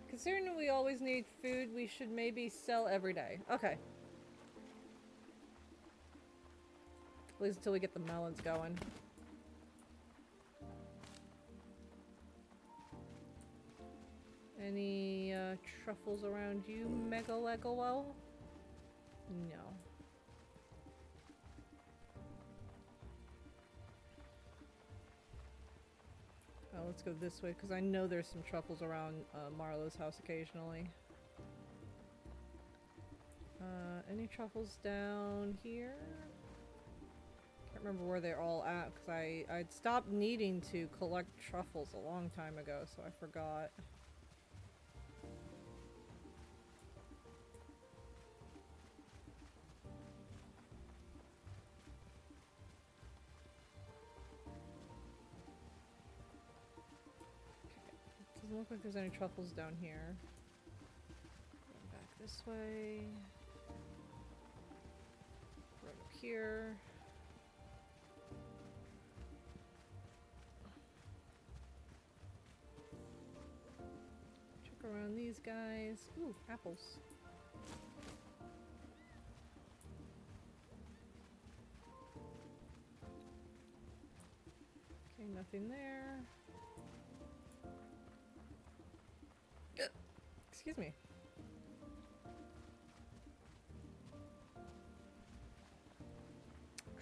Considering we always need food, we should maybe sell every day. Okay. At least until we get the melons going. Any truffles around you, Megalego? No. Oh, let's go this way, because I know there's some truffles around Marlowe's house occasionally. Any truffles down here? Can't remember where they're all at, because I'd stopped needing to collect truffles a long time ago, so I forgot. Doesn't look like there's any truffles down here. Going back this way. Right up here. Check around these guys. Ooh, apples. Okay, nothing there. Excuse me.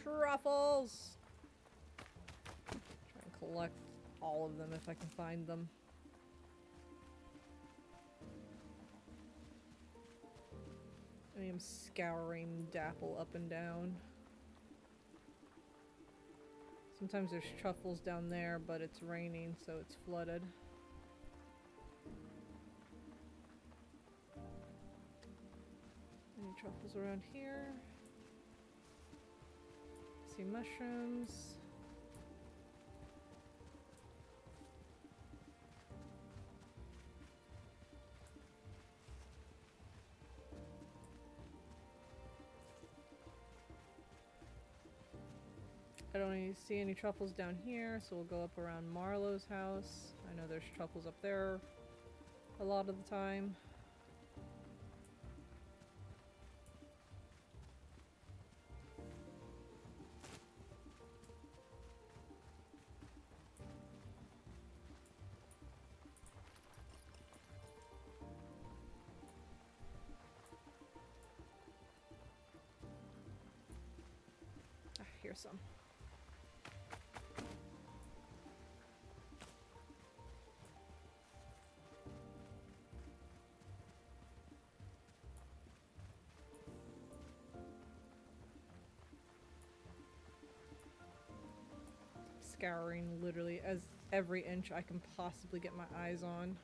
Truffles! collect all of them if I can find them. I am scouring Dapple up and down. Sometimes there's truffles down there, but it's raining, so it's flooded. Any truffles around here? See mushrooms. I don't see any truffles down here, so we'll go up around Marlowe's house. I know there's truffles up there a lot of the time. Ah, here's some. Scouring literally as every inch I can possibly get my eyes on.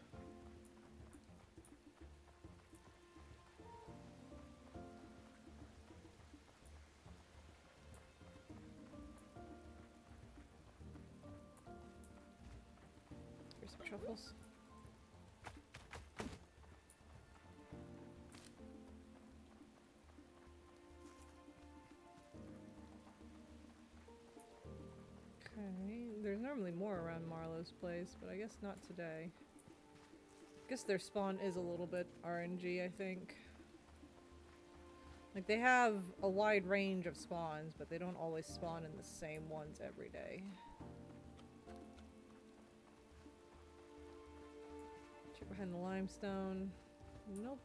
Here's some truffles. Okay, there's normally more around Marlowe's place, but I guess not today. I guess their spawn is a little bit RNG, I think. Like, they have a wide range of spawns, but they don't always spawn in the same ones every day. Check behind the limestone. Nope.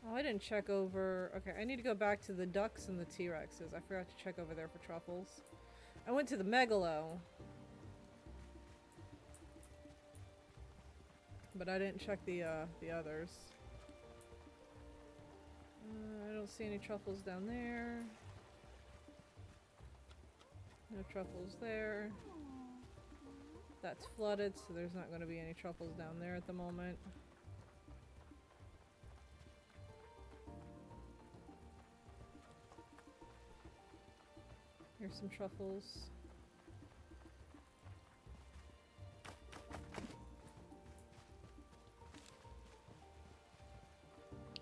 Oh, I didn't check over... Okay, I need to go back to the ducks and the T-Rexes. I forgot to check over there for truffles. I went to the Megalo. But I didn't check the others. I don't see any truffles down there. No truffles there. That's flooded, so there's not going to be any truffles down there at the moment. Here's some truffles.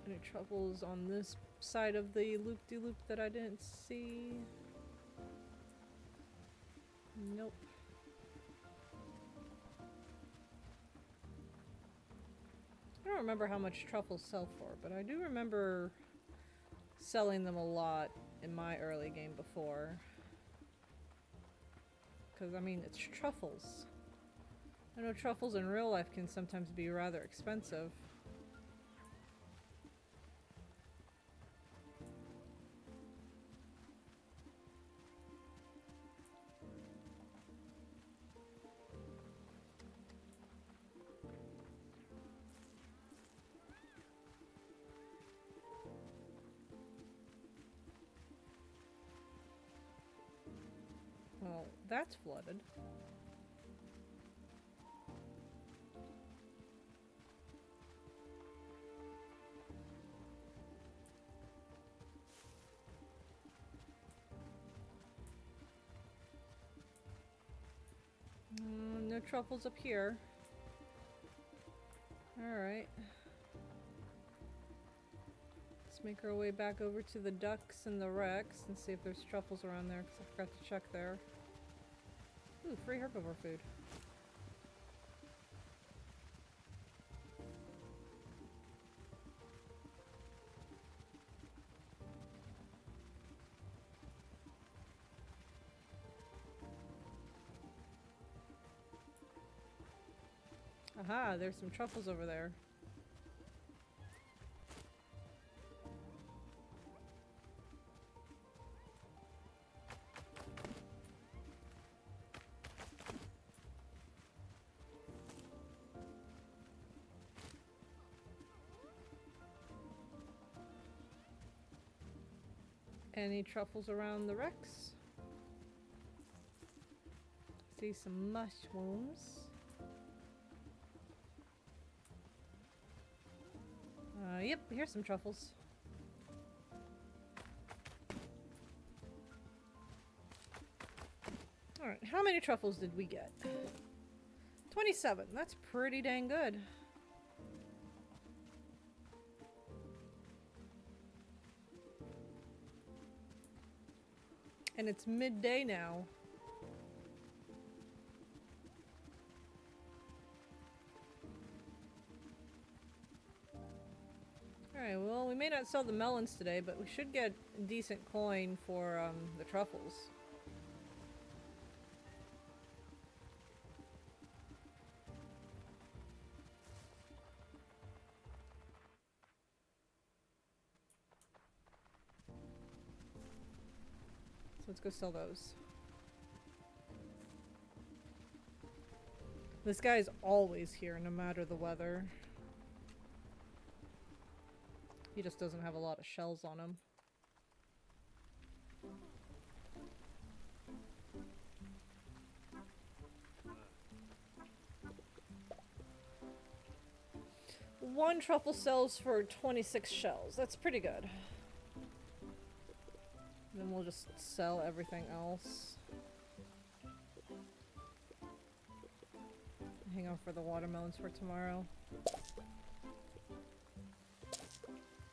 Any truffles on this side of the loop-de-loop that I didn't see? Nope. I don't remember how much truffles sell for, but I do remember selling them a lot in my early game before. Because, I mean, it's truffles. I know truffles in real life can sometimes be rather expensive. Well, that's flooded. No truffles up here. Alright. Let's make our way back over to the ducks and the Rex and see if there's truffles around there, because I forgot to check there. Ooh, free herbivore food. Aha, there's some truffles over there. Any truffles around the Rex? See some mushrooms. Yep, here's some truffles. Alright, how many truffles did we get? 27. That's pretty dang good. And it's midday now. Alright, well, we may not sell the melons today, but we should get a decent coin for the truffles. So let's go sell those. This guy's always here, no matter the weather. He just doesn't have a lot of shells on him. One truffle sells for 26 shells. That's pretty good. Then we'll just sell everything else. Hang on for the watermelons for tomorrow.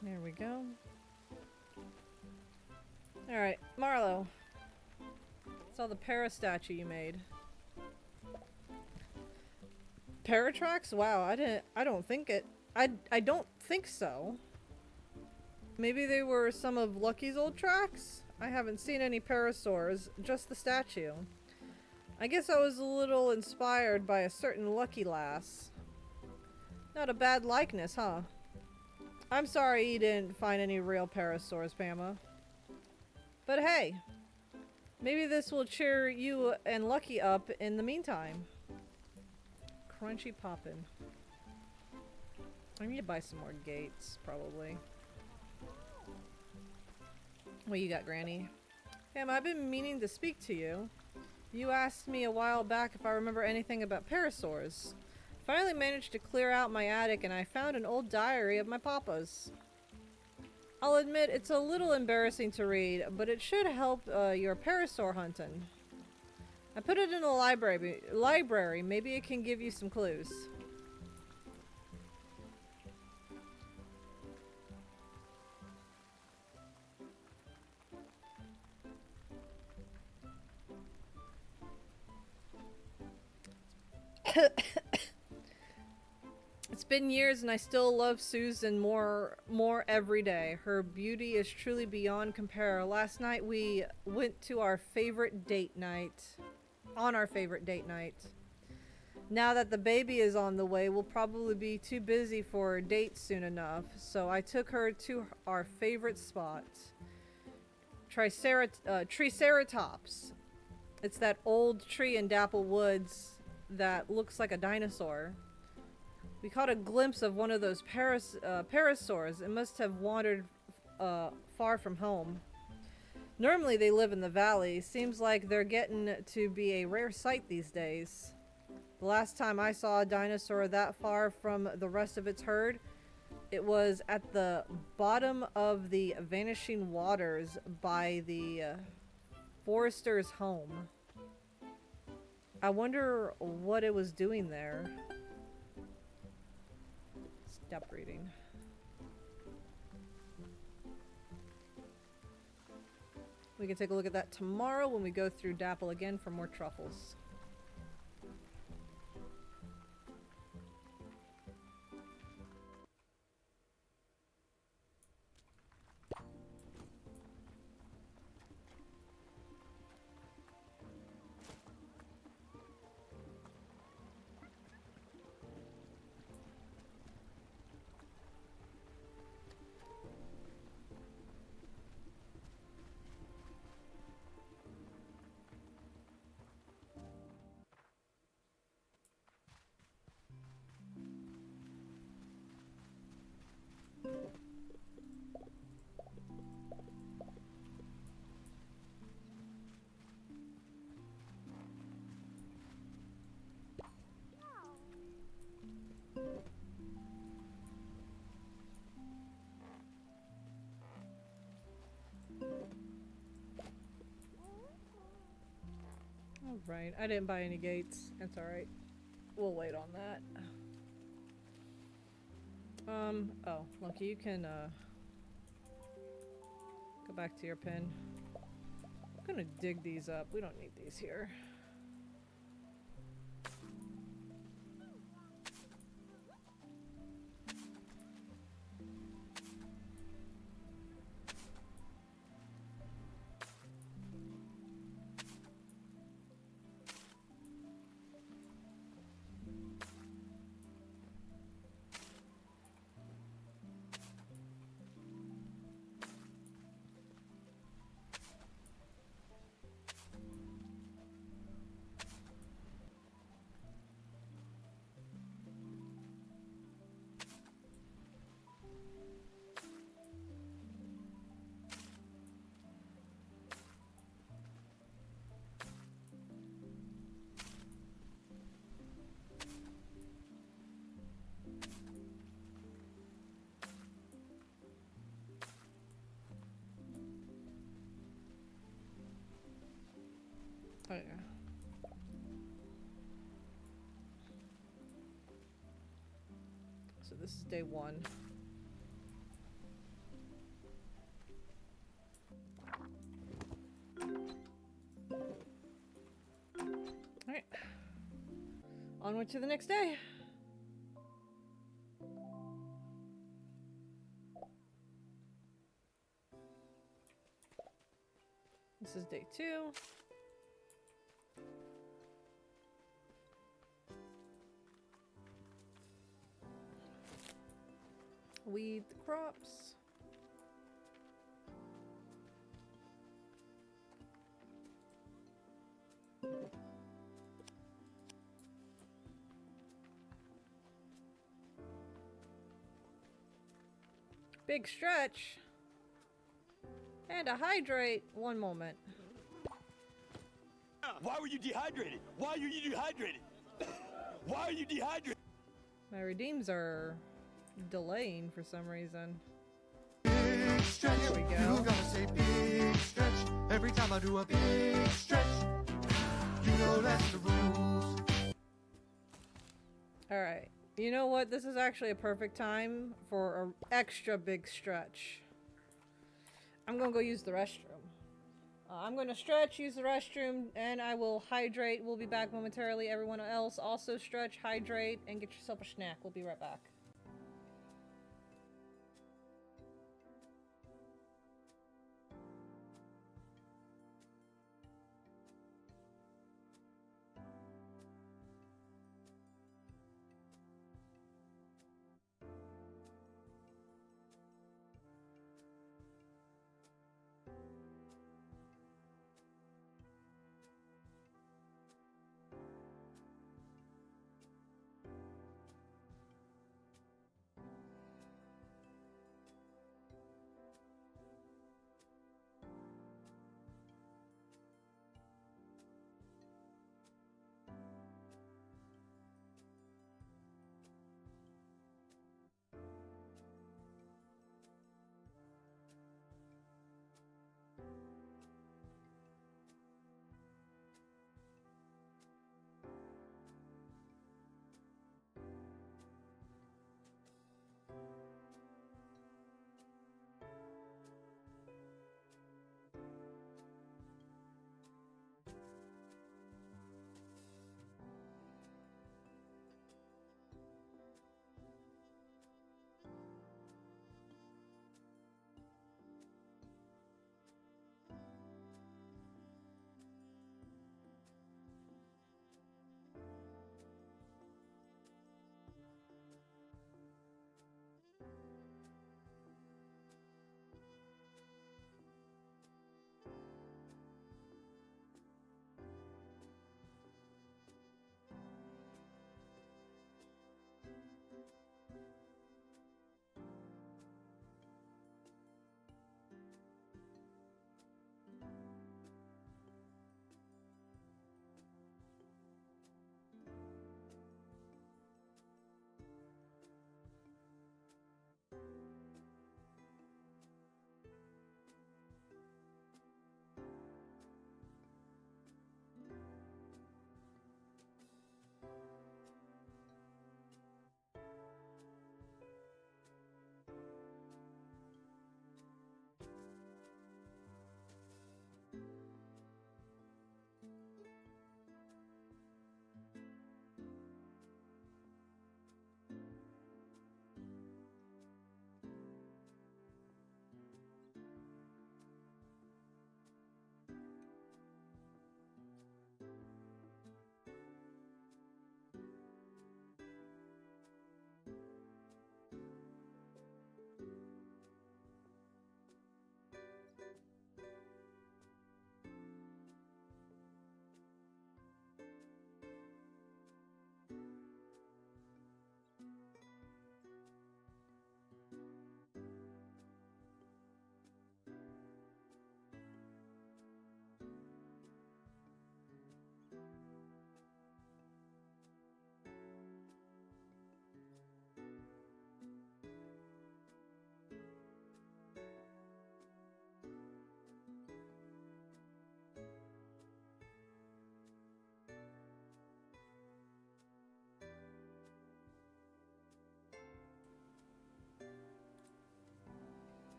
There we go. Alright, Marlo. Saw the para statue you made. Paratrax? Wow, I don't think so. Maybe they were some of Lucky's old tracks? I haven't seen any parasaurs, just the statue. I guess I was a little inspired by a certain Lucky lass. Not a bad likeness, huh? I'm sorry you didn't find any real parasaurs, Pama. But hey, maybe this will cheer you and Lucky up in the meantime. Crunchy poppin'. I need to buy some more gates, probably. What you got, Granny? Pam, I've been meaning to speak to you. You asked me a while back if I remember anything about parasaurs. Finally managed to clear out my attic and I found an old diary of my papa's. I'll admit it's a little embarrassing to read, but it should help your parasaur hunting. I put it in the library. Maybe it can give you some clues. It's been years and I still love Susan more every day. Her beauty is truly beyond compare. Last night we went to our favorite date night. On our favorite date night. Now that the baby is on the way, we'll probably be too busy for a date soon enough. So I took her to our favorite spot. Triceratops. It's that old tree in Dapple Woods that looks like a dinosaur. We caught a glimpse of one of those parasaurs. It must have wandered far from home. Normally they live in the valley. Seems like they're getting to be a rare sight these days. The last time I saw a dinosaur that far from the rest of its herd, it was at the bottom of the vanishing waters by the forester's home. I wonder what it was doing there. Stop reading. We can take a look at that tomorrow when we go through Dapple again for more truffles. right. I didn't buy any gates. That's alright. We'll wait on that. Oh, Lucky, you can, go back to your pen. I'm gonna dig these up. We don't need these here. Oh yeah. So this is day 1. Alright. Onward to the next day. This is day 2. Weed the crops. Big stretch. And a hydrate. One moment.
Why were you dehydrated? Why are you dehydrated? Why are you dehydrated?
My redeems are delaying for some reason.
Big stretch.
There we go.
You gotta say big stretch every time I do a big stretch. You know that's the rules.
Alright. You know what? This is actually a perfect time for an extra big stretch. I'm gonna go use the restroom. I'm gonna stretch, use the restroom, and I will hydrate. We'll be back momentarily. Everyone else also stretch, hydrate, and get yourself a snack. We'll be right back.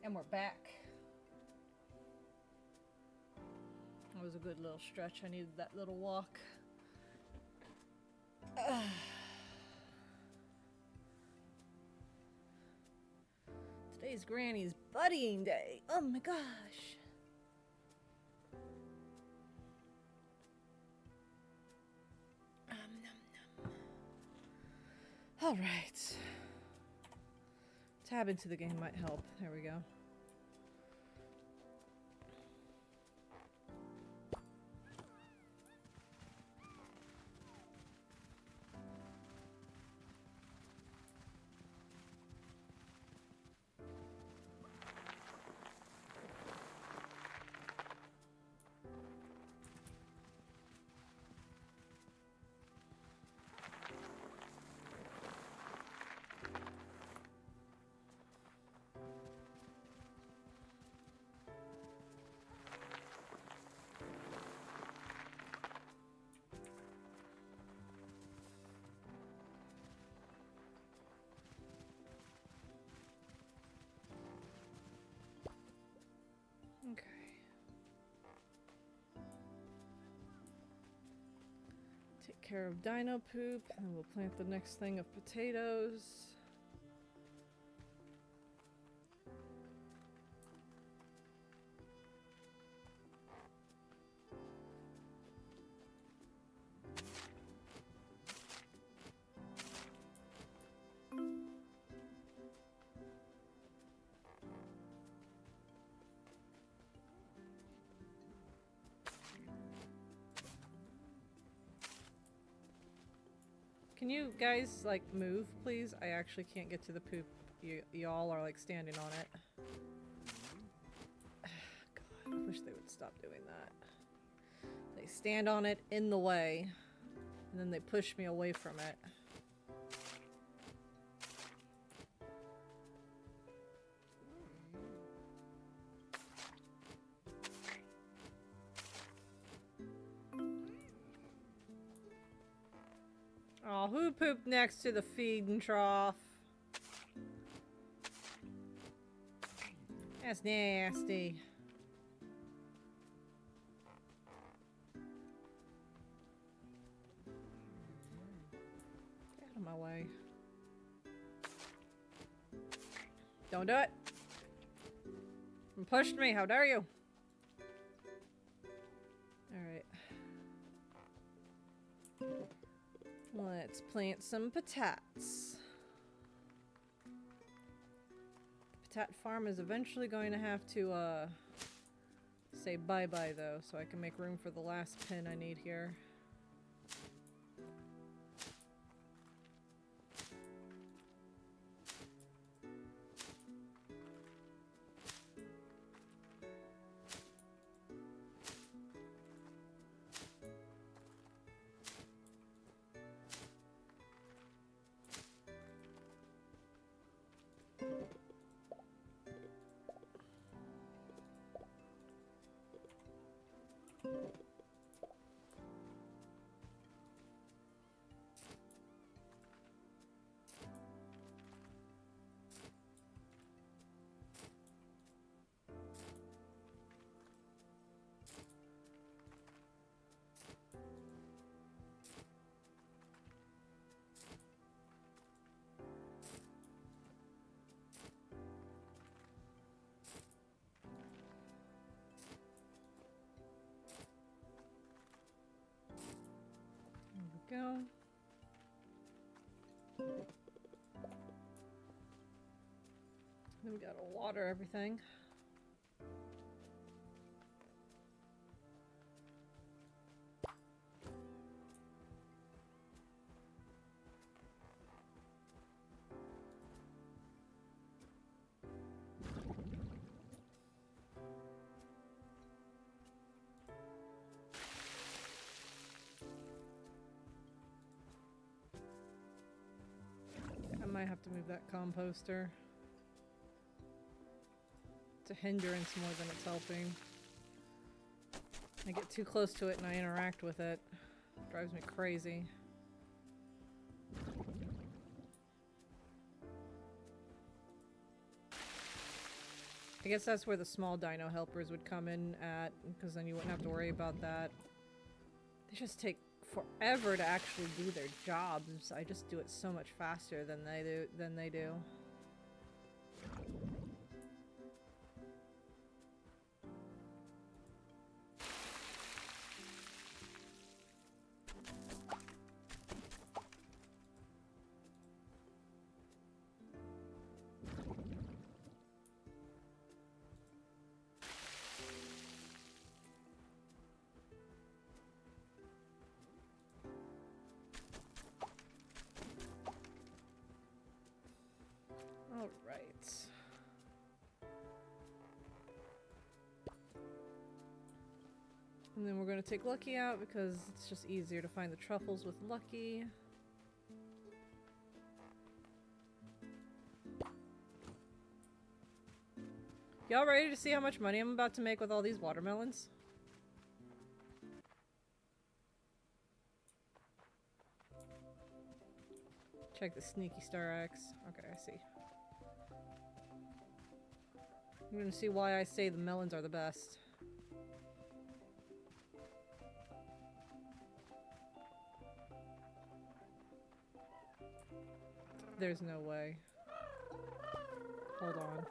And we're back. That was a good little stretch. I needed that little walk. Today's Granny's buddying day. Oh my gosh. Nom, nom. All right. Tab into the game might help. There we go. Okay. Take care of dino poop, and we'll plant the next thing of potatoes. Can you guys, like, move, please? I actually can't get to the poop. Y'all are, like, standing on it. God, I wish they would stop doing that. They stand on it in the way, and then they push me away from it. Oh, who pooped next to the feeding trough? That's nasty. Get out of my way. Don't do it. You pushed me, how dare you? Alright. Let's plant some patatas. The potat farm is eventually going to have to say bye-bye though, so I can make room for the last pin I need here. Go. Then we gotta water everything. I might have to move that composter. It's a hindrance more than it's helping. I get too close to it and I interact with it. It drives me crazy. I guess that's where the small dino helpers would come in at, because then you wouldn't have to worry about that. They just take forever to actually do their jobs. I just do it so much faster than they do. And then we're going to take Lucky out because it's just easier to find the truffles with Lucky. Y'all ready to see how much money I'm about to make with all these watermelons? Check the sneaky Star X. Okay, I see. I'm going to see why I say the melons are the best. There's no way. Hold on.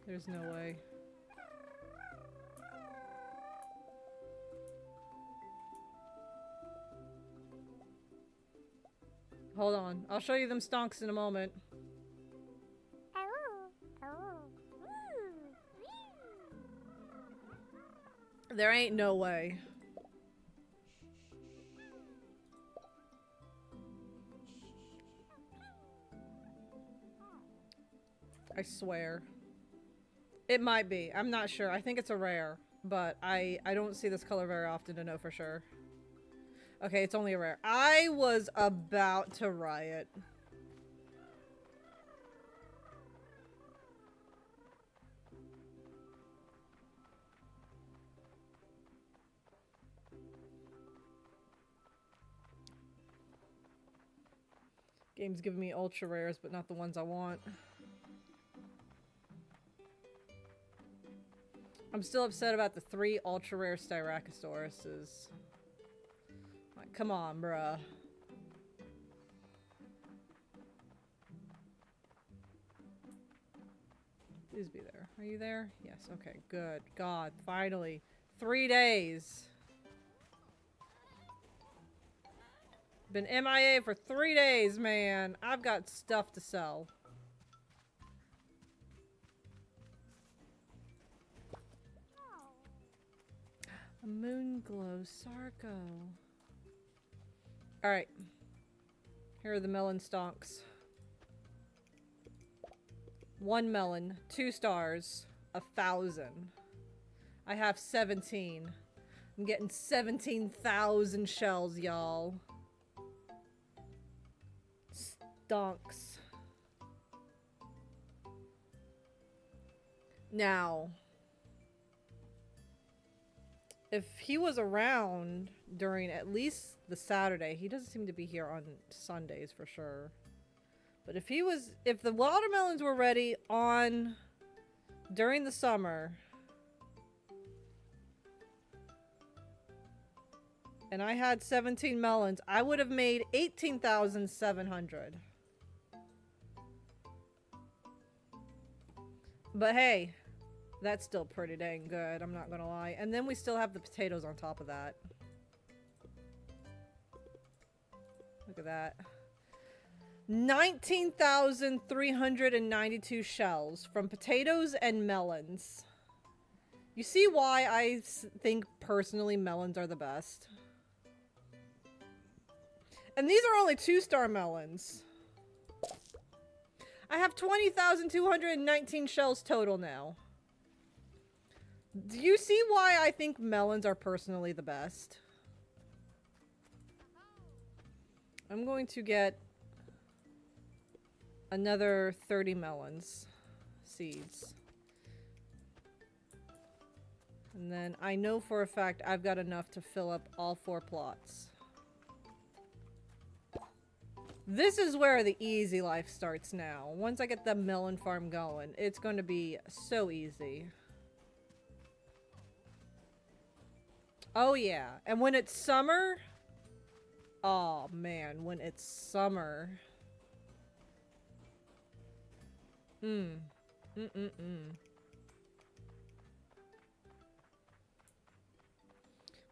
There's no way. Hold on. I'll show you them stonks in a moment. There ain't no way. I swear. It might be. I'm not sure. I think it's a rare, but I don't see this color very often to know for sure. Okay, it's only a rare. I was about to riot. Game's giving me ultra rares, but not the ones I want. I'm still upset about the 3 ultra rare Styracosauruses. Like, come on, bruh. Please be there. Are you there? Yes. Okay. Good. God. Finally. 3 days. Been MIA for 3 days, man. I've got stuff to sell. A moon glow Sarco. Alright. Here are the melon stonks. 1 melon, 2 stars, 1,000. I have 17. I'm getting 17,000 shells, y'all. Stonks. Now, if he was around during at least the Saturday, he doesn't seem to be here on Sundays for sure. But if the watermelons were ready during the summer, and I had 17 melons, I would have made 18,700. But hey, that's still pretty dang good, I'm not gonna lie. And then we still have the potatoes on top of that. Look at that. 19,392 shells from potatoes and melons. You see why I think personally melons are the best? And these are only 2-star melons. I have 20,219 shells total now. Do you see why I think melons are personally the best? I'm going to get another 30 melons seeds. And then I know for a fact I've got enough to fill up all 4 plots. This is where the easy life starts now. Once I get the melon farm going, it's going to be so easy. Oh yeah, and when it's summer... Oh man, when it's summer...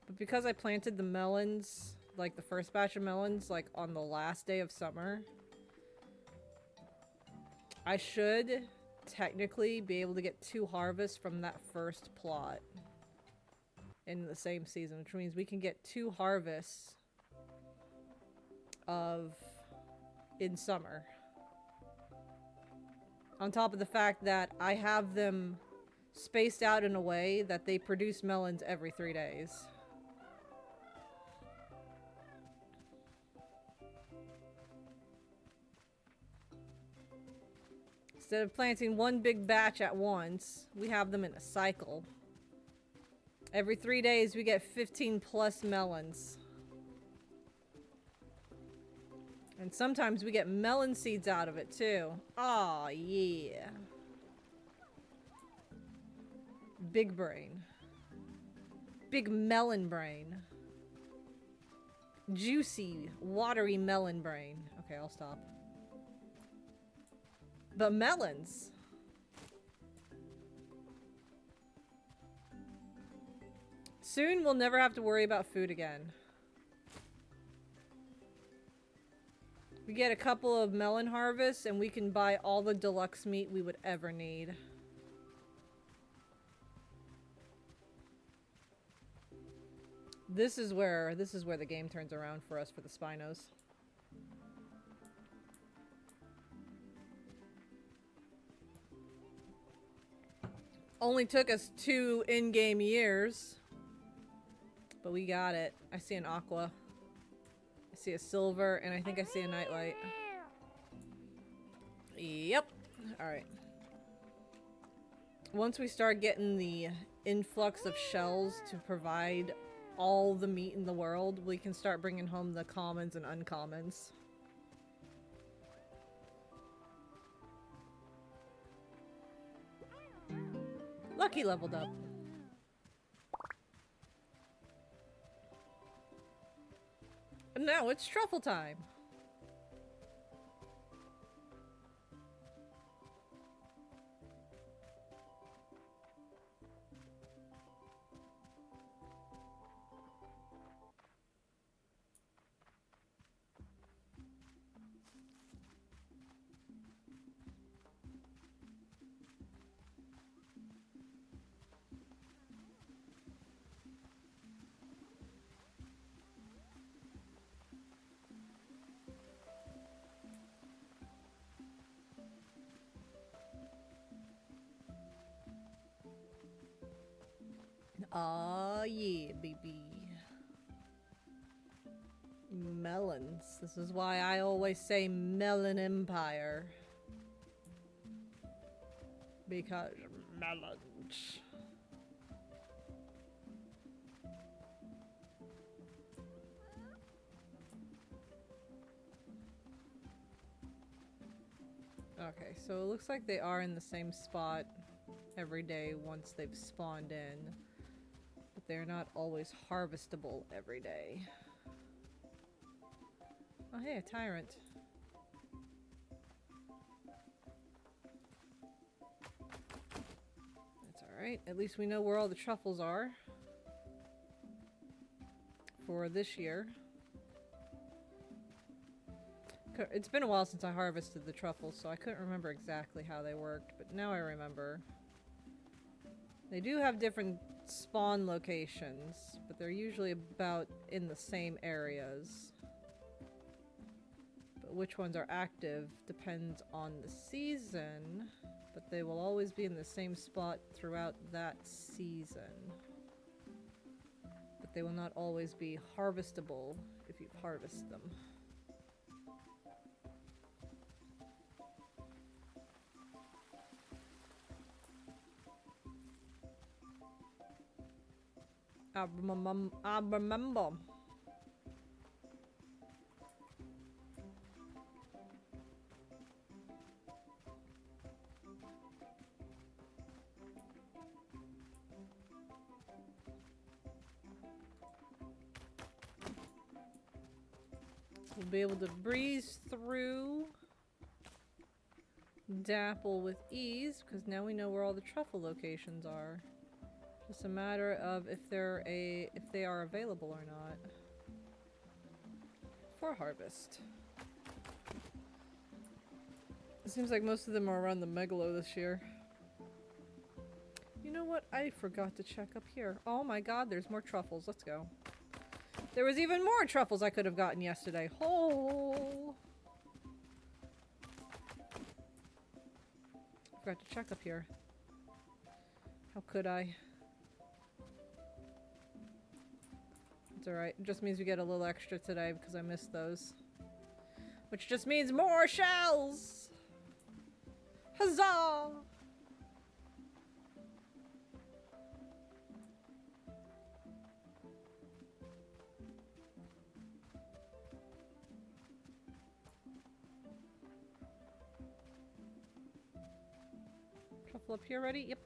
But because I planted the melons, like the first batch of melons, like on the last day of summer, I should technically be able to get 2 harvests from that first plot in the same season, which means we can get 2 harvests in summer. On top of the fact that I have them spaced out in a way that they produce melons every 3 days. Instead of planting one big batch at once, we have them in a cycle. Every 3 days we get 15 plus melons. And sometimes we get melon seeds out of it too. Aw, yeah. Big brain. Big melon brain. Juicy, watery melon brain. Okay, I'll stop. But melons. Soon we'll never have to worry about food again. We get a couple of melon harvests and we can buy all the deluxe meat we would ever need. This is where the game turns around for us for the Spinos. Only took us 2 in-game years, but we got it. I see an aqua. I see a silver, and I think I see a nightlight. Yep. Alright. Once we start getting the influx of shells to provide all the meat in the world, we can start bringing home the commons and uncommons. Lucky leveled up. And now it's truffle time. Aw, yeah, baby. Melons. This is why I always say Melon Empire. Because melons. Okay, so it looks like they are in the same spot every day once they've spawned in. But they're not always harvestable every day. Oh hey, a tyrant. That's alright. At least we know where all the truffles are. For this year. It's been a while since I harvested the truffles, so I couldn't remember exactly how they worked, but now I remember. They do have different spawn locations, but they're usually about in the same areas. But which ones are active depends on the season, but they will always be in the same spot throughout that season. But they will not always be harvestable if you harvest them. I remember. We'll be able to breeze through Dapple with ease, because now we know where all the truffle locations are. Just a matter of if they are available or not for harvest. It seems like most of them are around the Megalo this year. You know what? I forgot to check up here. Oh my god, there's more truffles. Let's go. There was even more truffles I could have gotten yesterday. Oh! Forgot to check up here. How could I? It's alright. It just means we get a little extra today because I missed those. Which just means more shells! Huzzah! Truffle up here ready? Yep.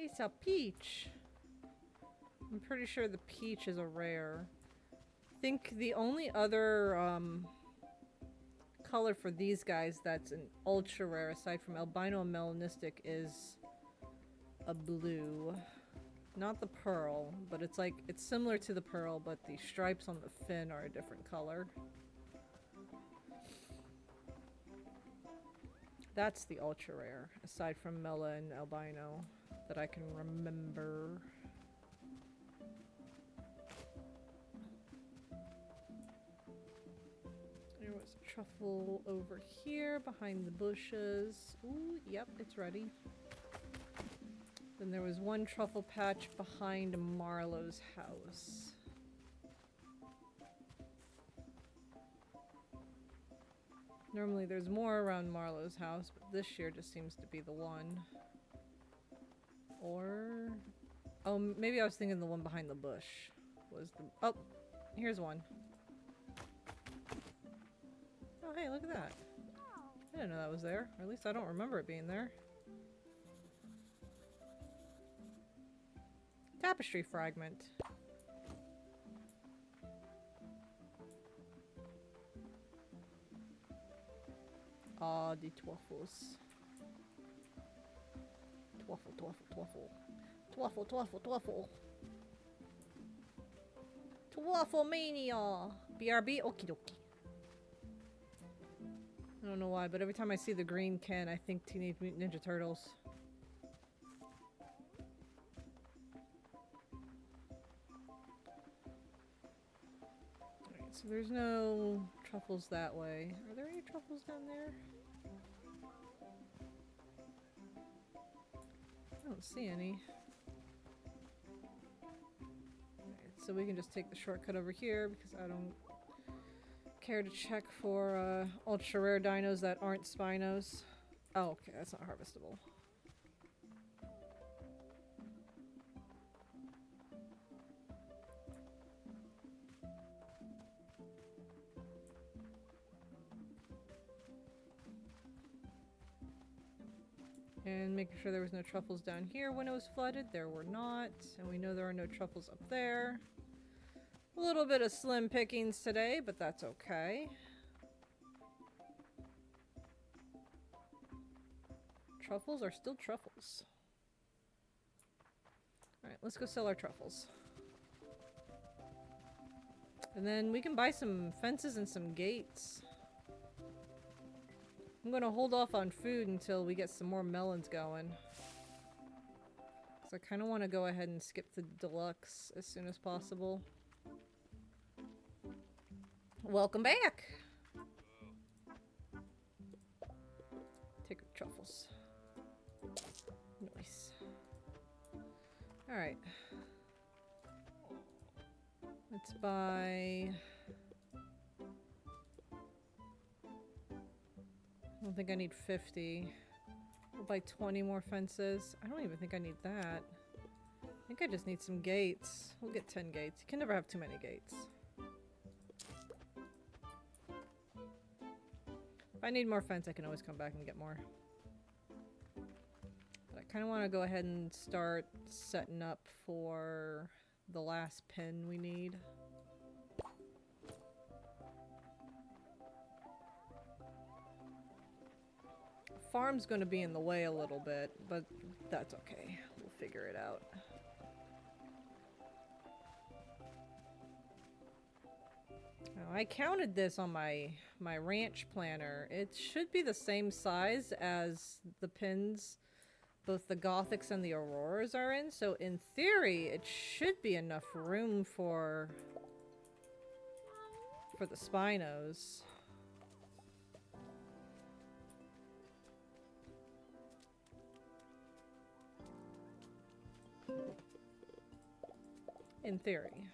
It's a peach. I'm pretty sure the peach is a rare. I think the only other color for these guys that's an ultra rare aside from albino and melanistic is a blue. Not the pearl, but it's like, it's similar to the pearl, but the stripes on the fin are a different color. That's the ultra rare, aside from Mela and albino, that I can remember. There was a truffle over here behind the bushes. Ooh, yep, it's ready. Then there was one truffle patch behind Marlowe's house. Normally there's more around Marlowe's house, but this year just seems to be the one. Or... oh, maybe I was thinking the one behind the bush was the... oh, here's one. Oh, hey, look at that. I didn't know that was there. Or at least I don't remember it being there. Tapestry fragment. Ah, the twaffles. Twaffle, twaffle, twaffle. Twaffle, twaffle, twaffle. Twaffle mania! BRB, okie dokie. I don't know why, but every time I see the green can, I think Teenage Mutant Ninja Turtles. Alright, so there's no truffles that way. Are there any truffles down there? I don't see any. Alright, so we can just take the shortcut over here because I don't care to check for ultra rare dinos that aren't spinos. Oh, okay, that's not harvestable. And making sure there was no truffles down here when it was flooded. There were not. And we know there are no truffles up there. A little bit of slim pickings today, but that's okay. Truffles are still truffles. Alright, let's go sell our truffles. And then we can buy some fences and some gates. I'm gonna hold off on food until we get some more melons going. Because I kind of want to go ahead and skip the deluxe as soon as possible. Welcome back! Take the truffles. Nice. Alright. Let's buy... I don't think I need 50. We'll buy 20 more fences. I don't even think I need that. I think I just need some gates. We'll get 10 gates. You can never have too many gates. If I need more fence, I can always come back and get more. But I kind of want to go ahead and start setting up for the last pin we need. Farm's going to be in the way a little bit, but that's okay. We'll figure it out. Now, I counted this on my ranch planner. It should be the same size as the pins both the Gothics and the Auroras are in, so in theory it should be enough room for the Spinos. In theory.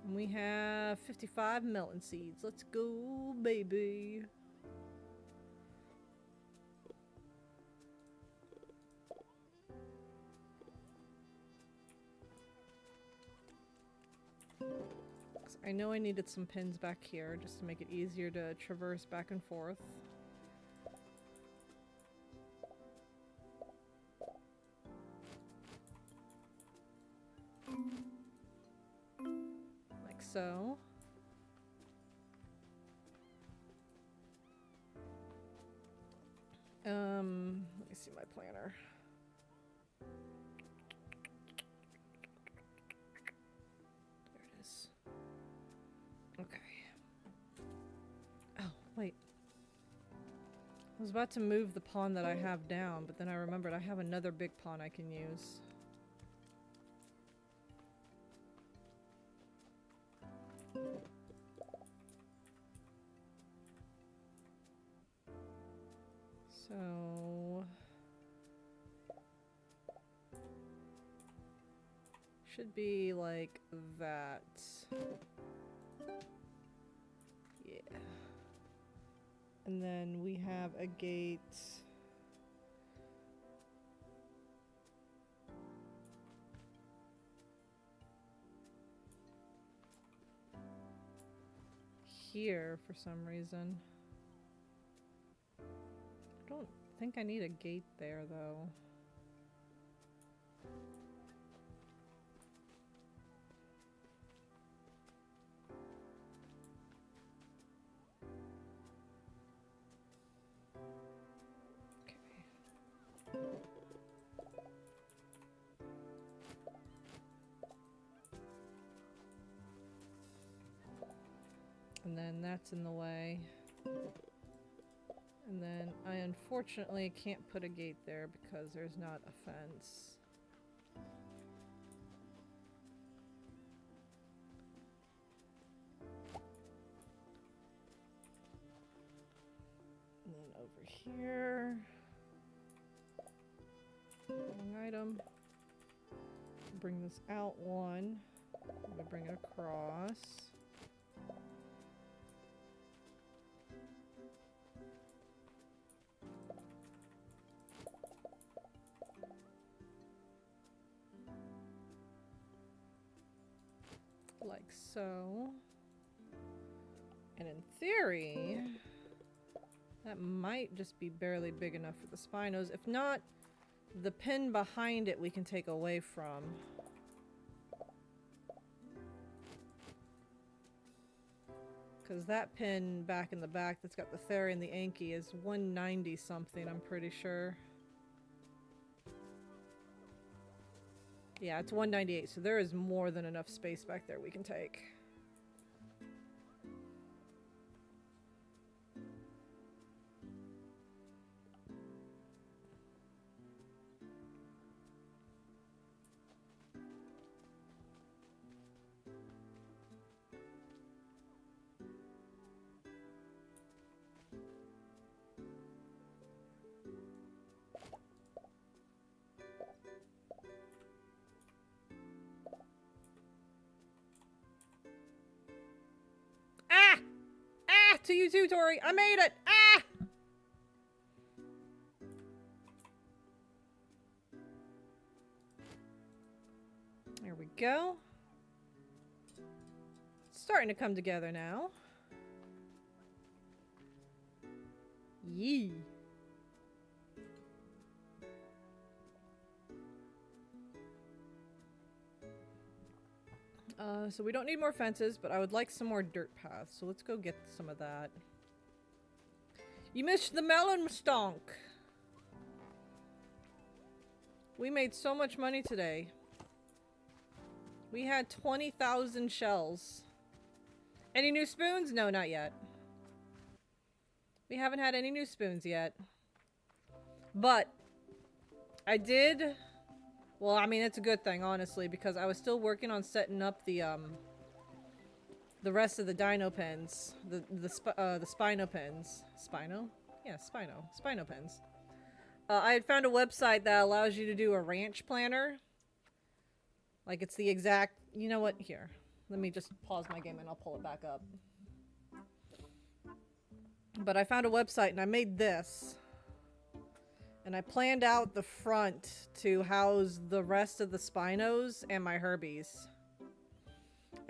And we have 55 melon seeds. Let's go, baby. I know I needed some pins back here just to make it easier to traverse back and forth. Like so. Let me see my planner. There it is. Okay. Oh, wait. I was about to move the pawn that I have down, but then I remembered I have another big pawn I can use. So... should be like that. Yeah. And then we have a gate. Here for some reason. I don't think I need a gate there though. And then that's in the way. And then I unfortunately can't put a gate there because there's not a fence. And then over here. Wrong item. Bring this out one. I'm gonna bring it across. Like so. And in theory, that might just be barely big enough for the Spinos. If not, the pin behind it we can take away from. Because that pin back in the back that's got the Theri and the Anki is 190 something, I'm pretty sure. Yeah, it's 198, so there is more than enough space back there we can take. To you too, Tori. I made it. Ah! There we go. It's starting to come together now. Yee. So we don't need more fences, but I would like some more dirt paths. So let's go get some of that. You missed the melon stonk. We made so much money today. We had 20,000 shells. Any new spoons? No, not yet. We haven't had any new spoons yet. But I did... Well, I mean, it's a good thing, honestly, because I was still working on setting up the rest of the dino pens. The Spino pens. Spino? Yeah, Spino. Spino pens. I had found a website that allows you to do a ranch planner. Like, it's the exact... You know what? Here. Let me just pause my game and I'll pull it back up. But I found a website and I made this. And I planned out the front to house the rest of the spinos and my herbies.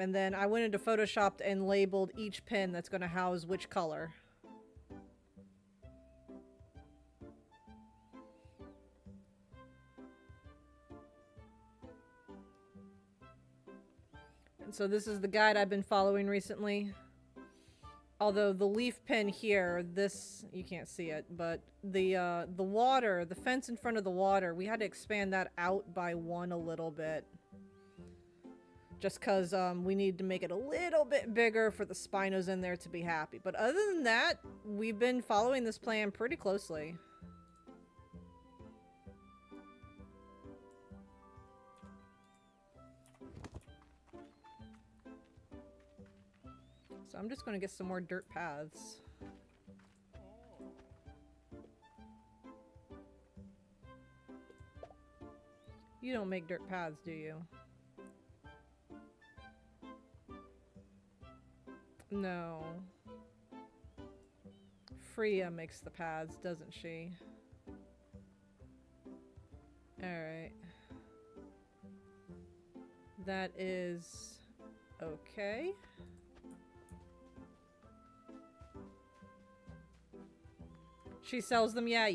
And then I went into Photoshop and labeled each pin that's going to house which color. And so this is the guide I've been following recently. Although the leaf pin here, this, you can't see it, but the water, the fence in front of the water, we had to expand that out by one a little bit. Just because we need to make it a little bit bigger for the spinos in there to be happy. But other than that, we've been following this plan pretty closely. So I'm just going to get some more dirt paths. You don't make dirt paths, do you? No. Freya makes the paths, doesn't she? Alright. That is okay. She sells them? Yeah.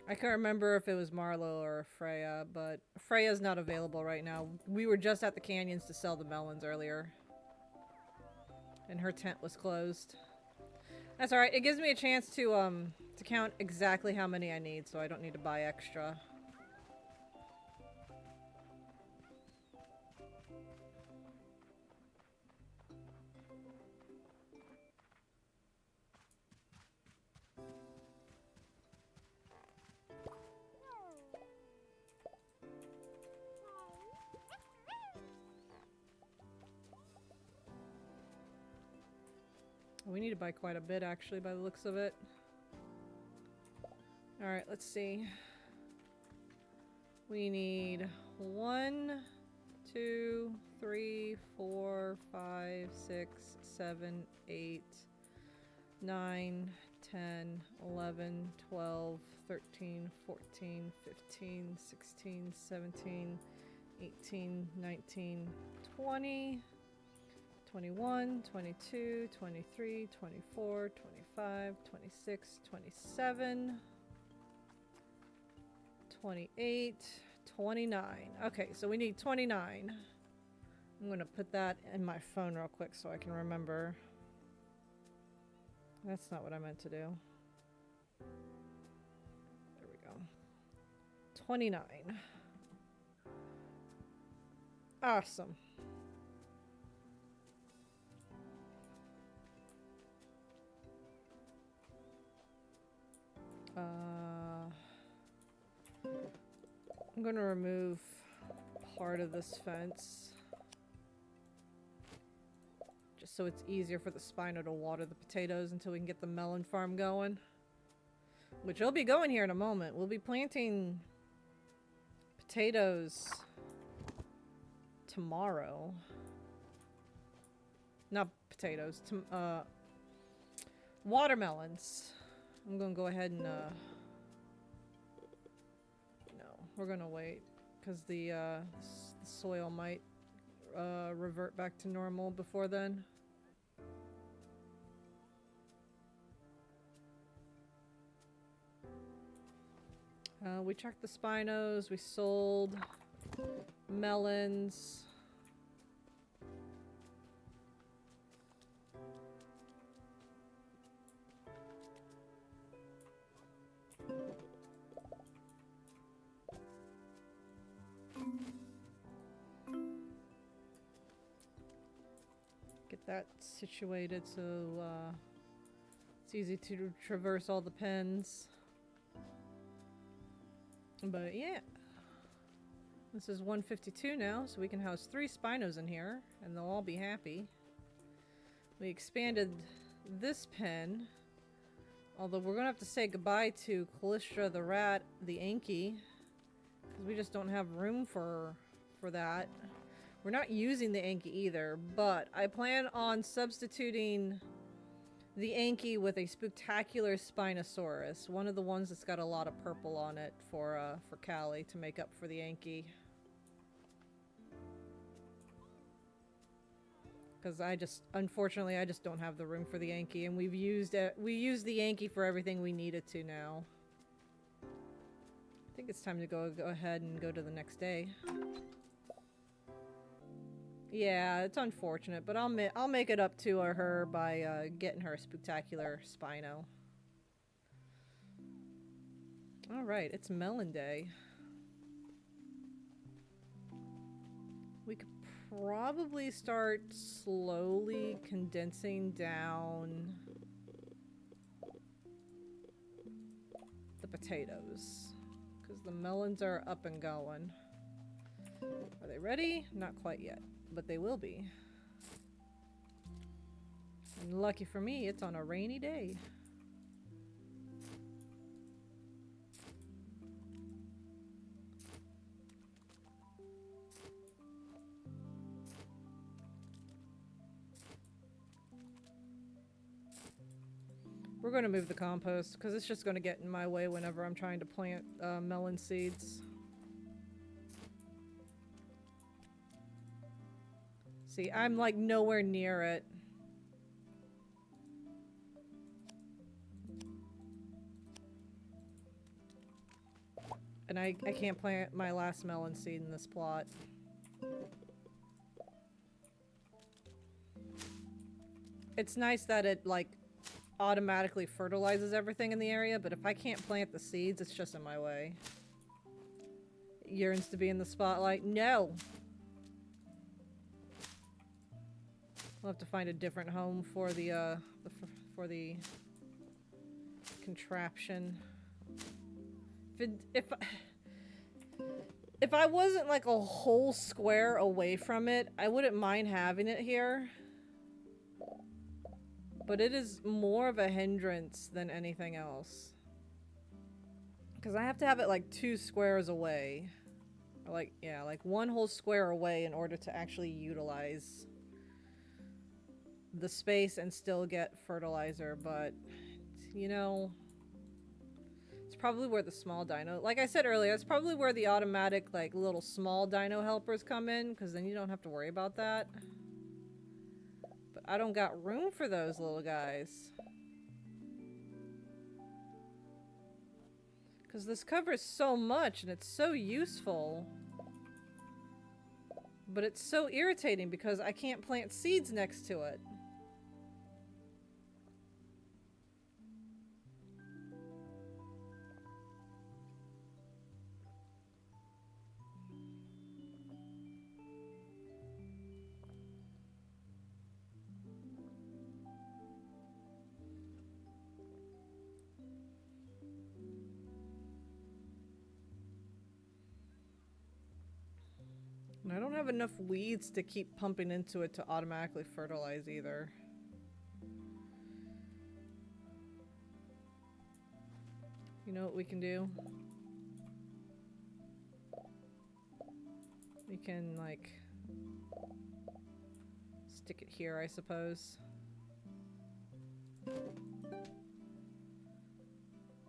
I can't remember if it was Marlo or Freya, but Freya's not available right now. We were just at the canyons to sell the melons earlier. And her tent was closed. That's alright. It gives me a chance to count exactly how many I need, so I don't need to buy extra. We need to buy quite a bit, actually, by the looks of it. Alright, let's see. We need 1, 2, 3, 4, 5, 6, 7, 8, 9, 10, 11, 12, 13, 14, 15, 16, 17, 18, 19, 20... 21, 22, 23, 24, 25, 26, 27, 28, 29. Okay, so we need 29. I'm going to put that in my phone real quick so I can remember. That's not what I meant to do. There we go. 29. Awesome. I'm going to remove part of this fence. Just so it's easier for the Spino to water the potatoes until we can get the melon farm going. Which will be going here in a moment. We'll be planting potatoes tomorrow. Not potatoes. Watermelons. I'm going to go ahead and... We're gonna wait, because the soil might revert back to normal before then. We checked the spinos, we sold melons. Get that situated so it's easy to traverse all the pens. But yeah, this is 152 now, so we can house 3 spinos in here, and they'll all be happy. We expanded this pen, although we're gonna have to say goodbye to Callistra the rat, the Anki, because we just don't have room for that. We're not using the Anki either, but I plan on substituting the Anki with a spectacular Spinosaurus, one of the ones that's got a lot of purple on it for Callie to make up for the Anki. Because unfortunately, I just don't have the room for the Anki, and we used the Anki for everything we needed to now. I think it's time to go ahead and go to the next day. Yeah, it's unfortunate, but I'll make it up to her by getting her a spectacular Spino. All right, it's Melon Day. We could probably start slowly condensing down the potatoes, because the melons are up and going. Are they ready? Not quite yet. But they will be. And lucky for me, it's on a rainy day. We're going to move the compost because it's just going to get in my way whenever I'm trying to plant melon seeds. See, I'm like nowhere near it. And I can't plant my last melon seed in this plot. It's nice that it like automatically fertilizes everything in the area, but if I can't plant the seeds, it's just in my way. It yearns to be in the spotlight. No! We'll have to find a different home for the contraption. If I wasn't like a whole square away from it, I wouldn't mind having it here. But it is more of a hindrance than anything else. Because I have to have it like 2 squares away. Or like, yeah, like 1 whole square away in order to actually utilize the space and still get fertilizer, but you know, it's probably where the small dino, like I said earlier, it's probably where the automatic like little small dino helpers come in, because then you don't have to worry about that. But I don't got room for those little guys, because this covers so much and it's so useful, but it's so irritating because I can't plant seeds next to it. And I don't have enough weeds to keep pumping into it to automatically fertilize either. You know what we can do? We can, like, stick it here, I suppose.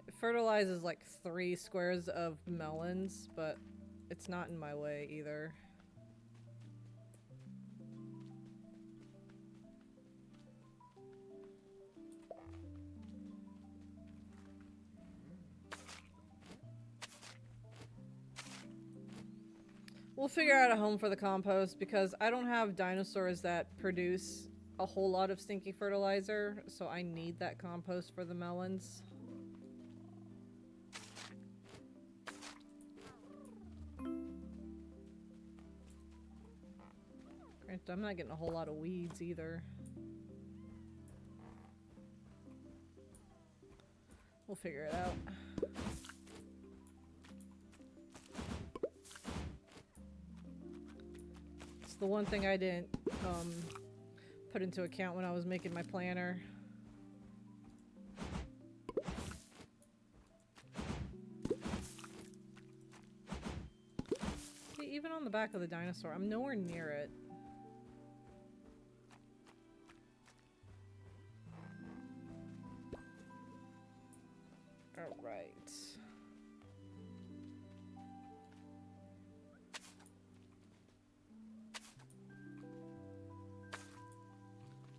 It fertilizes like 3 squares of melons, but it's not in my way either. We'll figure out a home for the compost because I don't have dinosaurs that produce a whole lot of stinky fertilizer, so I need that compost for the melons. Granted, I'm not getting a whole lot of weeds either. We'll figure it out. It's the one thing I didn't put into account when I was making my planner. See, even on the back of the dinosaur, I'm nowhere near it. All right.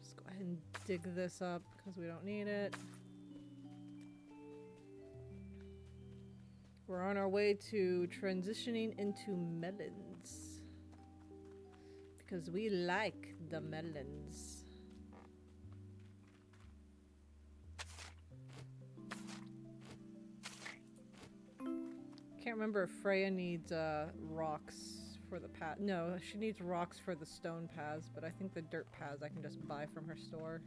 Just go ahead and dig this up because we don't need it. We're on our way to transitioning into melons because we like the melons. Can't remember if Freya needs rocks for the path. No, she needs rocks for the stone paths, but I think the dirt paths I can just buy from her store.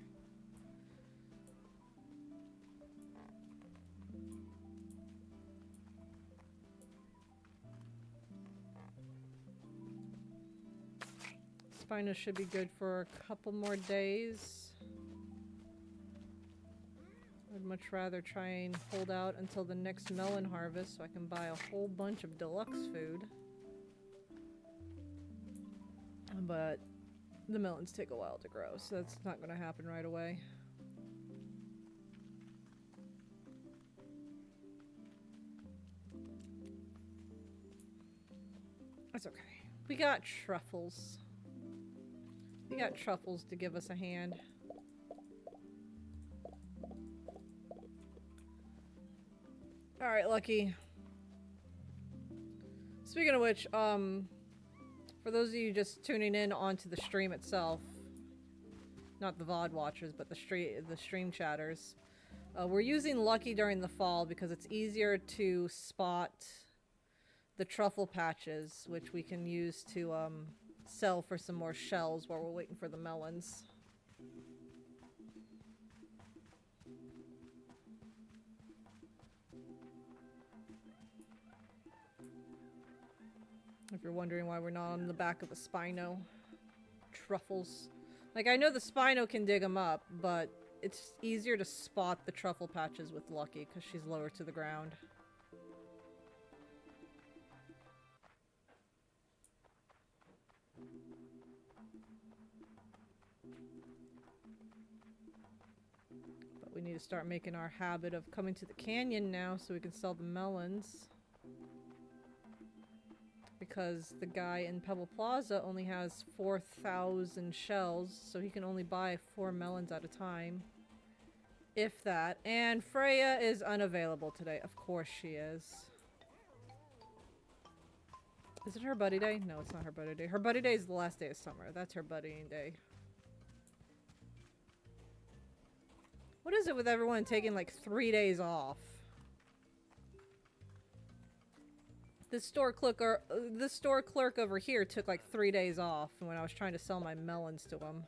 Spino should be good for a couple more days. I'd much rather try and hold out until the next melon harvest so I can buy a whole bunch of deluxe food. But the melons take a while to grow, so that's not going to happen right away. That's okay. We got truffles. We got truffles to give us a hand. Alright, Lucky. Speaking of which, for those of you just tuning in onto the stream itself, not the VOD watchers, but the stream chatters, we're using Lucky during the fall because it's easier to spot the truffle patches, which we can use to sell for some more shells while we're waiting for the melons. If you're wondering why we're not on the back of a Spino. Truffles. Like, I know the Spino can dig them up, but it's easier to spot the truffle patches with Lucky because she's lower to the ground. But we need to start making our habit of coming to the canyon now so we can sell the melons. Because the guy in Pebble Plaza only has 4,000 shells, so he can only buy 4 melons at a time. If that. And Freya is unavailable today. Of course she is. Is it her buddy day? No, it's not her buddy day. Her buddy day is the last day of summer. That's her buddying day. What is it with everyone taking like 3 days off? The store clerk over here took like 3 days off when I was trying to sell my melons to him.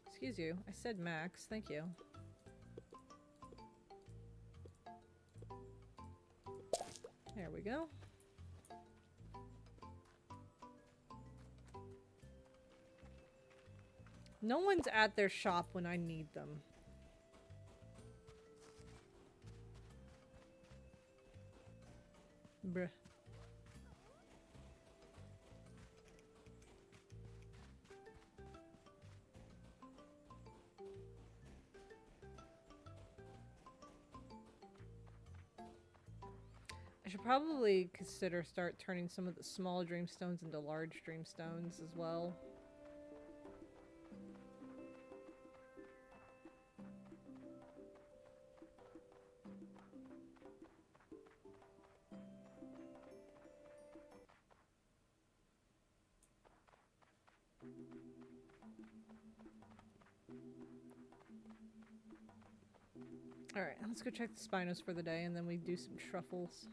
Excuse you. I said Max. Thank you. There we go. No one's at their shop when I need them. Bruh. I should probably start turning some of the small dreamstones into large dreamstones as well. Alright, let's go check the spinos for the day, and then we do some truffles.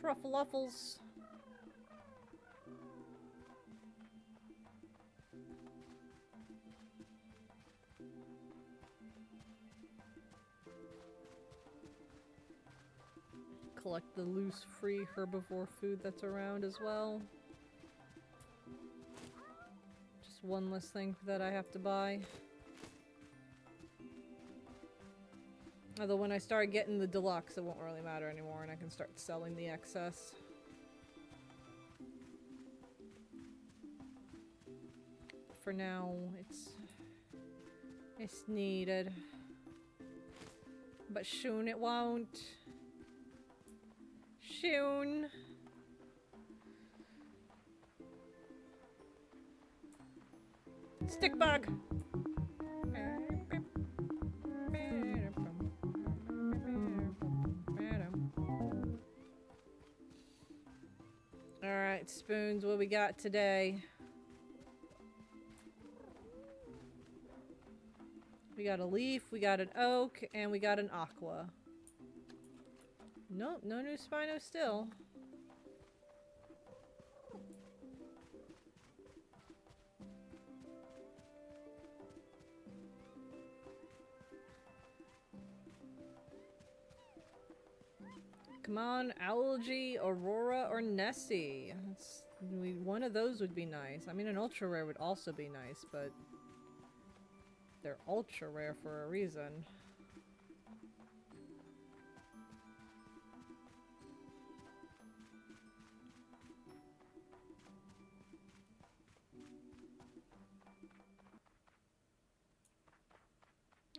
Truffle-uffles! Collect the loose, free herbivore food that's around as well. Just one less thing that I have to buy. Although when I start getting the deluxe, it won't really matter anymore, and I can start selling the excess. For now, it's needed. But soon it won't. Soon. Stick bug. Alright, spoons, what we got today? We got a leaf, we got an oak, and we got an aqua. Nope, no new Spino still. Come on, Algae, Aurora, or Nessie. One of those would be nice. I mean, an ultra rare would also be nice, but they're ultra rare for a reason.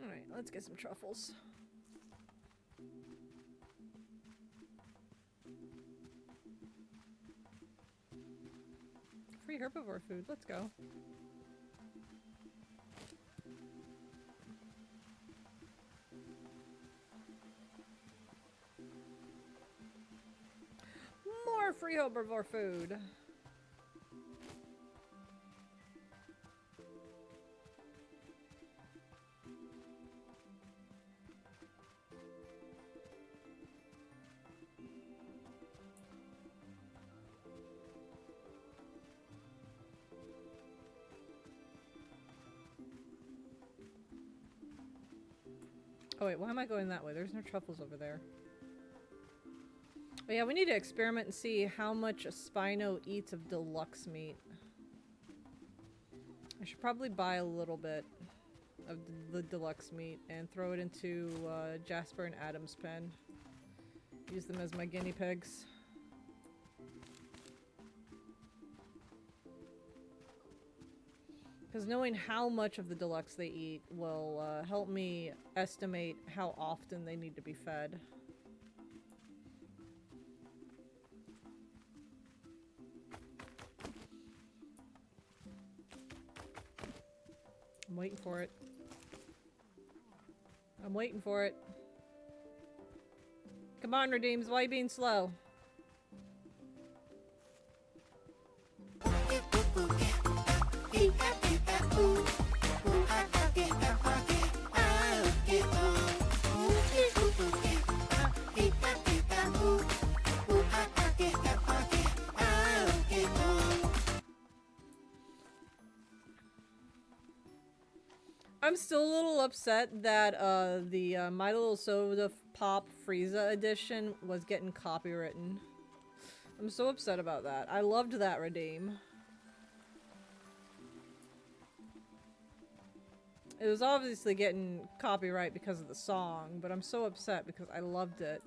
Alright, let's get some truffles. Free herbivore food, let's go. More free herbivore food. Oh wait, why am I going that way? There's no truffles over there. Oh yeah, we need to experiment and see how much a Spino eats of deluxe meat. I should probably buy a little bit of the deluxe meat and throw it into Jasper and Adam's pen. Use them as my guinea pigs. Because knowing how much of the deluxe they eat will help me estimate how often they need to be fed. I'm waiting for it. I'm waiting for it. Come on, Redeems, why are you being slow? I'm still a little upset that the My Little Soda Pop Frieza edition was getting copywritten. I'm so upset about that. I loved that redeem. It was obviously getting copyright because of the song, but I'm so upset because I loved it.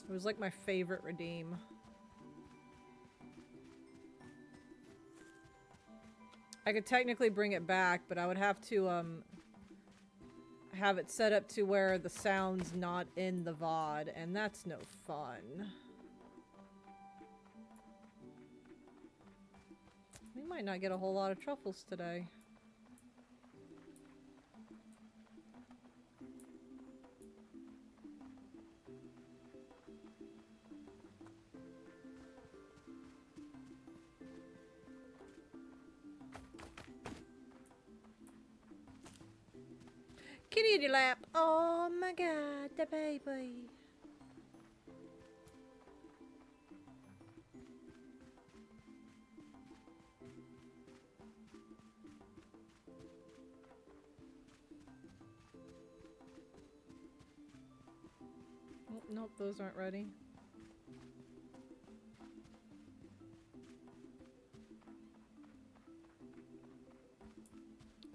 It was like my favorite redeem. I could technically bring it back, but I would have to have it set up to where the sound's not in the VOD, and that's no fun. We might not get a whole lot of truffles today. Kitty in your lap. Oh my god, the baby. Oh, nope, those aren't ready.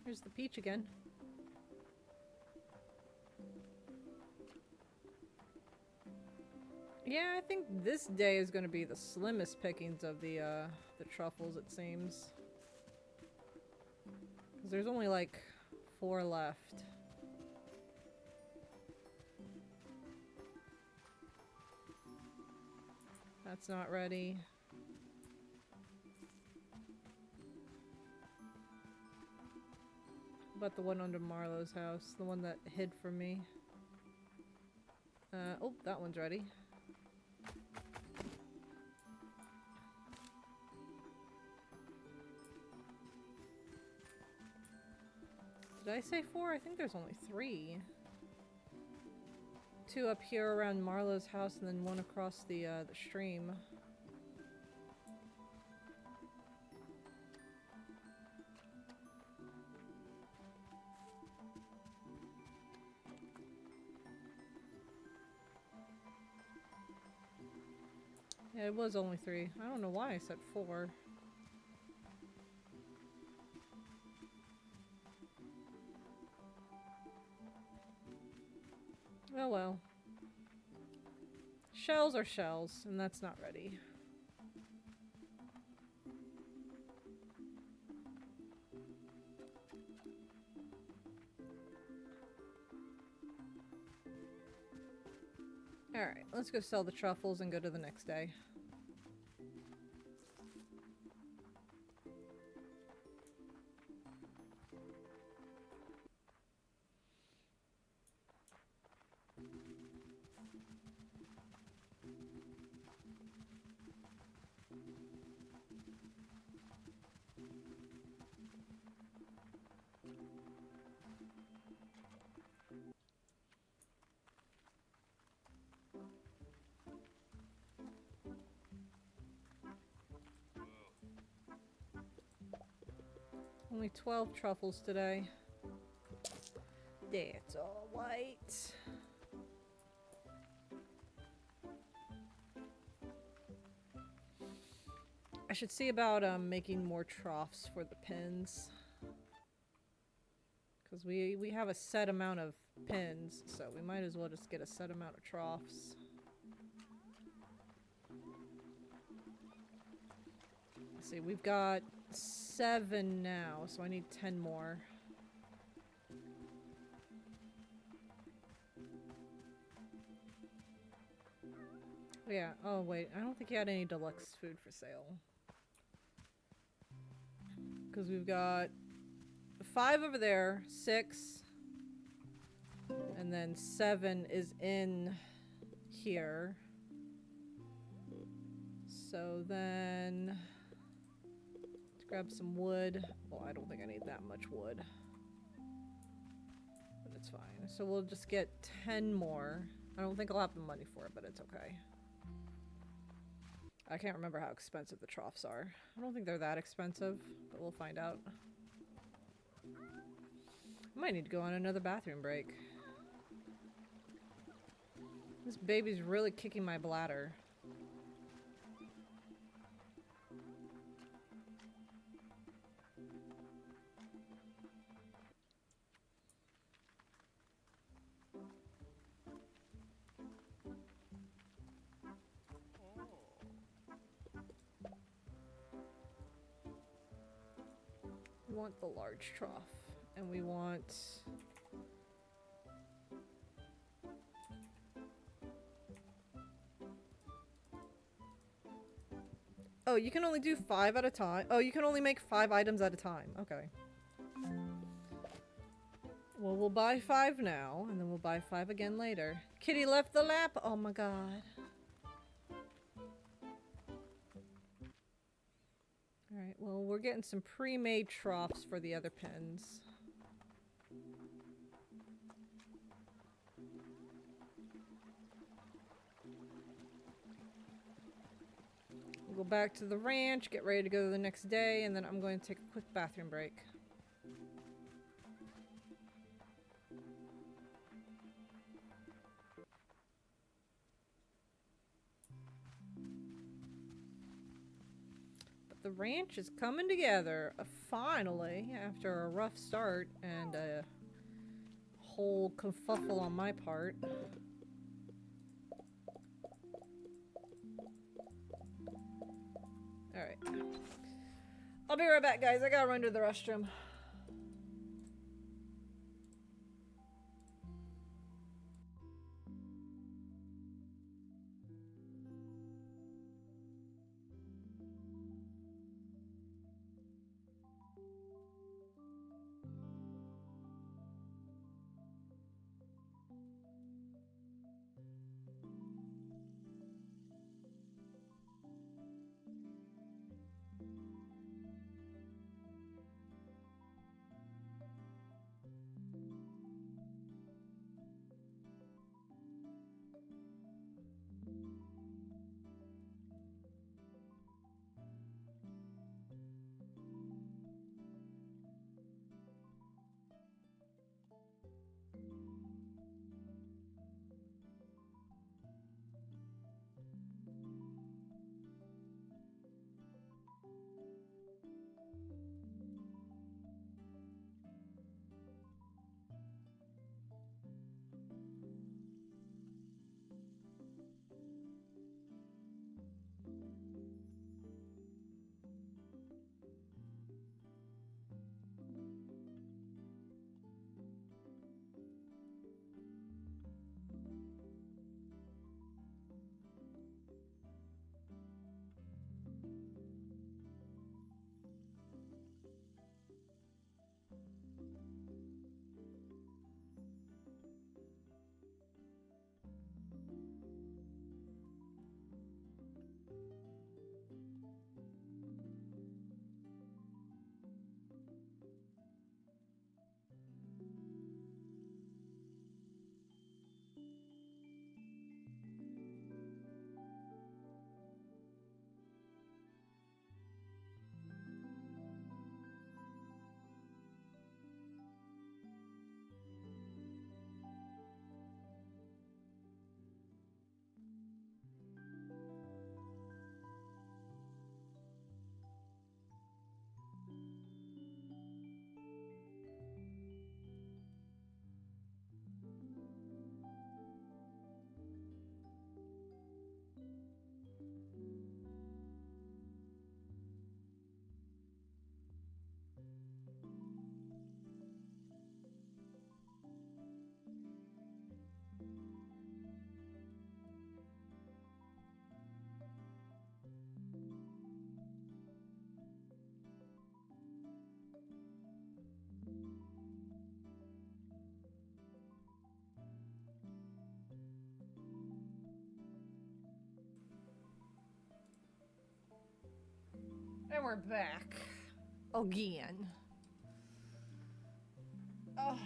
Here's the peach again. Yeah, I think this day is going to be the slimmest pickings of the truffles, it seems. 'Cause there's only like 4 left. That's not ready. About the one under Marlowe's house, the one that hid from me. Oh, that one's ready. Did I say 4? I think there's only 3. 2 up here around Marlowe's house, and then 1 across the stream. Yeah, it was only 3. I don't know why I said 4. Oh well. Shells are shells, and that's not ready. Alright, let's go sell the truffles and go to the next day. Only 12 truffles today. That's all white. I should see about making more troughs for the pins. Because we have a set amount of pins, so we might as well just get a set amount of troughs. Let's see, we've got 7 now, so I need 10 more. Yeah, oh wait, I don't think you had any deluxe food for sale. Because we've got 5 over there, 6, and then 7 is in here. So then, let's grab some wood. Well, I don't think I need that much wood, but it's fine. So we'll just get 10 more. I don't think I'll have the money for it, but it's okay. I can't remember how expensive the troughs are. I don't think they're that expensive, but we'll find out. I might need to go on another bathroom break. This baby's really kicking my bladder. We want the large trough, and we want... Oh, you can only do 5 at a time. Oh, you can only make 5 items at a time. Okay. Well, we'll buy 5 now, and then we'll buy 5 again later. Kitty left the lap! Oh my god. Alright, well, we're getting some pre-made troughs for the other pens. Go back to the ranch, get ready to go the next day, and then I'm going to take a quick bathroom break. But the ranch is coming together, finally, after a rough start and a whole kerfuffle on my part. Alright. I'll be right back, guys. I gotta run to the restroom. And we're back. Again. Oh.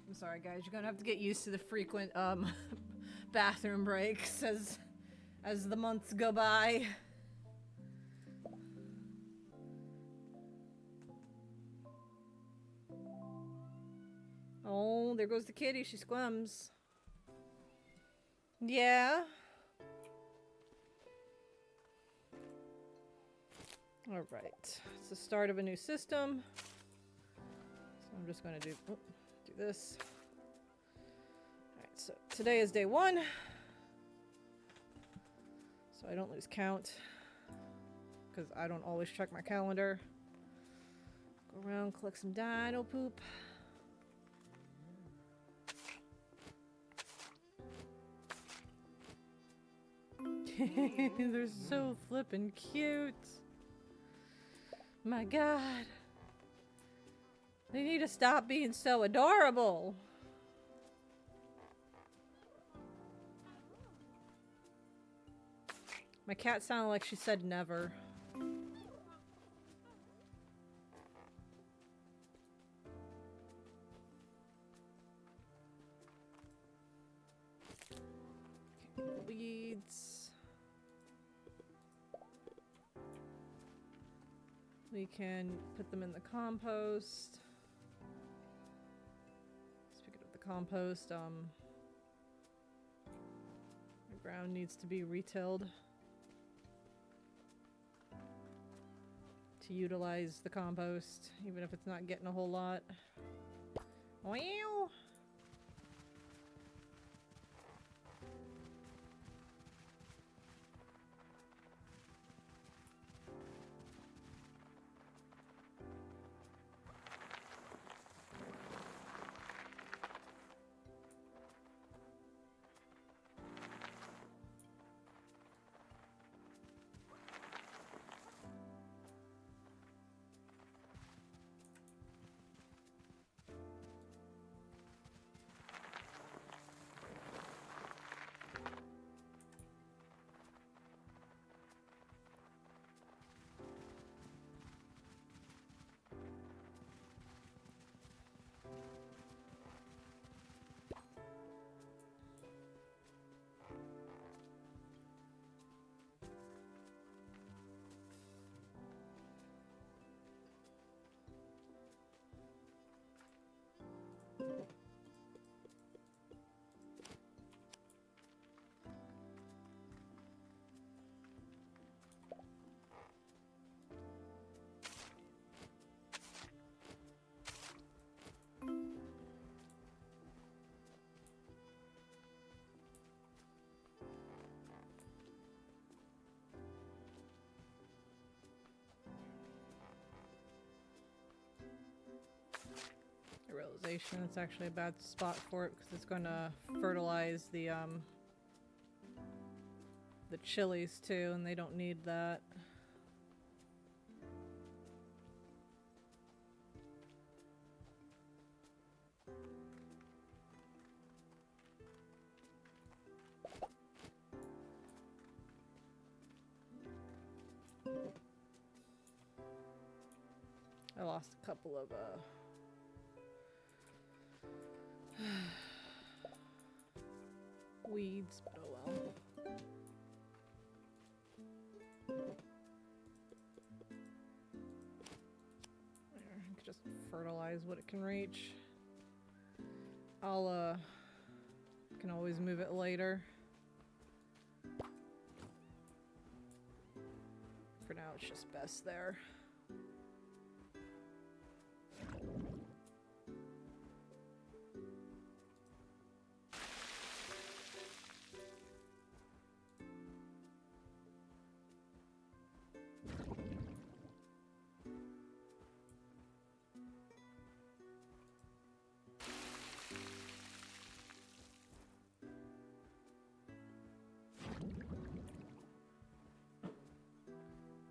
I'm sorry, guys. You're gonna have to get used to the frequent bathroom breaks as the months go by. Oh, there goes the kitty. She squirms. Yeah. All right. It's the start of a new system. So I'm just going to do this. All right. So today is day 1. So I don't lose count because I don't always check my calendar. Go around, collect some dino poop. They're so flippin' cute. My God. They need to stop being so adorable. My cat sounded like she said never. Okay, leads. we can put them in the compost. Speaking of the compost, the ground needs to be retilled to utilize the compost, even if it's not getting a whole lot. Wow. Realization it's actually a bad spot for it because it's going to fertilize the chilies too, and they don't need that. I lost a couple of weeds, but oh well. There, just fertilize what it can reach. I'll can always move it later. For now, it's just best there.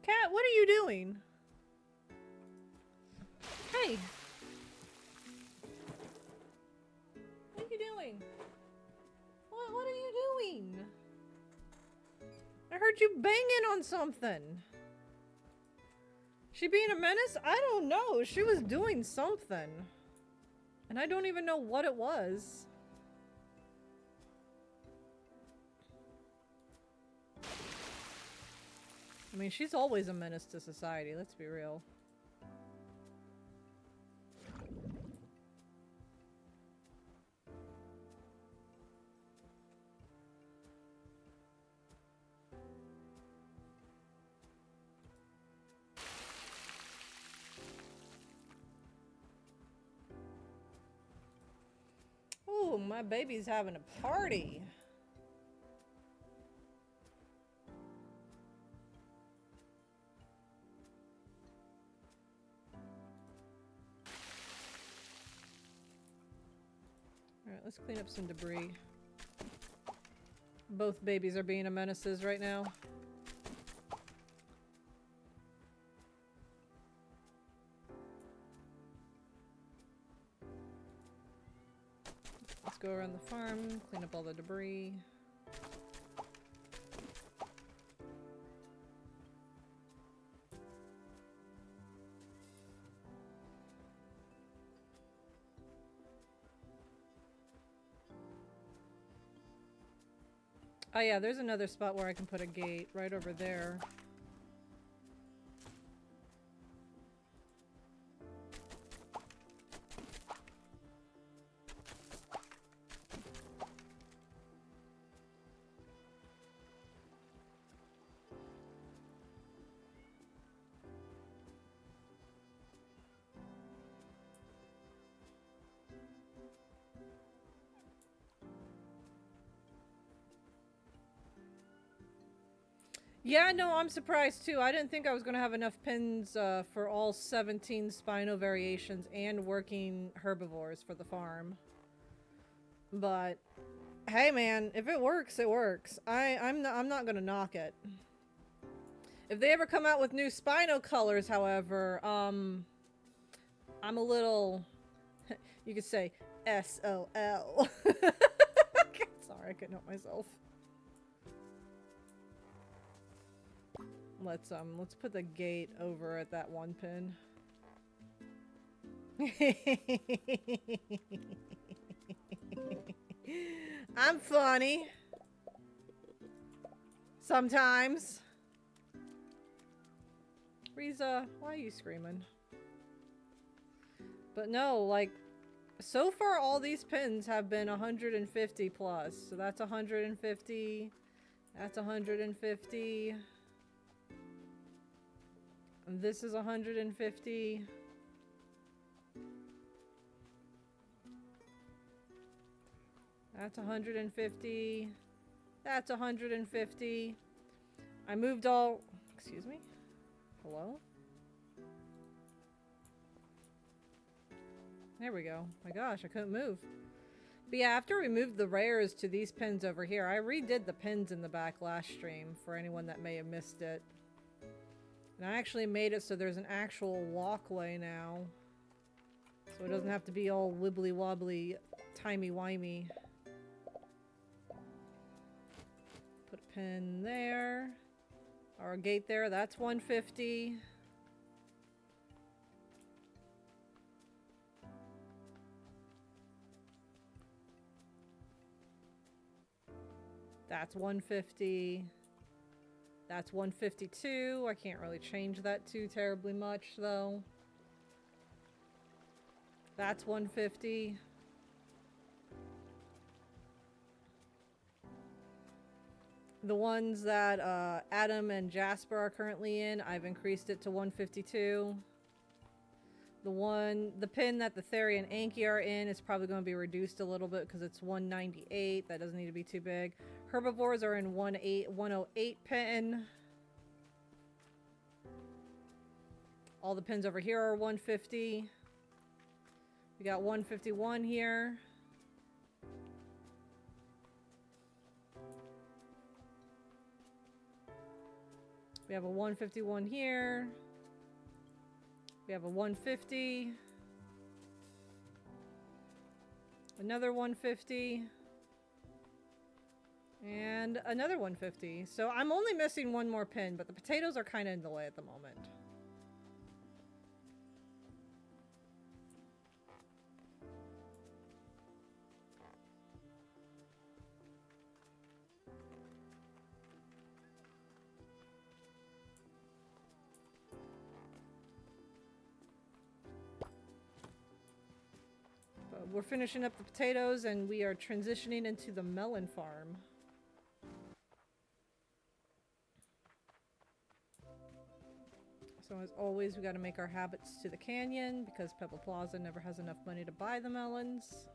Cat, what are you doing? Hey! What are you doing? What are you doing? I heard you banging on something. She being a menace? I don't know. She was doing something. And I don't even know what it was. I mean, she's always a menace to society, let's be real. Ooh, my baby's having a party. Alright, let's clean up some debris. Both babies are being a menaces right now. Let's go around the farm, clean up all the debris. Oh yeah, there's another spot where I can put a gate right over there. Yeah, no, I'm surprised too. I didn't think I was going to have enough pins for all 17 Spino variations and working herbivores for the farm. But hey man, if it works, it works. I'm not going to knock it. If they ever come out with new Spino colors, however, I'm a little, you could say SOL. Sorry, I couldn't help myself. Let's put the gate over at that one pin. I'm funny. Sometimes. Riza, why are you screaming? But no, like, so far all these pins have been 150 plus. So that's 150. That's 150. And this is 150. That's 150. That's 150. I moved all... Excuse me? Hello? There we go. My gosh, I couldn't move. But yeah, after we moved the rares to these pins over here, I redid the pins in the back last stream for anyone that may have missed it. And I actually made it so there's an actual walkway now. So it doesn't have to be all wibbly wobbly, timey-wimey. Put a pin there. Or a gate there, that's 150. That's 150. That's 152. I can't really change that too terribly much, though. That's 150. The ones that Adam and Jasper are currently in, I've increased it to 152. The pin that the Theri and Anki are in is probably going to be reduced a little bit because it's 198. That doesn't need to be too big. Herbivores are in 108 pin. All the pins over here are 150. We got 151 here. We have a 151 here. We have a 150. Another 150. And another 150. So I'm only missing one more pin, but the potatoes are kind of in the way at the moment. We're finishing up the potatoes and we are transitioning into the melon farm. So as always, we got to make our habits to the canyon because Pebble Plaza never has enough money to buy the melons.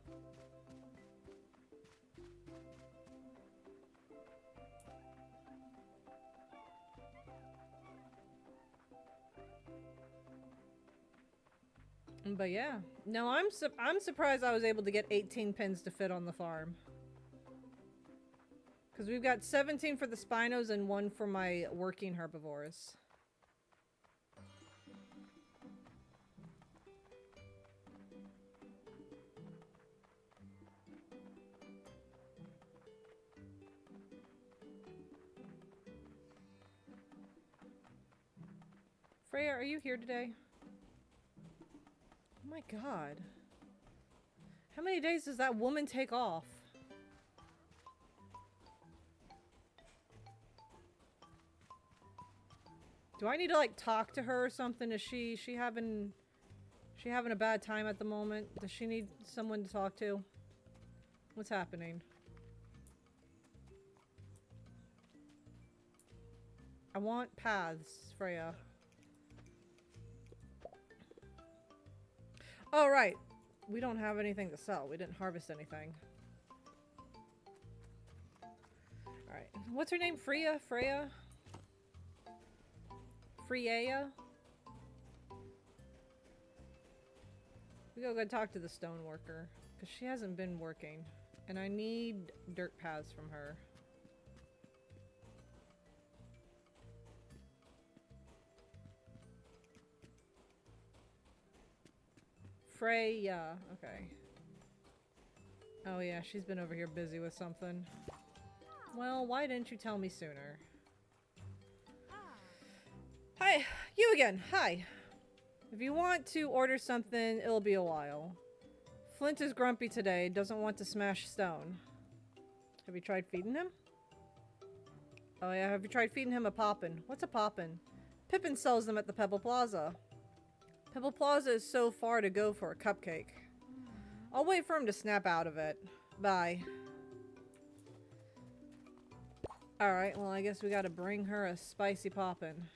But yeah, no, I'm surprised I was able to get 18 pins to fit on the farm. Because we've got 17 for the spinos and 1 for my working herbivores. Freya, are you here today? Oh my god. How many days does that woman take off? Do I need to like talk to her or something? Is she having a bad time at the moment? Does she need someone to talk to? What's happening? I want paths, Freya. Oh, right. We don't have anything to sell. We didn't harvest anything. Alright. What's her name? Freya? Freya? Freya? We gotta go talk to the stone worker. Because she hasn't been working. And I need dirt paths from her. Freya. Okay. Oh yeah, she's been over here busy with something. Well, why didn't you tell me sooner? Hi! You again! Hi! If you want to order something, it'll be a while. Flint is grumpy today, doesn't want to smash stone. Have you tried feeding him? Oh yeah, have you tried feeding him a poppin'? What's a poppin'? Pippin sells them at the Pebble Plaza. Pebble Plaza is so far to go for a cupcake. I'll wait for him to snap out of it. Bye. Alright, well I guess we gotta bring her a spicy poppin'.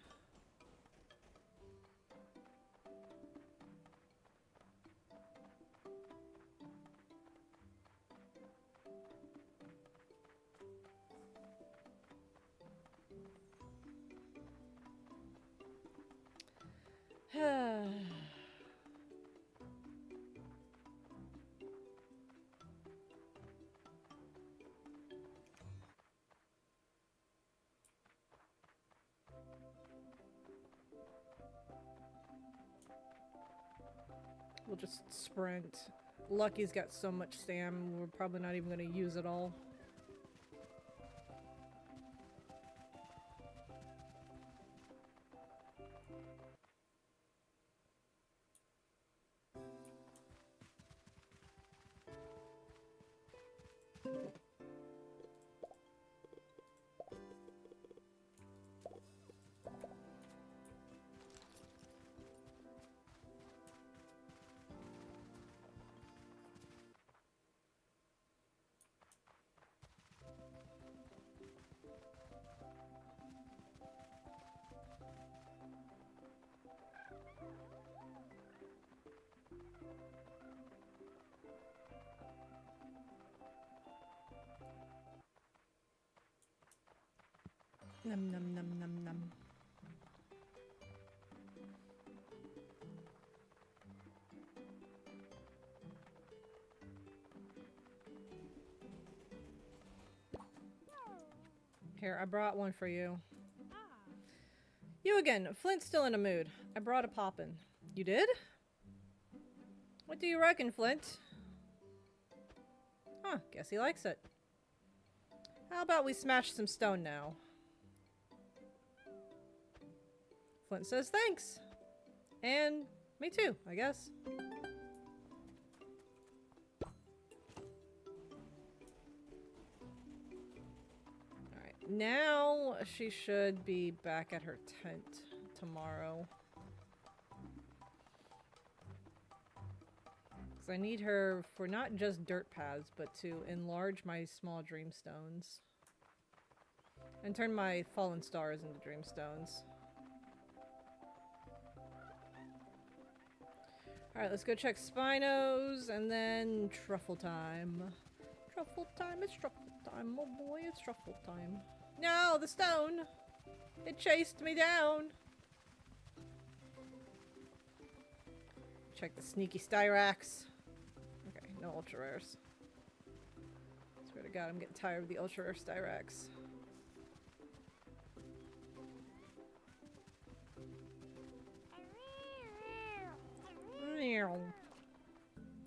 We'll just sprint. Lucky's got so much stam, we're probably not even going to use it all. Num num num num num. Here, I brought one for you. You again. Flint's still in a mood. I brought a poppin'. You did? What do you reckon, Flint? Huh, guess he likes it. How about we smash some stone now? Flint says thanks. And me too, I guess. Alright, now she should be back at her tent tomorrow. Because I need her for not just dirt paths, but to enlarge my small dreamstones. And turn my fallen stars into dreamstones. Alright, let's go check Spinos, and then truffle time. Truffle time, it's truffle time. Oh boy, it's truffle time. No, the stone! It chased me down! Check the sneaky Styrax. Okay, no ultra rares. Swear to God, I'm getting tired of the ultra rare Styrax.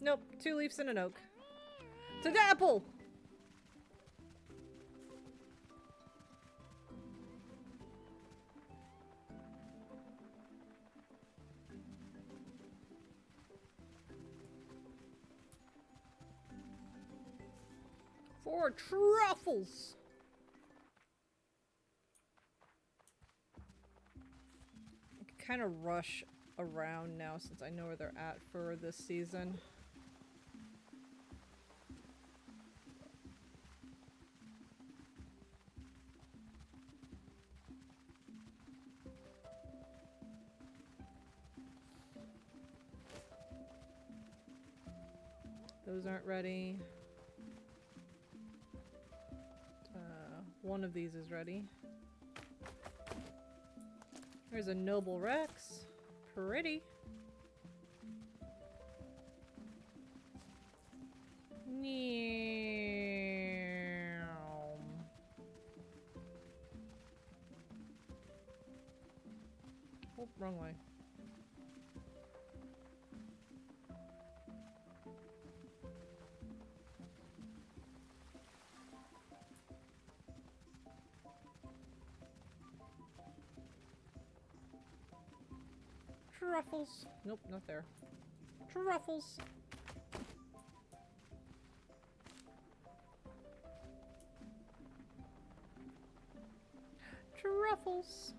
Nope, 2 leaves and an oak. It's an apple! For truffles! I can kind of rush around now since I know where they're at for this season. Those aren't ready. One of these is ready. There's a noble Rex. Pretty. Meow. Oh, wrong way. Truffles. Nope, not there. Truffles. Truffles.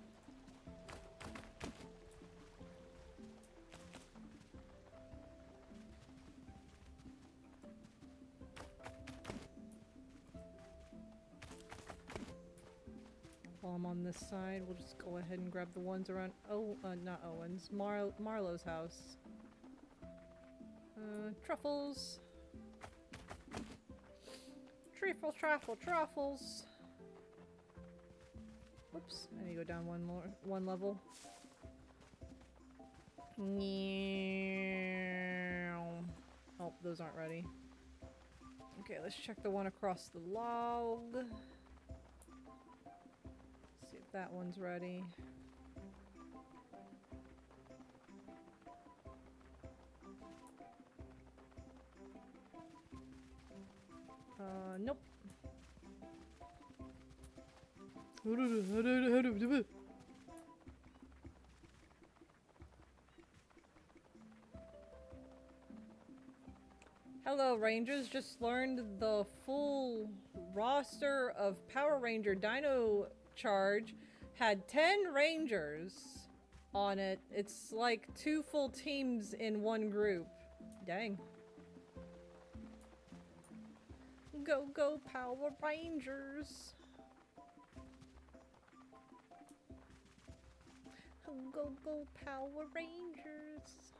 While I'm on this side, we'll just go ahead and grab the ones around. Oh, not Owen's. Marlowe's house. Truffles. Truffles. Whoops, I need to go down one level. Oh, those aren't ready. Okay, let's check the one across the log. See if that one's ready. Nope. Hello, Rangers. Just learned the full roster of Power Ranger Dino Charge had 10 Rangers on it. It's like 2 full teams in one group. Dang. Go, go, Power Rangers. Go, go, Power Rangers.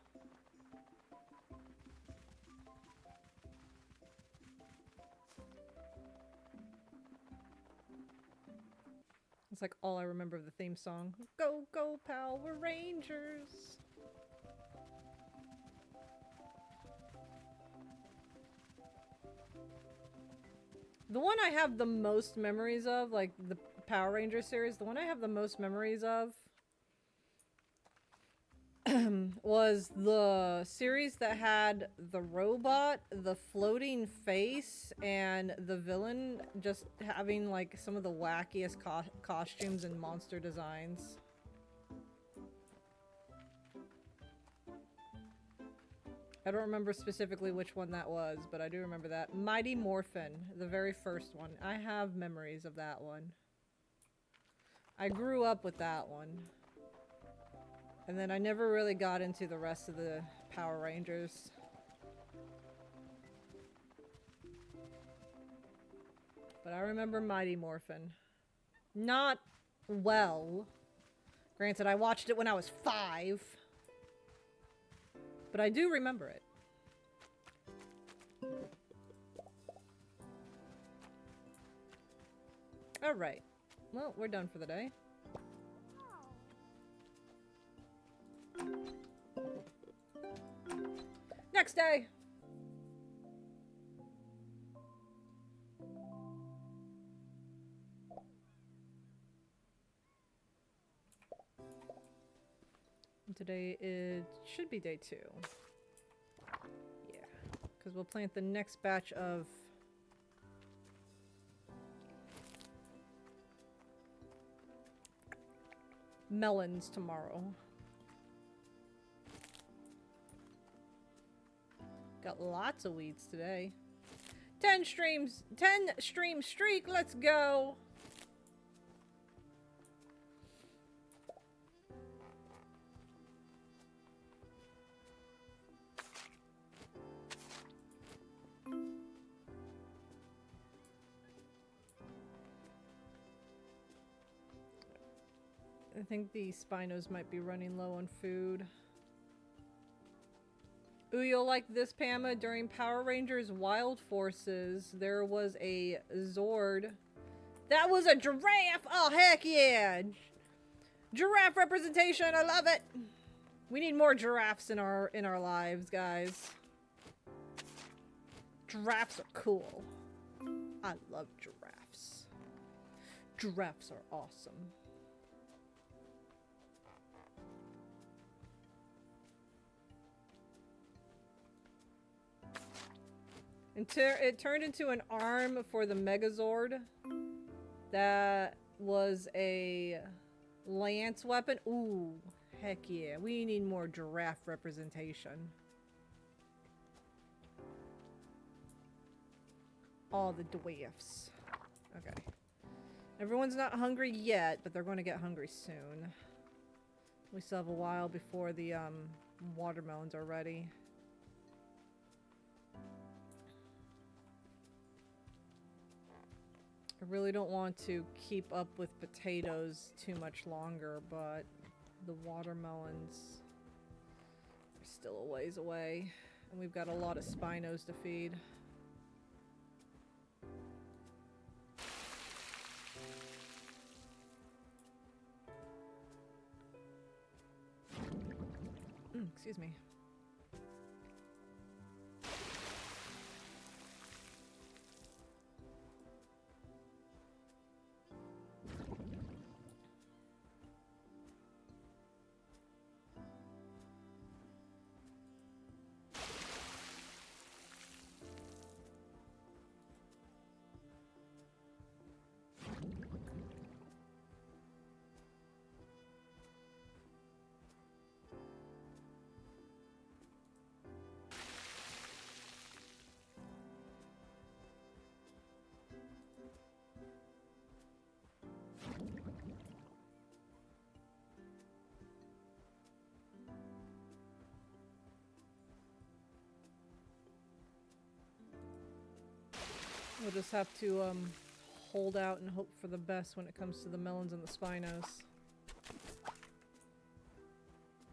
It's like all I remember of the theme song. Go, go, Power Rangers. The one I have the most memories of, like the Power Ranger series, the one I have the most memories of was the series that had the robot, the floating face, and the villain just having like some of the wackiest costumes and monster designs. I don't remember specifically which one that was, but I do remember that. Mighty Morphin, the very first one. I have memories of that one. I grew up with that one. And then I never really got into the rest of the Power Rangers. But I remember Mighty Morphin. Not well. Granted, I watched it when I was 5. But I do remember it. Alright. Well, we're done for the day. Next day! Today it should be day 2. Yeah, because we'll plant the next batch of melons tomorrow. Got lots of weeds today. 10 stream streak, let's go! I think the Spinos might be running low on food. Ooh, you'll like this, Pama. During Power Rangers Wild Forces, there was a Zord. That was a giraffe! Oh, heck yeah! Giraffe representation. I love it. We need more giraffes in our lives, guys. Giraffes are cool. I love giraffes. Giraffes are awesome. It turned into an arm for the Megazord. That was a lance weapon. Ooh, heck yeah. We need more giraffe representation. All the dwarfs. Okay. Everyone's not hungry yet, but they're going to get hungry soon. We still have a while before the watermelons are ready. I really don't want to keep up with potatoes too much longer, but the watermelons are still a ways away. And we've got a lot of spinos to feed. Excuse me. We'll just have to hold out and hope for the best when it comes to the melons and the spinos.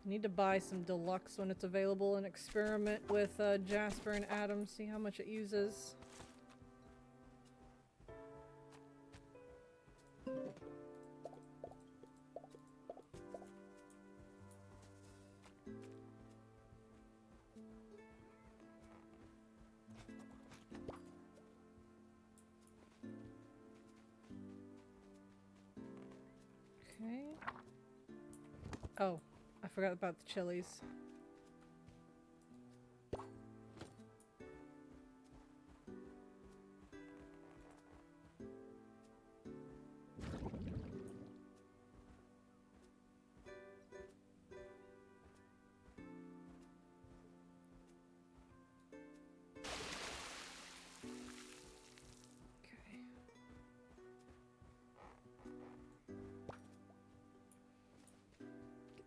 Need to buy some deluxe when it's available and experiment with Jasper and Adam, see how much it uses. Okay. Oh, I forgot about the chilies.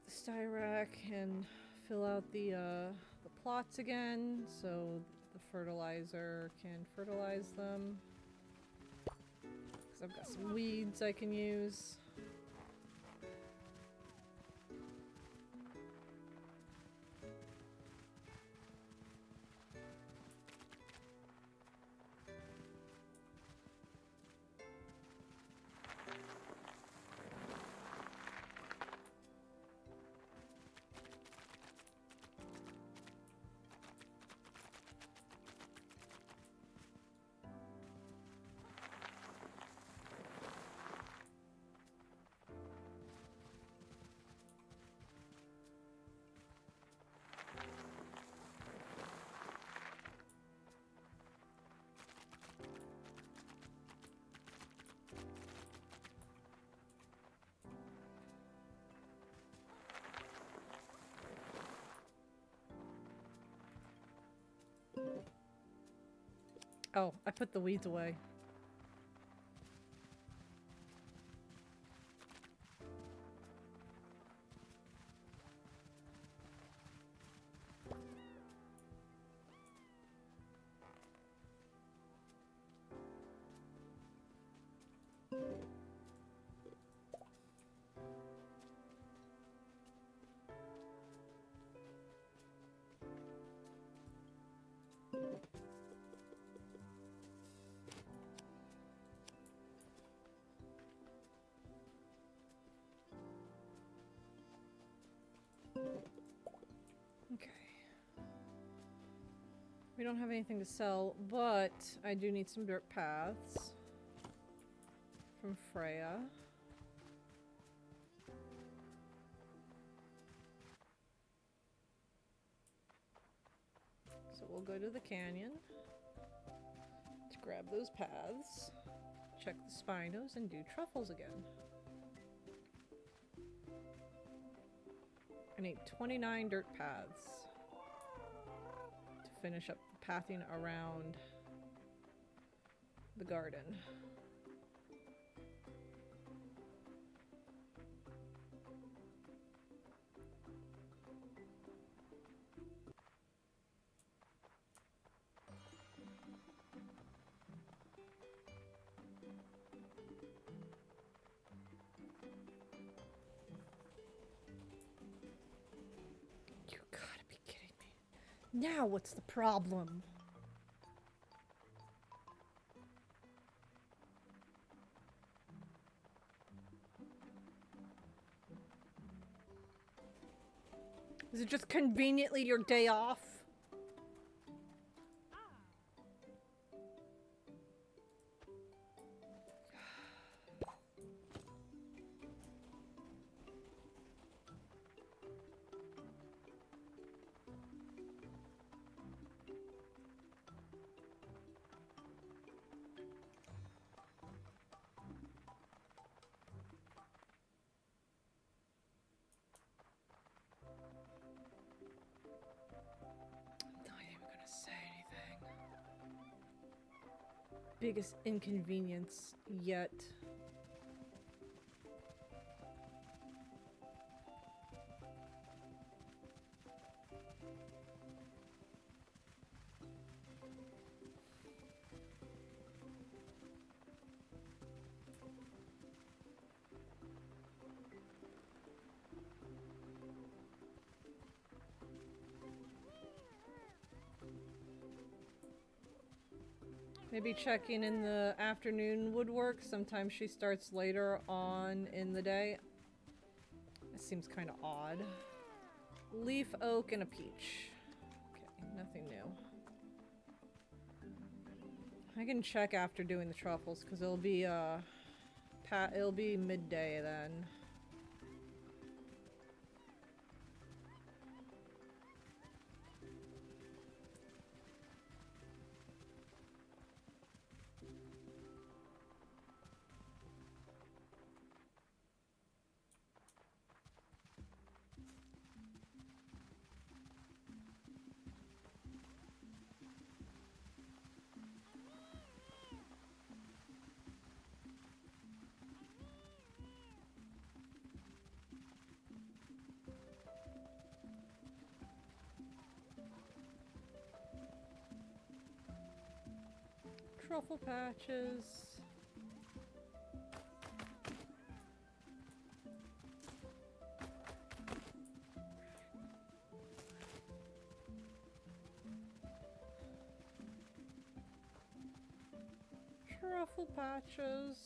Styrac and fill out the plots again so the fertilizer can fertilize them. 'Cause I've got some weeds I can use. Oh, I put the weeds away. We don't have anything to sell, but I do need some dirt paths from Freya. So we'll go to the canyon to grab those paths, check the spinos, and do truffles again. I need 29 dirt paths to finish up the pathing around the garden. You gotta be kidding me. Now what's the problem? Is it just conveniently your day off? Not even gonna say anything. Biggest inconvenience yet. Maybe checking in the afternoon would work. Sometimes she starts later on in the day. It seems kind of odd. Leaf oak and a peach. Okay, nothing new. I can check after doing the truffles because it'll be midday then. Truffle patches. Truffle patches.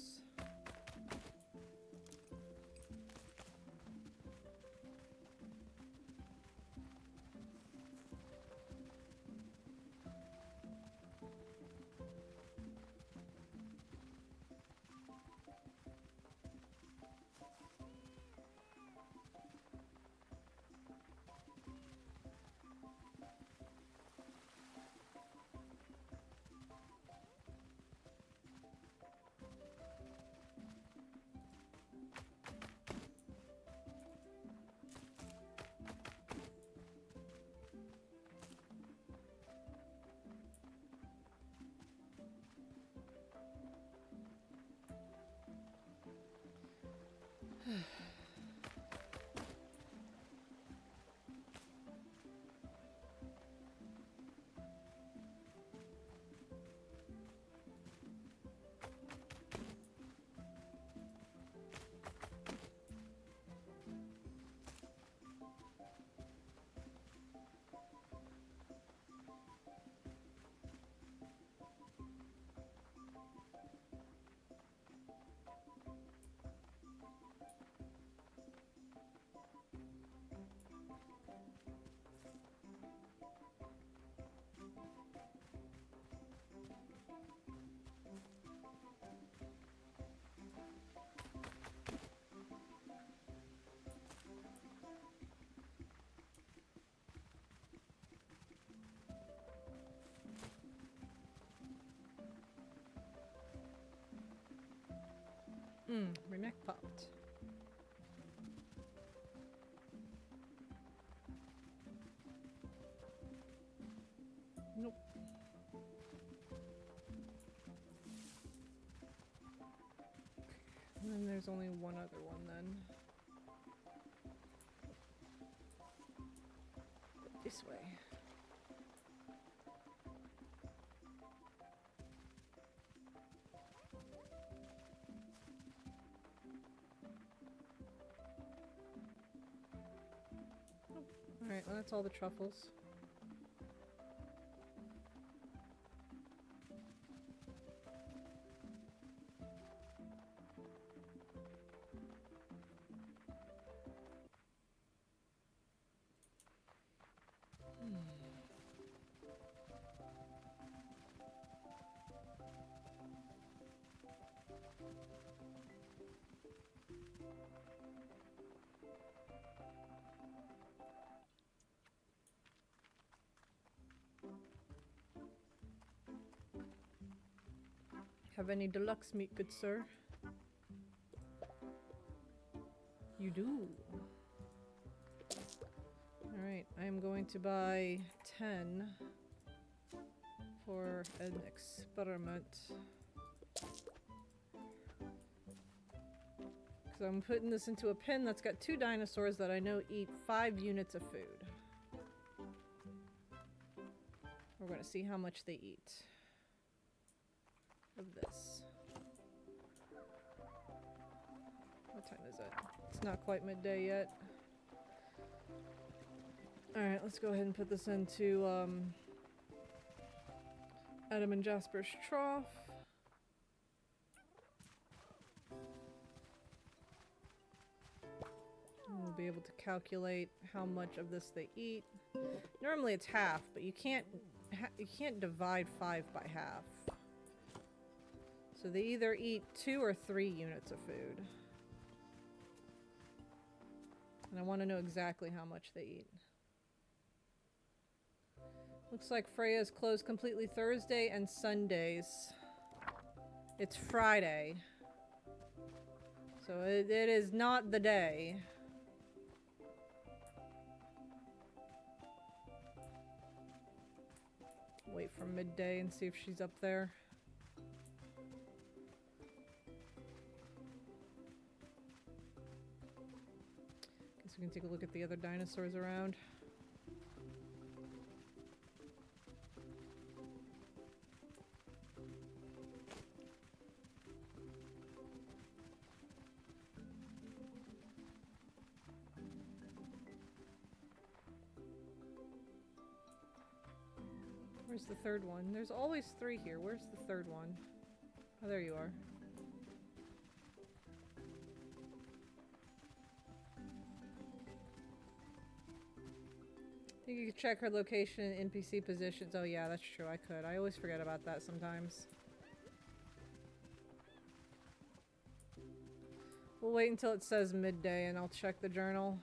My neck popped. Nope. And then there's only one other one then. This way. Alright, well that's all the truffles. Have any deluxe meat, good sir? You do. Alright, I am going to buy 10 for an experiment. Because I'm putting this into a pen that's got 2 dinosaurs that I know eat 5 units of food. We're going to see how much they eat of this. What time is it? It's not quite midday yet. Alright, let's go ahead and put this into Adam and Jasper's trough. And we'll be able to calculate how much of this they eat. Normally it's half, but you can't divide 5 by half. So they either eat 2 or 3 units of food. And I want to know exactly how much they eat. Looks like Freya's closed completely Thursday and Sundays. It's Friday. So it is not the day. Wait for midday and see if she's up there. Guess we can take a look at the other dinosaurs around. Where's the third one? There's always 3 here. Where's the third one? Oh, there you are. I think you could check her location in NPC positions. Oh yeah, that's true. I could. I always forget about that sometimes. We'll wait until it says midday and I'll check the journal.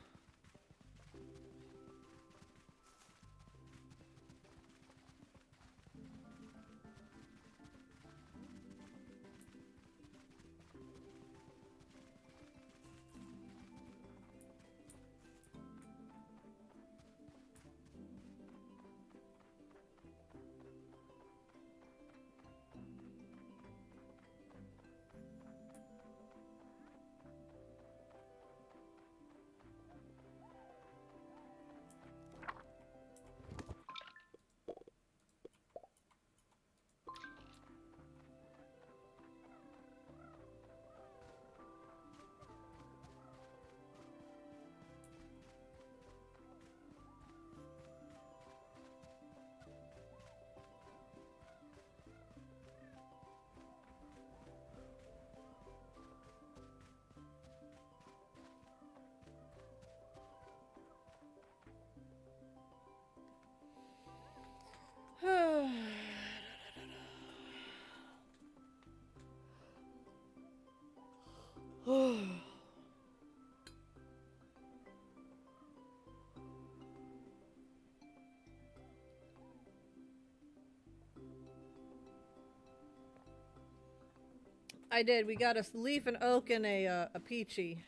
I did. We got a leaf, an oak, and a peachy.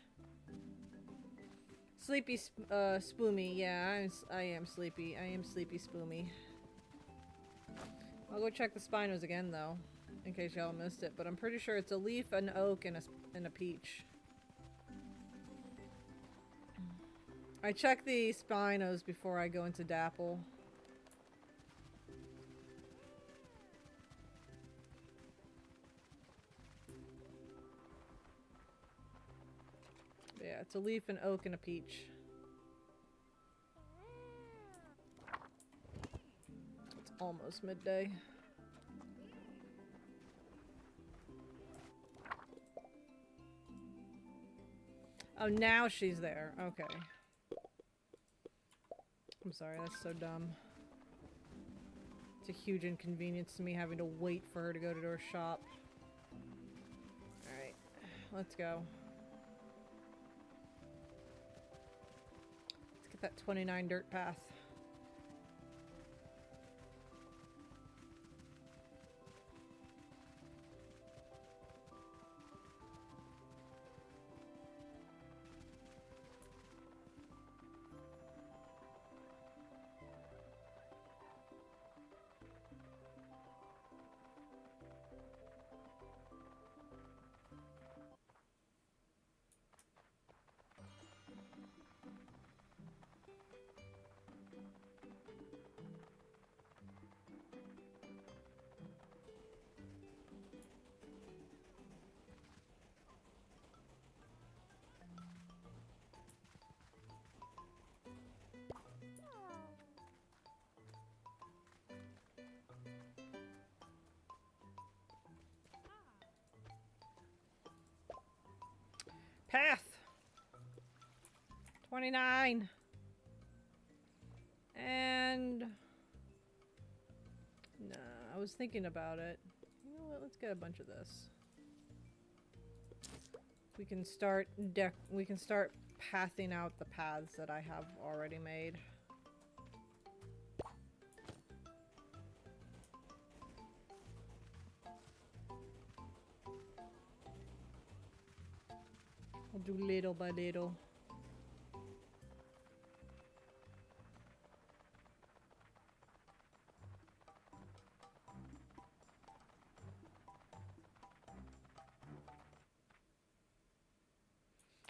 Sleepy Spoomy. Yeah, I am sleepy. I am sleepy Spoomy. I'll go check the spinos again though, in case y'all missed it. But I'm pretty sure it's a leaf, an oak, and a peach. I check the spinos before I go into Dapple. Yeah, it's a leaf, an oak, and a peach. It's almost midday. Oh, now she's there. Okay. I'm sorry, that's so dumb. It's a huge inconvenience to me having to wait for her to go to her shop. Alright, let's go. Let's get that 29 dirt path. Path 29 and nah, I was thinking about it. You know what? Let's get a bunch of this. We can start pathing out the paths that I have already made. I'll do little by little.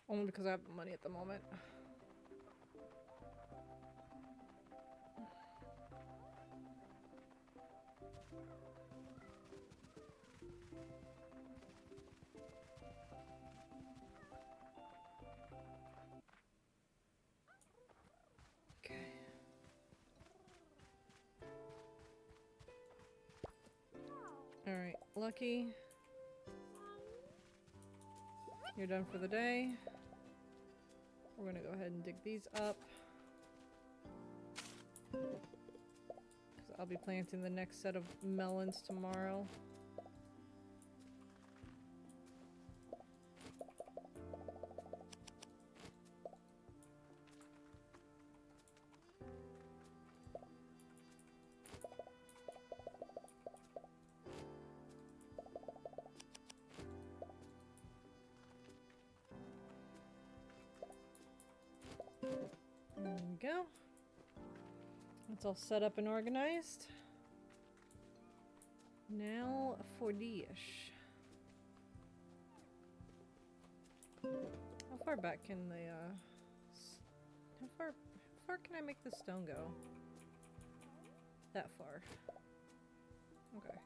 Only because I have the money at the moment. Alright, Lucky. You're done for the day. We're gonna go ahead and dig these up. Because I'll be planting the next set of melons tomorrow. There we go. It's all set up and organized. Now for dish. How far back can the how far can I make the stone go? That far. Okay.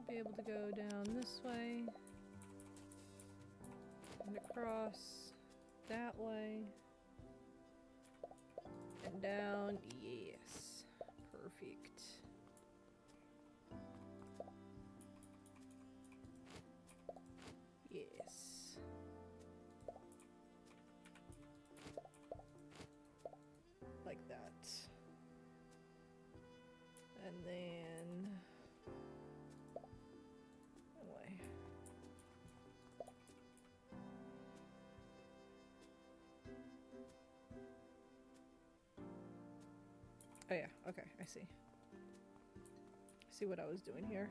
be able to go down this way and across that way and down. Yes, perfect. Yes. Like that. And then anyway. Oh yeah, okay, I see. I see what I was doing here.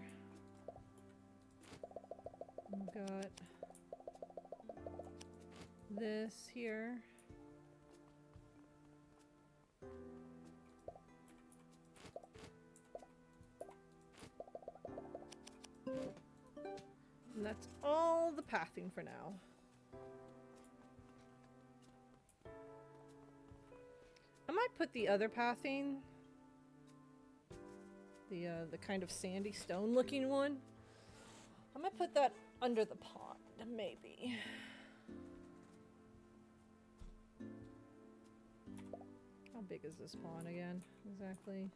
We've got this here. And that's all the pathing for now. I might put the other pathing, the kind of sandy stone looking one, I might put that under the pond, maybe. How big is this pond again? Exactly.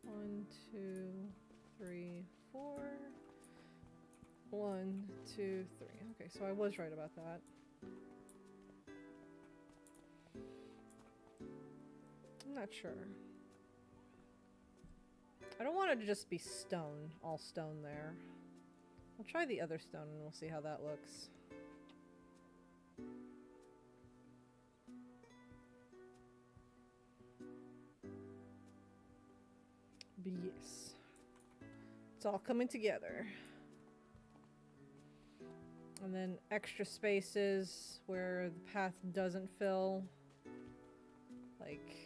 1, 2, 3, 4. 1, 2, 3. Okay, so I was right about that. I'm not sure. I don't want it to just be stone, all stone there. I'll try the other stone and we'll see how that looks. But yes. It's all coming together. And then extra spaces where the path doesn't fill. Like,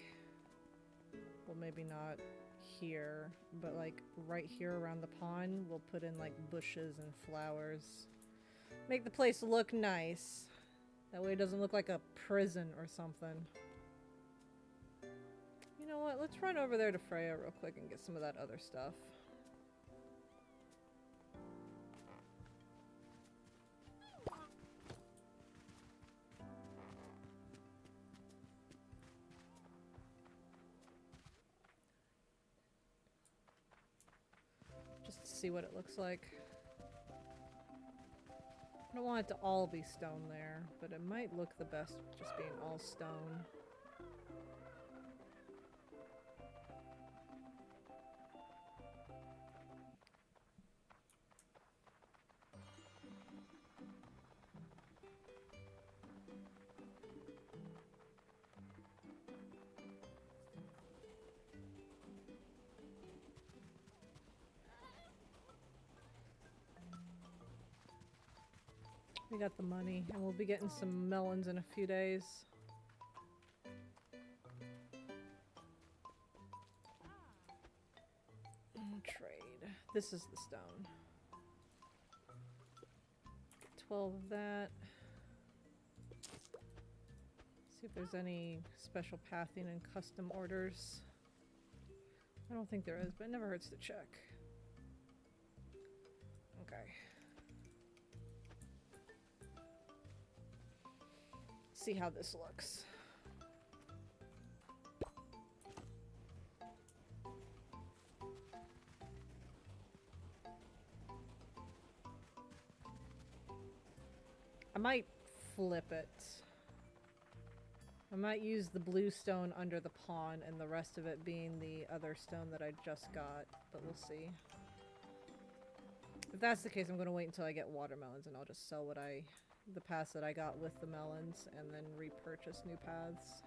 well, maybe not here, but like right here around the pond, we'll put in like bushes and flowers. Make the place look nice. That way it doesn't look like a prison or something. You know what? Let's run over there to Freya real quick and get some of that other stuff. Just to see what it looks like. I don't want it to all be stone there, but it might look the best just being all stone. We got the money, and we'll be getting some melons in a few days. Trade. This is the stone. Get 12 of that. See if there's any special pathing and custom orders. I don't think there is, but it never hurts to check. Okay. See how this looks. I might flip it. I might use the blue stone under the pond and the rest of it being the other stone that I just got, but we'll see. If that's the case, I'm gonna wait until I get watermelons and I'll just sell the paths that I got with the melons and then repurchase new paths.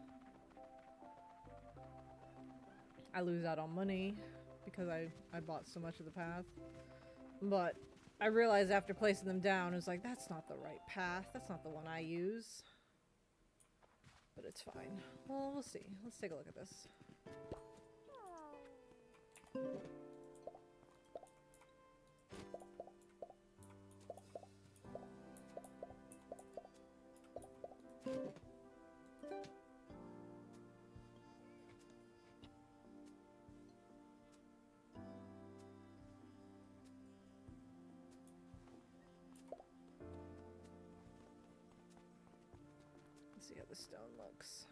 I lose out on money because I bought so much of the path, but I realized after placing them down, it was like, that's not the right path, that's not the one I use. But it's fine. Well, we'll see. Let's take a look at this. See how the stone looks.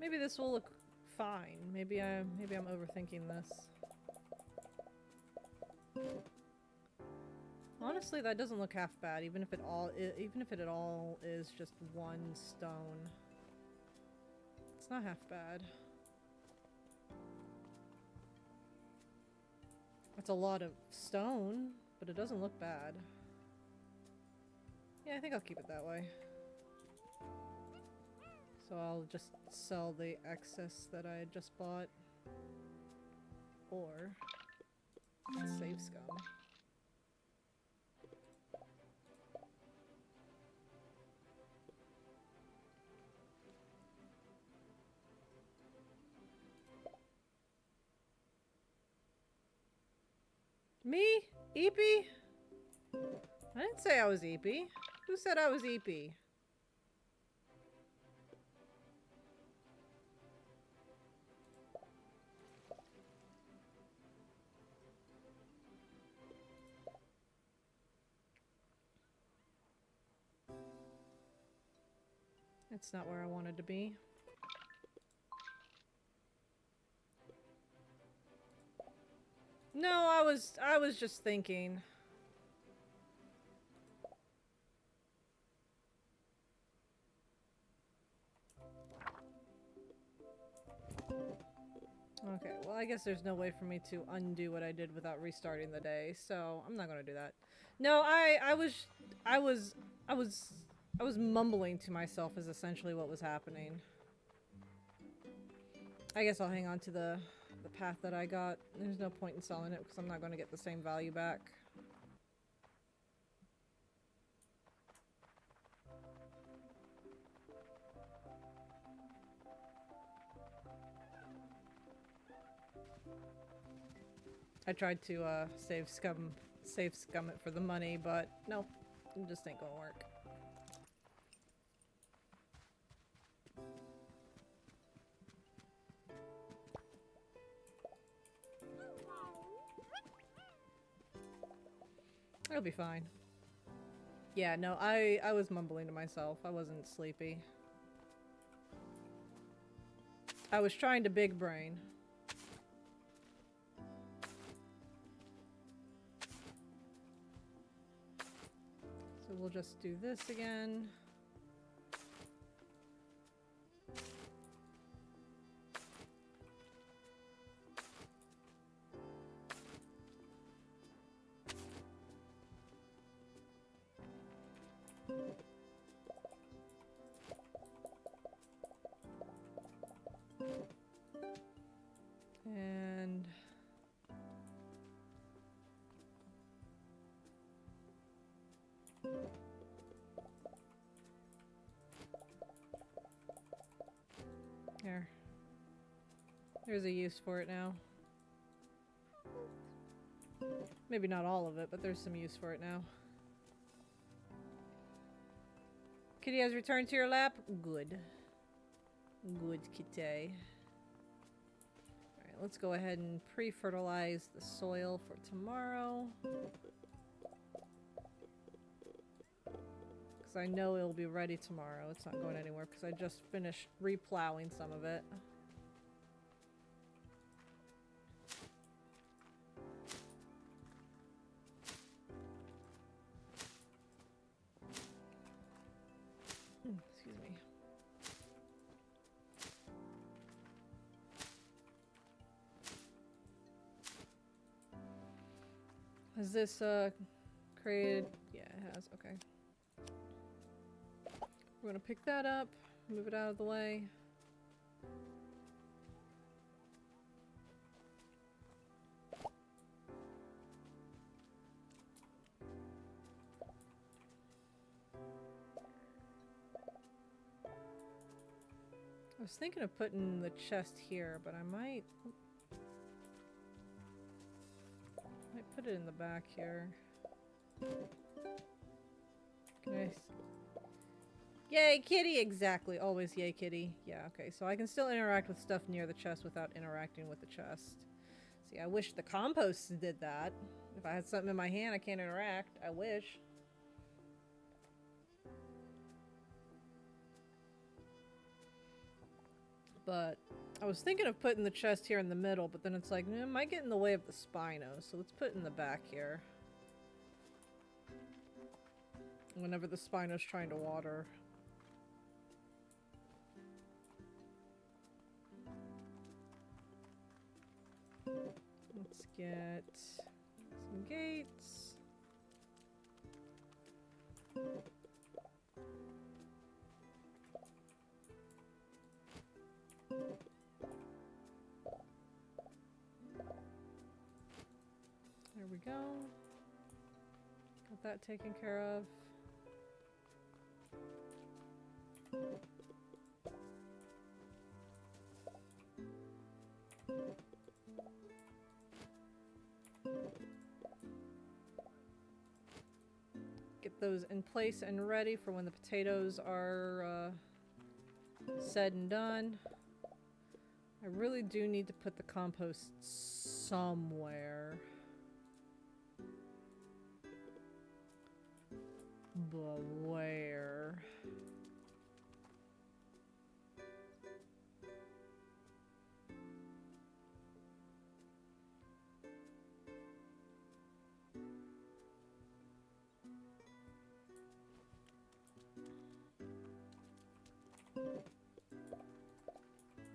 Maybe this will look fine. Maybe I'm overthinking this. Honestly, that doesn't look half bad, even if it all is just one stone. It's not half bad. It's a lot of stone, but it doesn't look bad. Yeah, I think I'll keep it that way. So I'll just sell the excess that I had just bought. Or save scum. Me? Eepy? I didn't say I was Eepy. Who said I was Eepy? It's not where I wanted to be. No, I was just thinking. Okay, well I guess there's no way for me to undo what I did without restarting the day, so I'm not gonna do that. No, I was mumbling to myself is essentially what was happening. I guess I'll hang on to the path that I got. There's no point in selling it because I'm not going to get the same value back. I tried to save scum it for the money, but no, it just ain't gonna work. It'll be fine. Yeah, no, I was mumbling to myself. I wasn't sleepy. I was trying to big brain. So we'll just do this again. And there's a use for it now. Maybe not all of it, but there's some use for it now. Kitty has returned to your lap? Good. Good kitty. Alright, let's go ahead and pre-fertilize the soil for tomorrow. Because I know it'll be ready tomorrow. It's not going anywhere because I just finished re-plowing some of it. Excuse me. Has this created? Yeah, it has. Okay. We're gonna pick that up, move it out of the way. I was thinking of putting the chest here, but I might put it in the back here. Can I... Yay, kitty! Exactly. Always yay, kitty. Yeah, okay. So I can still interact with stuff near the chest without interacting with the chest. See, I wish the compost did that. If I had something in my hand I can't interact, I wish. But I was thinking of putting the chest here in the middle, but then it's like, it might get in the way of the Spino, so let's put it in the back here. Whenever the Spino's trying to water. Let's get some gates. There we go. Got that taken care of. Get those in place and ready for when the potatoes are said and done. I really do need to put the compost somewhere. But where?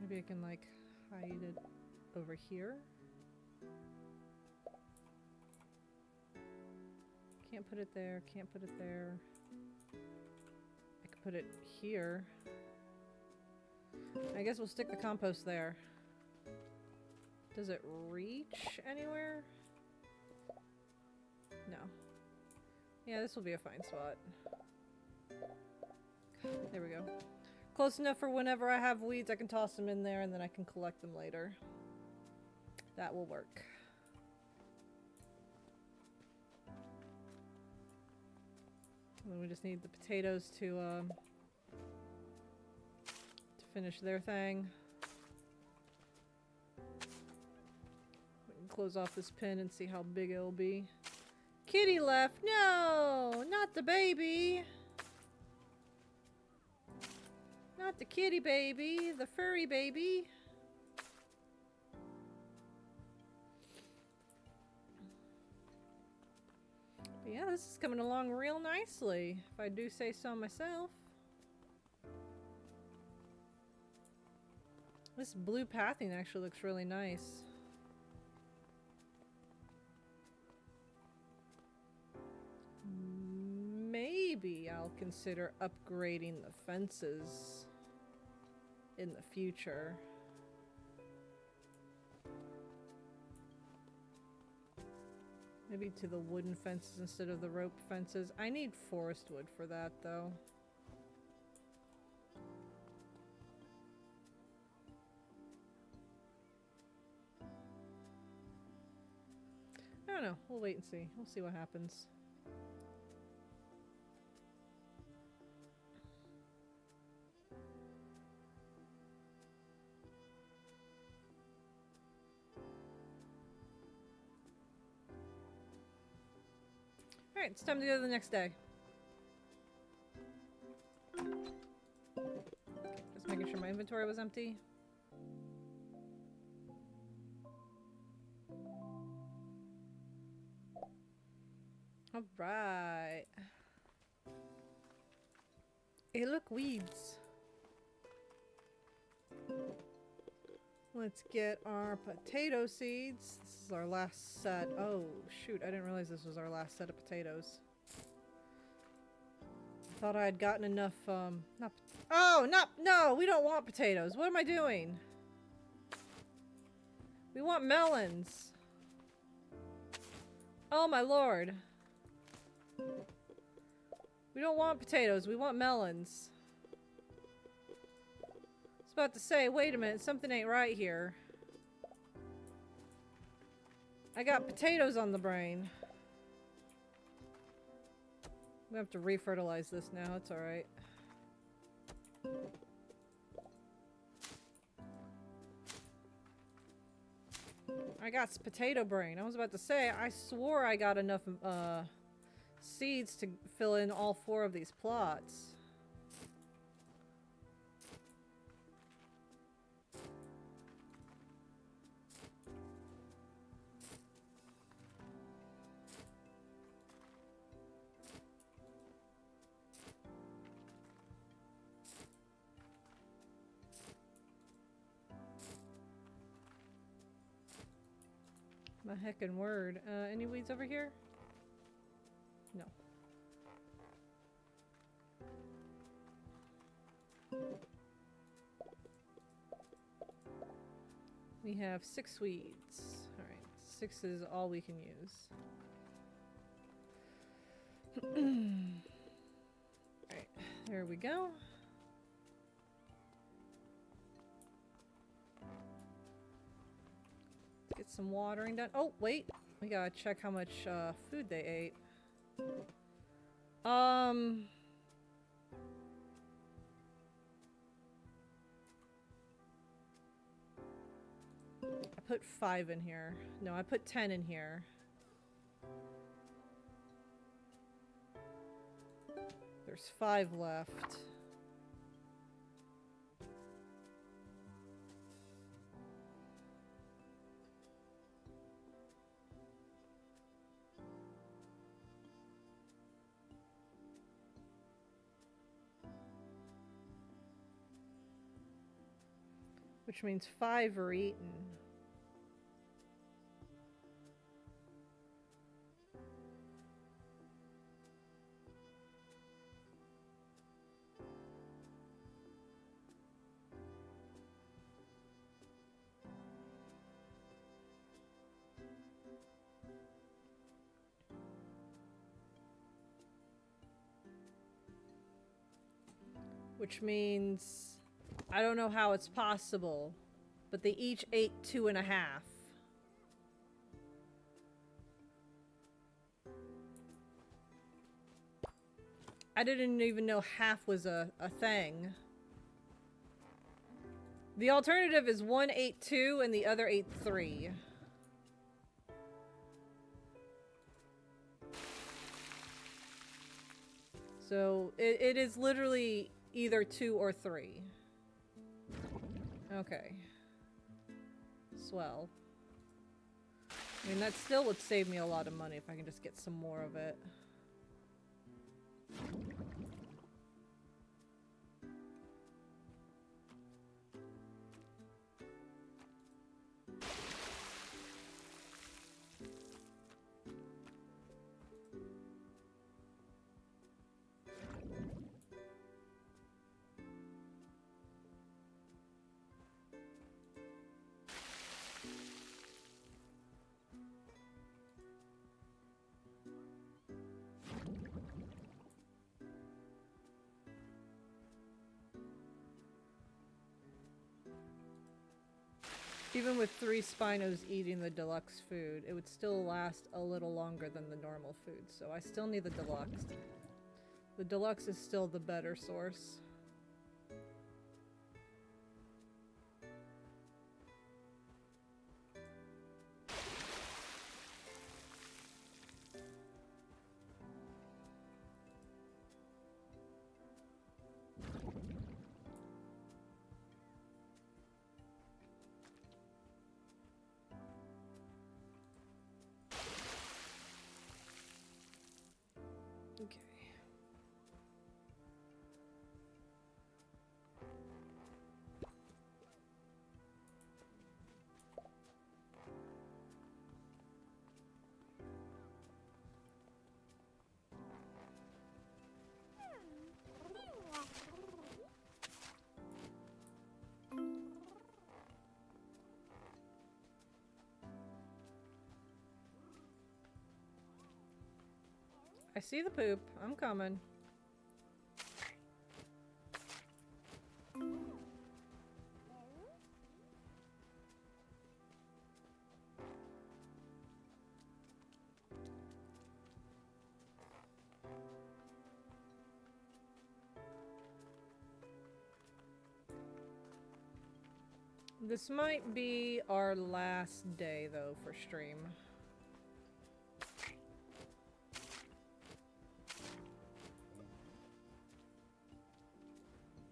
Maybe I can like hide it over here. Can't put it there, can't put it there. I could put it here. I guess we'll stick the compost there. Does it reach anywhere? No. Yeah, this will be a fine spot. There we go. Close enough for whenever I have weeds, I can toss them in there and then I can collect them later. That will work. And then we just need the potatoes to finish their thing. We can close off this pin and see how big it'll be. Kitty left! No! Not the baby! Not the kitty baby, the furry baby. But yeah, this is coming along real nicely, if I do say so myself. This blue pathing actually looks really nice. Maybe I'll consider upgrading the fences in the future. Maybe to the wooden fences instead of the rope fences. I need forest wood for that though. I don't know. We'll wait and see. We'll see what happens. Alright, it's time to go to the next day. Just making sure my inventory was empty. Alright. Hey, look, weeds. Let's get our potato seeds. This is our last set. Oh, shoot. I didn't realize this was our last set of potatoes. Thought I had gotten enough, no, we don't want potatoes. What am I doing? We want melons. Oh, my lord. We don't want potatoes. We want melons. So about to say, wait a minute, something ain't right here. I got potatoes on the brain. We have to refertilize this now, it's alright. I got potato brain. I was about to say, I swore I got enough seeds to fill in all 4 of these plots. My heckin' word. Any weeds over here? No. We have 6 weeds. Alright, 6 is all we can use. Alright, there we go. Get some watering done. Oh, wait. We gotta check how much food they ate. I put 5 in here. No, I put 10 in here. There's 5 left. Which means 5 are eaten. Which means I don't know how it's possible, but they each ate 2.5. I didn't even know half was a thing. The alternative is one ate 2 and the other ate 3. So it is literally either 2 or 3. Okay. Swell. I mean, that still would save me a lot of money if I can just get some more of it. Even with 3 Spinos eating the deluxe food, it would still last a little longer than the normal food, so I still need the deluxe. The deluxe is still the better source. Okay. I see the poop. I'm coming. This might be our last day, though, for stream.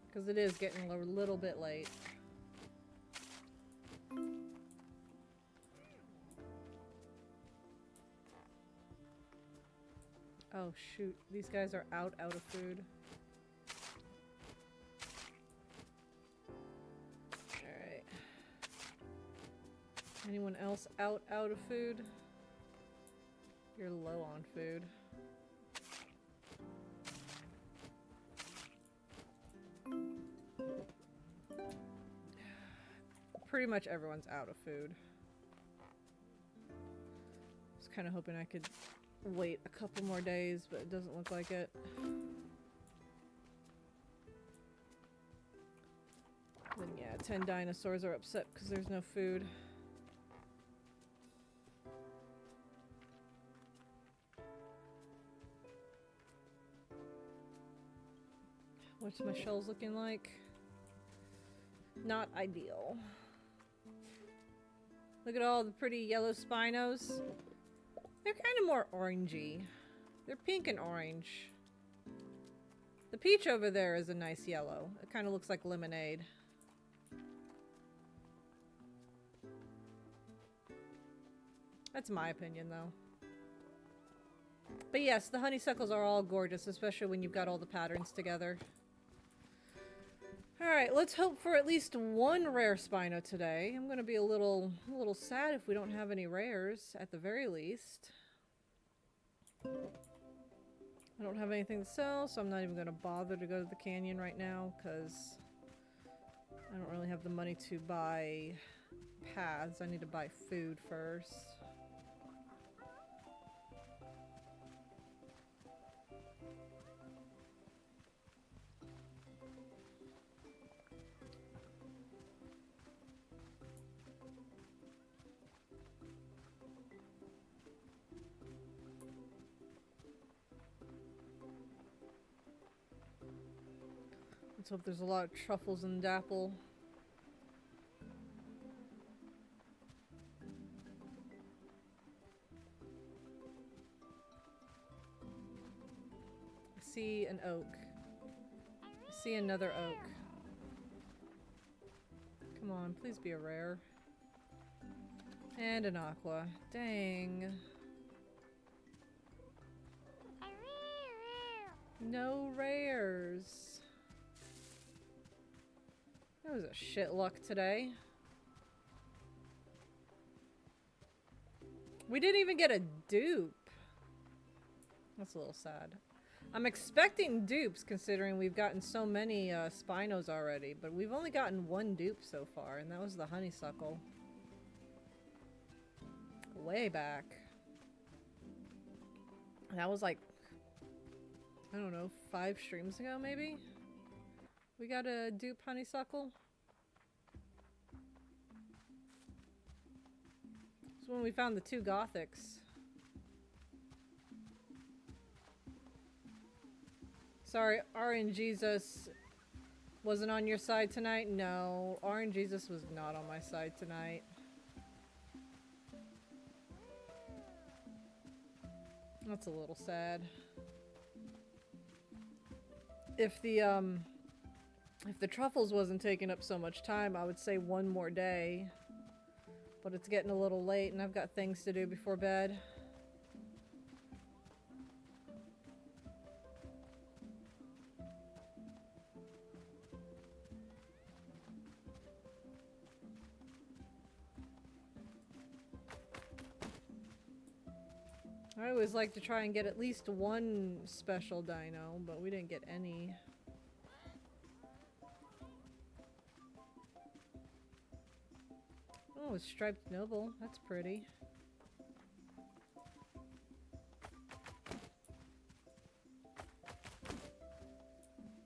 Because it is getting a little bit late. Oh shoot, these guys are out of food. Alright. Anyone else out of food? You're low on food. Pretty much everyone's out of food. I was kind of hoping I could wait a couple more days, but it doesn't look like it. Then yeah, 10 dinosaurs are upset because there's no food. What's my shells looking like? Not ideal. Look at all the pretty yellow spinos. They're kind of more orangey. They're pink and orange. The peach over there is a nice yellow. It kind of looks like lemonade. That's my opinion, though. But yes, the honeysuckles are all gorgeous, especially when you've got all the patterns together. Alright, let's hope for at least one rare Spino today. I'm gonna be a little sad if we don't have any rares, at the very least. I don't have anything to sell, so I'm not even gonna bother to go to the canyon right now, because I don't really have the money to buy paths. I need to buy food first. Let's hope there's a lot of truffles in Dapple. I see an oak. I see another oak. Come on, please be a rare. And an aqua. Dang. No rares. That was a shit luck today. We didn't even get a dupe. That's a little sad. I'm expecting dupes considering we've gotten so many spinos already, but we've only gotten one dupe so far, and that was the honeysuckle. Way back. That was like, I don't know, 5 streams ago maybe? We got a dupe honeysuckle. It's when we found the 2 gothics. Sorry, RNGesus wasn't on your side tonight? No, RNGesus was not on my side tonight. That's a little sad. If the truffles wasn't taking up so much time, I would say one more day. But it's getting a little late and I've got things to do before bed. I always like to try and get at least one special dino, but we didn't get any. Oh, a striped noble. That's pretty.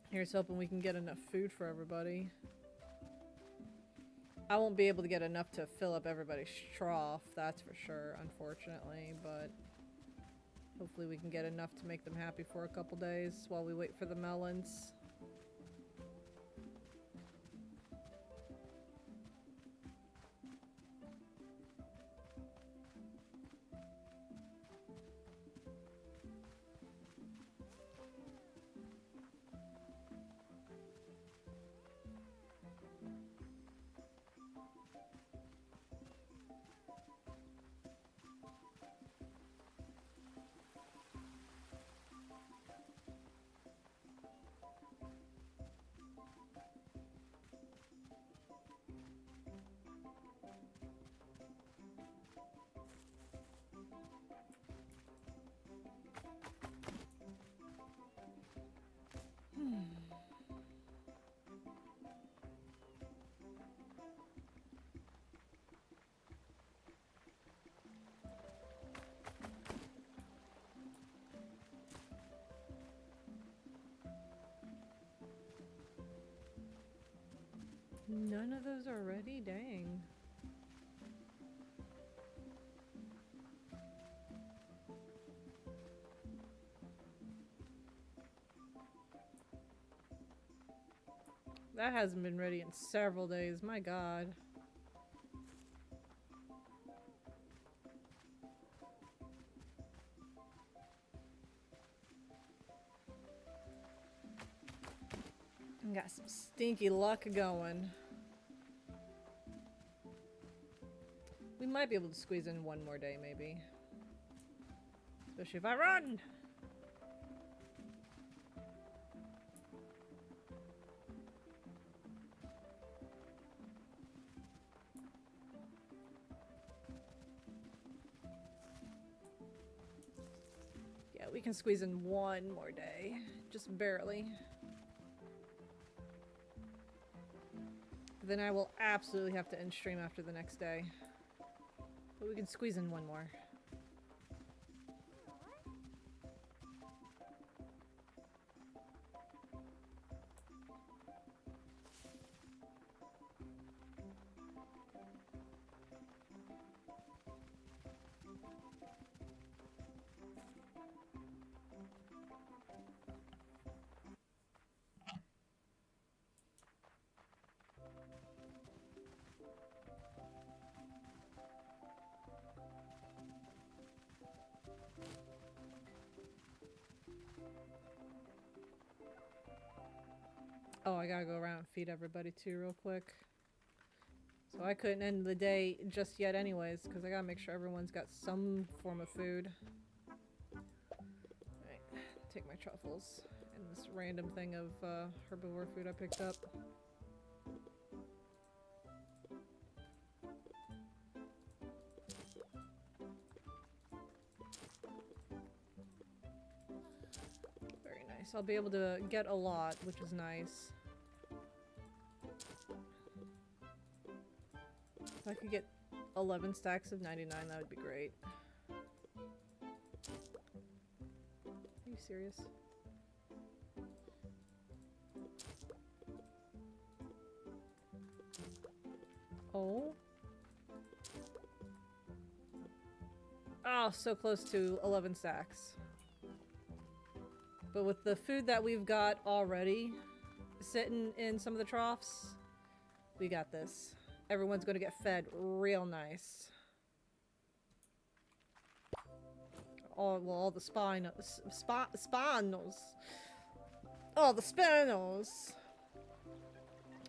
Here's hoping we can get enough food for everybody. I won't be able to get enough to fill up everybody's trough, that's for sure, unfortunately, but hopefully we can get enough to make them happy for a couple days while we wait for the melons. None of those are ready? Dang. That hasn't been ready in several days, my god. Got some stinky luck going. We might be able to squeeze in one more day, maybe. Especially if I run! Yeah, we can squeeze in one more day. Just barely. Then I will absolutely have to end stream after the next day. But we can squeeze in one more. Oh, I gotta go around and feed everybody too real quick. So I couldn't end the day just yet anyways, because I gotta make sure everyone's got some form of food. Alright, take my truffles and this random thing of herbivore food I picked up. Very nice. I'll be able to get a lot, which is nice. If I could get 11 stacks of 99, that would be great. Are you serious? Oh. Oh, so close to 11 stacks. But with the food that we've got already sitting in some of the troughs, we got this. Everyone's gonna get fed real nice. All the spinos. Oh, the spinos.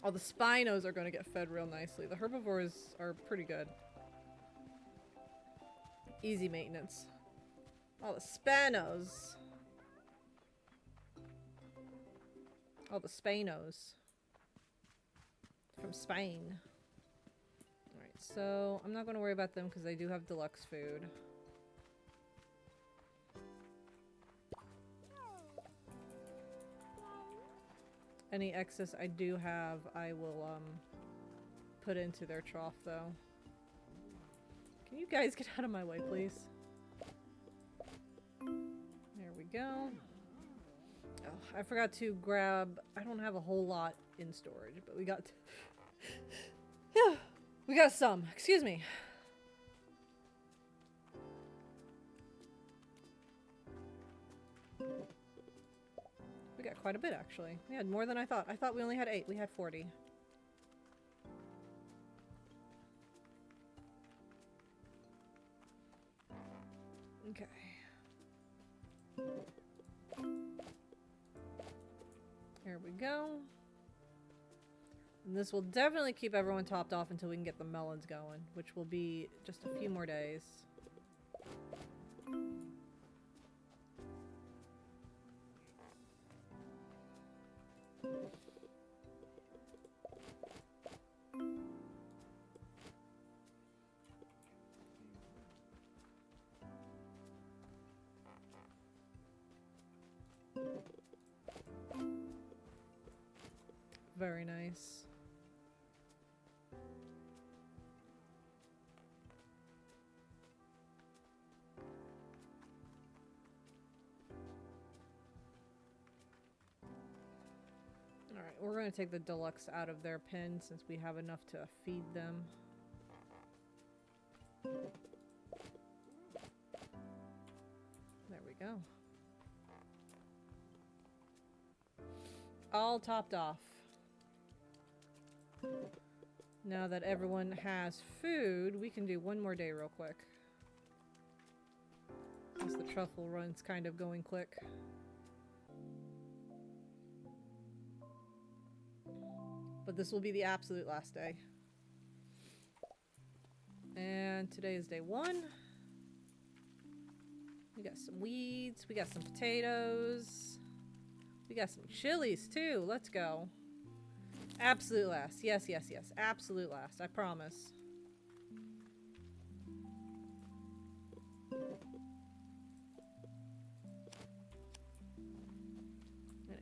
All the spinos are gonna get fed real nicely. The herbivores are pretty good. Easy maintenance. All the spinos. All the spinos. From Spain. So, I'm not going to worry about them because they do have deluxe food. Any excess I do have, I will put into their trough though. Can you guys get out of my way, please? There we go. Oh, I forgot to grab... I don't have a whole lot in storage, but we got... Yeah. We got some. Excuse me. We got quite a bit, actually. We had more than I thought. I thought we only had 8. We had 40. Okay. Here we go. And this will definitely keep everyone topped off until we can get the melons going, which will be just a few more days. Very nice. Alright, we're going to take the deluxe out of their pen since we have enough to feed them. There we go. All topped off. Now that everyone has food, we can do one more day real quick. Since the truffle run's kind of going quick. But this will be the absolute last day. And today is day 1. We got some weeds, we got some potatoes, we got some chilies too. Let's go. Absolute last. Yes, yes, yes. Absolute last. I promise. And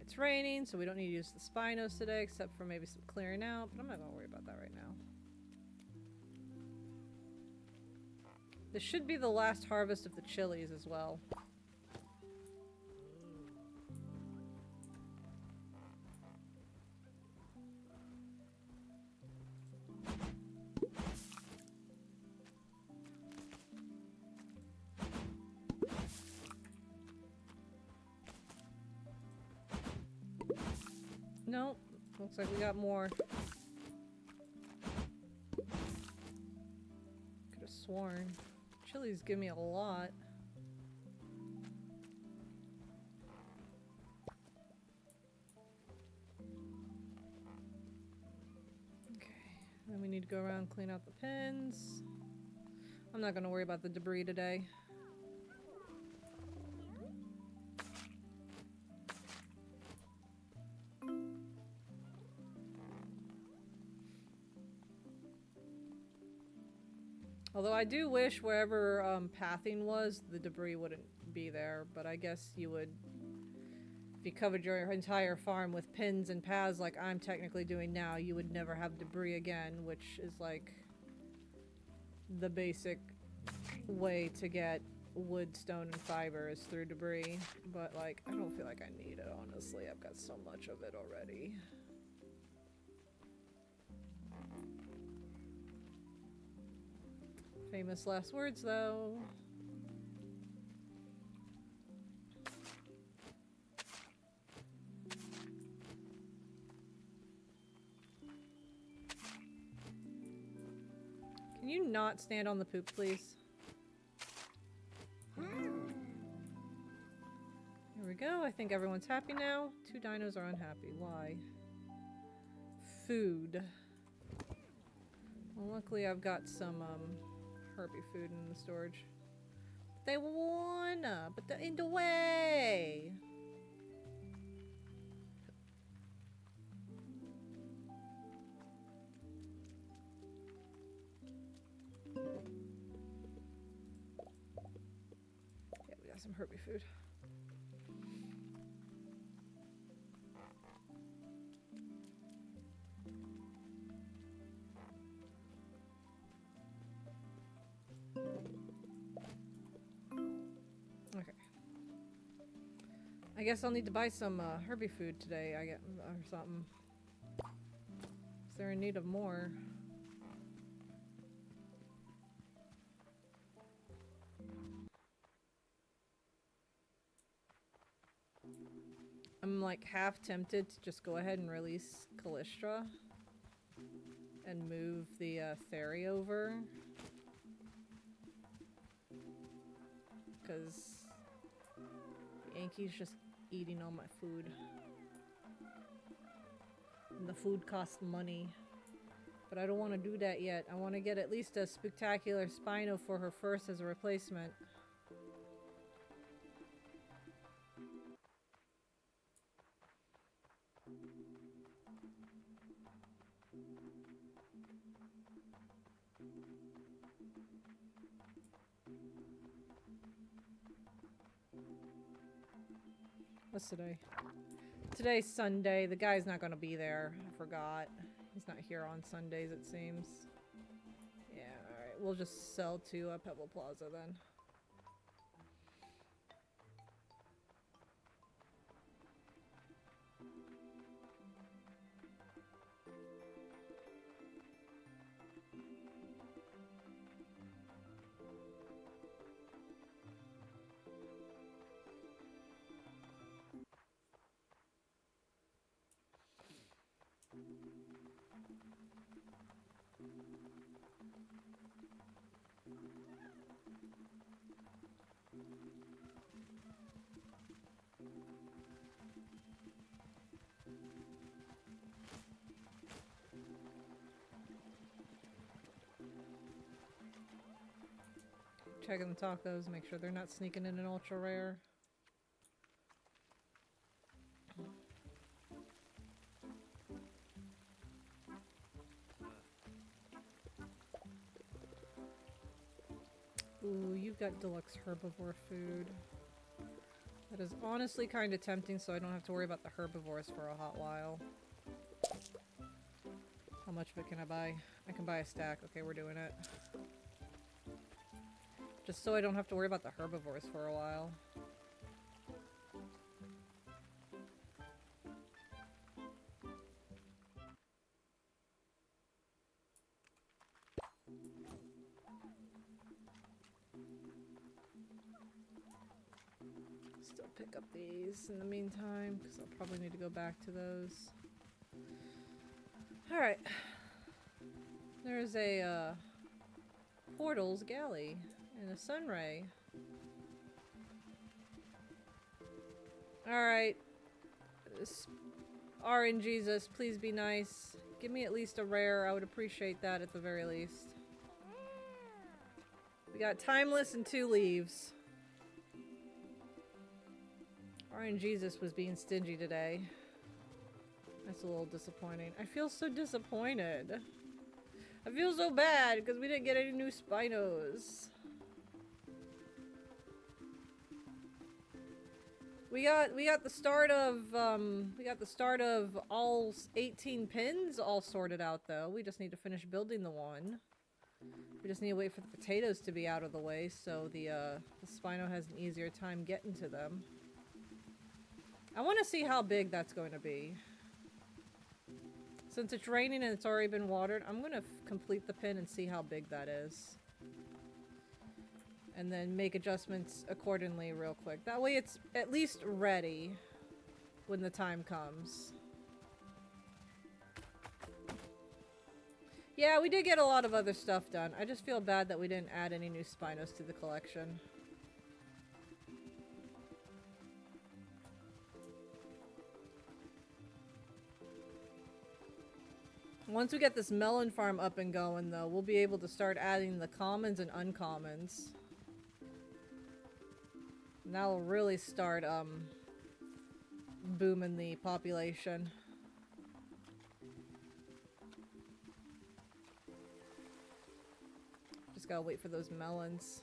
it's raining, so we don't need to use the spinos today, except for maybe some clearing out, but I'm not going to worry about that right now. This should be the last harvest of the chilies as well. Nope. Looks like we got more. Could have sworn. Chilies give me a lot. Okay. Then we need to go around and clean out the pins. I'm not going to worry about the debris today. Although I do wish wherever pathing was, the debris wouldn't be there, but I guess you would, if you covered your entire farm with pins and paths like I'm technically doing now, you would never have debris again, which is like the basic way to get wood, stone, and fiber is through debris. But like, I don't feel like I need it, honestly. I've got so much of it already. Famous last words, though. Can you not stand on the poop, please? There we go. I think everyone's happy now. 2 dinos are unhappy. Why? Food. Well, luckily I've got some, herby food in the storage. They wanna, but they're in the way. Yeah, we got some herby food. I guess I'll need to buy some herby food today, or something. Is there in need of more? I'm like half tempted to just go ahead and release Callistra and move the Theri over. Because Yankee's just eating all my food. And the food costs money. But I don't want to do that yet. I want to get at least a spectacular Spino for her first as a replacement. What's today? Today's Sunday. The guy's not gonna be there. I forgot. He's not here on Sundays, it seems. Yeah, alright. We'll just sell to Pebble Plaza then. Checking the tacos, make sure they're not sneaking in an ultra rare. Ooh, you've got deluxe herbivore food. That is honestly kind of tempting, so I don't have to worry about the herbivores for a hot while. How much of it can I buy? I can buy a stack. Okay, we're doing it. Just so I don't have to worry about the herbivores for a while. Still pick up these in the meantime, because I'll probably need to go back to those. Alright. There's a portals galley and a sunray. Alright. RNGesus, please be nice. Give me at least a rare. I would appreciate that at the very least. We got Timeless and 2 leaves. RNGesus was being stingy today. That's a little disappointing. I feel so disappointed. I feel so bad because we didn't get any new Spinos. We got the start of all 18 pins all sorted out though. We just need to finish building the one. We just need to wait for the potatoes to be out of the way so the Spino has an easier time getting to them. I want to see how big that's going to be. Since it's raining and it's already been watered, I'm going to complete the pin and see how big that is. And then make adjustments accordingly real quick. That way it's at least ready when the time comes. Yeah, we did get a lot of other stuff done. I just feel bad that we didn't add any new Spinos to the collection. Once we get this melon farm up and going, though, we'll be able to start adding the commons and uncommons. And that'll really start, booming the population. Just gotta wait for those melons.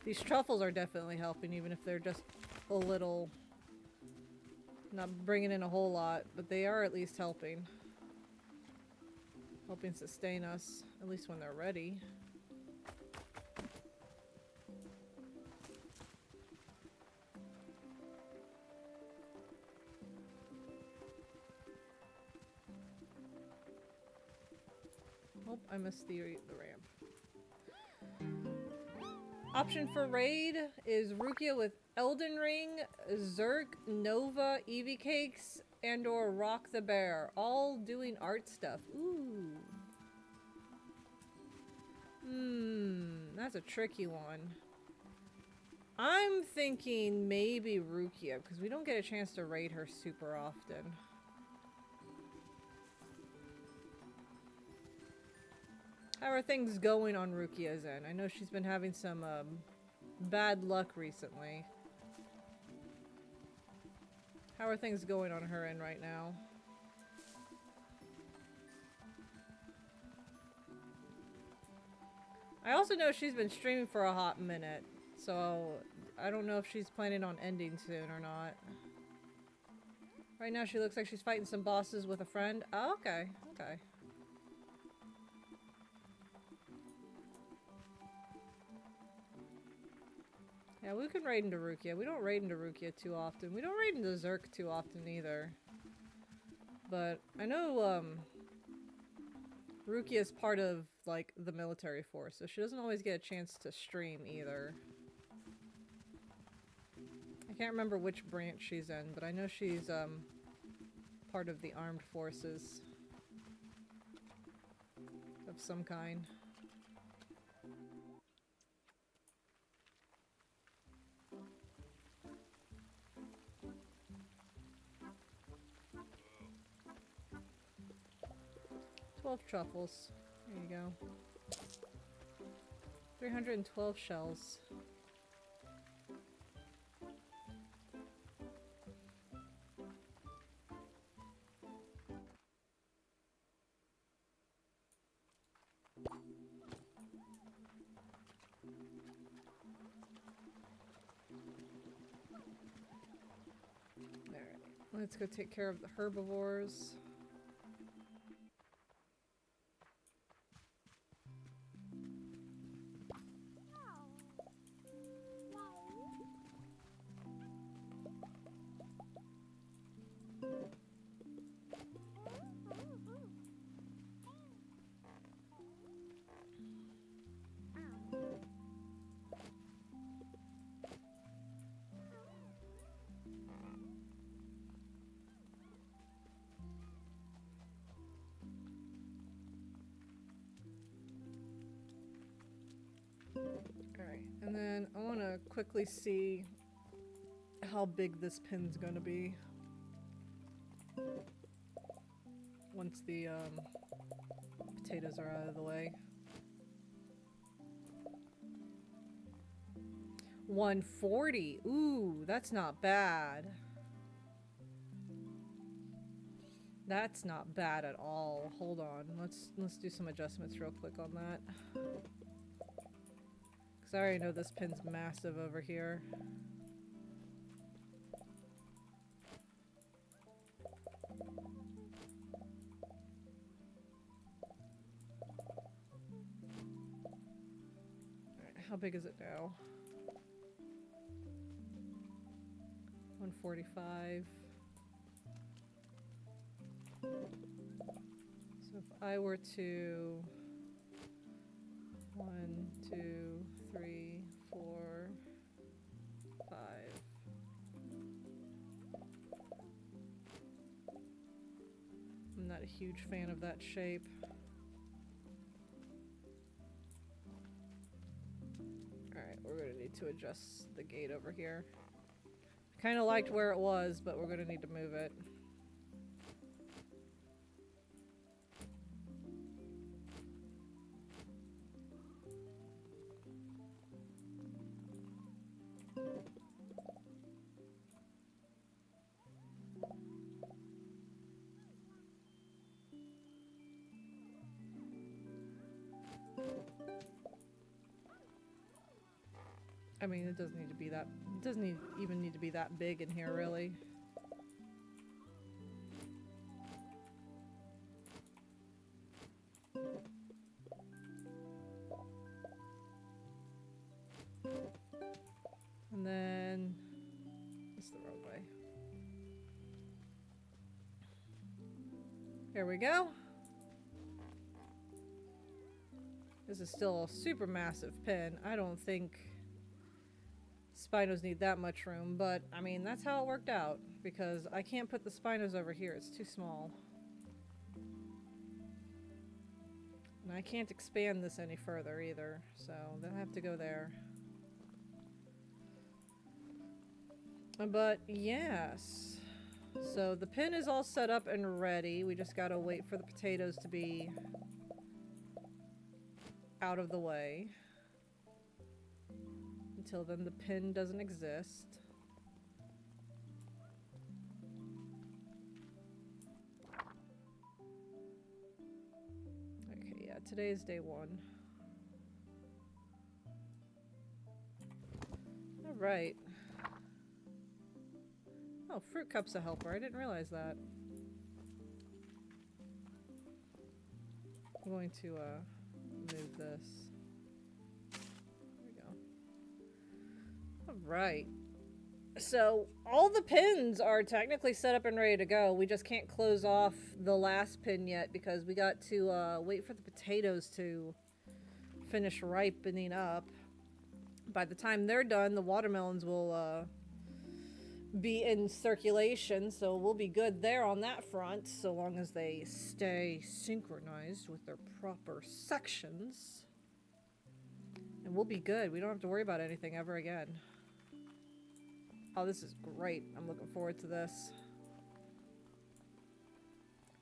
These truffles are definitely helping, even if they're just a little... not bringing in a whole lot, but they are at least helping. Helping sustain us, at least when they're ready. Oh, I missed the ramp. Option for raid is Rukia with Elden Ring, Zerk, Nova, Eevee Cakes, and or Rock the Bear. All doing art stuff. Ooh. That's a tricky one. I'm thinking maybe Rukia, because we don't get a chance to raid her super often. How are things going on Rukia's end? I know she's been having some bad luck recently. How are things going on her end right now? I also know she's been streaming for a hot minute, so I don't know if she's planning on ending soon or not. Right now she looks like she's fighting some bosses with a friend. Oh, okay, okay. Yeah, we can raid into Rukia. We don't raid into Rukia too often. We don't raid into Zerk too often either. But I know Rukia is part of, like, the military force, so she doesn't always get a chance to stream either. I can't remember which branch she's in, but I know she's part of the armed forces of some kind. Truffles. There you go. 312 shells. Alright, let's go take care of the herbivores. Alright, and then I want to quickly see how big this pin's gonna be once the potatoes are out of the way. 140. Ooh, that's not bad. That's not bad at all. Hold on. Let's do some adjustments real quick on that. Cuz I already know this pin's massive over here. Alright, how big is it now? 145. So if I were to 1, 2, 3, 4, 5. I'm not a huge fan of that shape. Alright, we're gonna need to adjust the gate over here. Kind of liked where it was, but we're gonna need to move it. I mean, it doesn't need to be that. It doesn't even need to be that big in here, really. And then it's the wrong way. There we go. This is still a super massive pin. I don't think Spinos need that much room, but I mean, that's how it worked out, because I can't put the Spinos over here. It's too small. And I can't expand this any further either, so they'll have to go there. But yes, so the pin is all set up and ready. We just gotta wait for the potatoes to be out of the way. Until then, the pin doesn't exist. Okay, yeah, today is day 1. Alright. Oh, fruit cup's a helper. I didn't realize that. I'm going to move this. Right. So all the pins are technically set up and ready to go. We just can't close off the last pin yet because we got to wait for the potatoes to finish ripening up. By the time they're done, the watermelons will be in circulation, so we'll be good there on that front, so long as they stay synchronized with their proper sections. And we'll be good. We don't have to worry about anything ever again. Oh, this is great. I'm looking forward to this.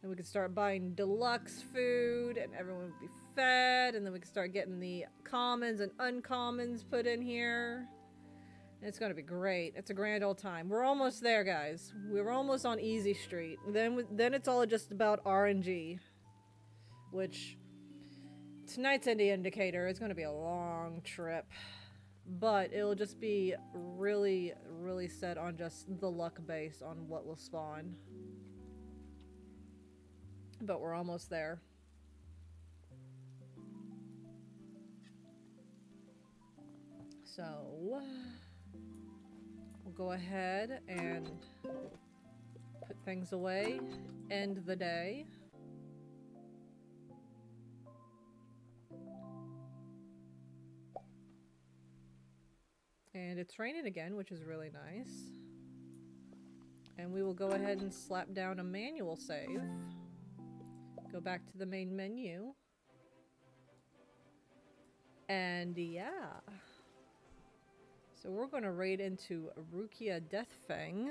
Then we can start buying deluxe food, and everyone will be fed, and then we can start getting the commons and uncommons put in here. And it's going to be great. It's a grand old time. We're almost there, guys. We're almost on Easy Street. Then it's all just about RNG, which tonight's indie indicator is going to be a long trip, but it'll just be really, really set on just the luck base on what will spawn. But we're almost there. So we'll go ahead and put things away, end the day. And it's raining again, which is really nice. And we will go ahead and slap down a manual save. Go back to the main menu. And yeah. So we're going to raid into Rukia Deathfang.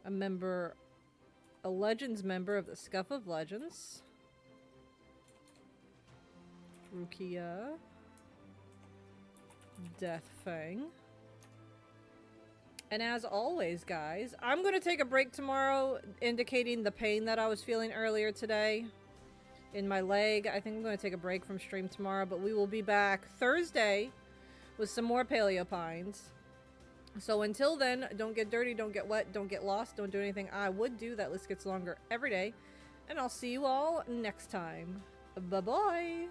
A Legends member of the Scuff of Legends. Rukia Deathfang. And as always, guys, I'm going to take a break tomorrow, indicating the pain that I was feeling earlier today in my leg. I think I'm going to take a break from stream tomorrow, but we will be back Thursday with some more Paleo Pines. So until then, don't get dirty, don't get wet, don't get lost, don't do anything I would do. That list gets longer every day. And I'll see you all next time. Bye-bye.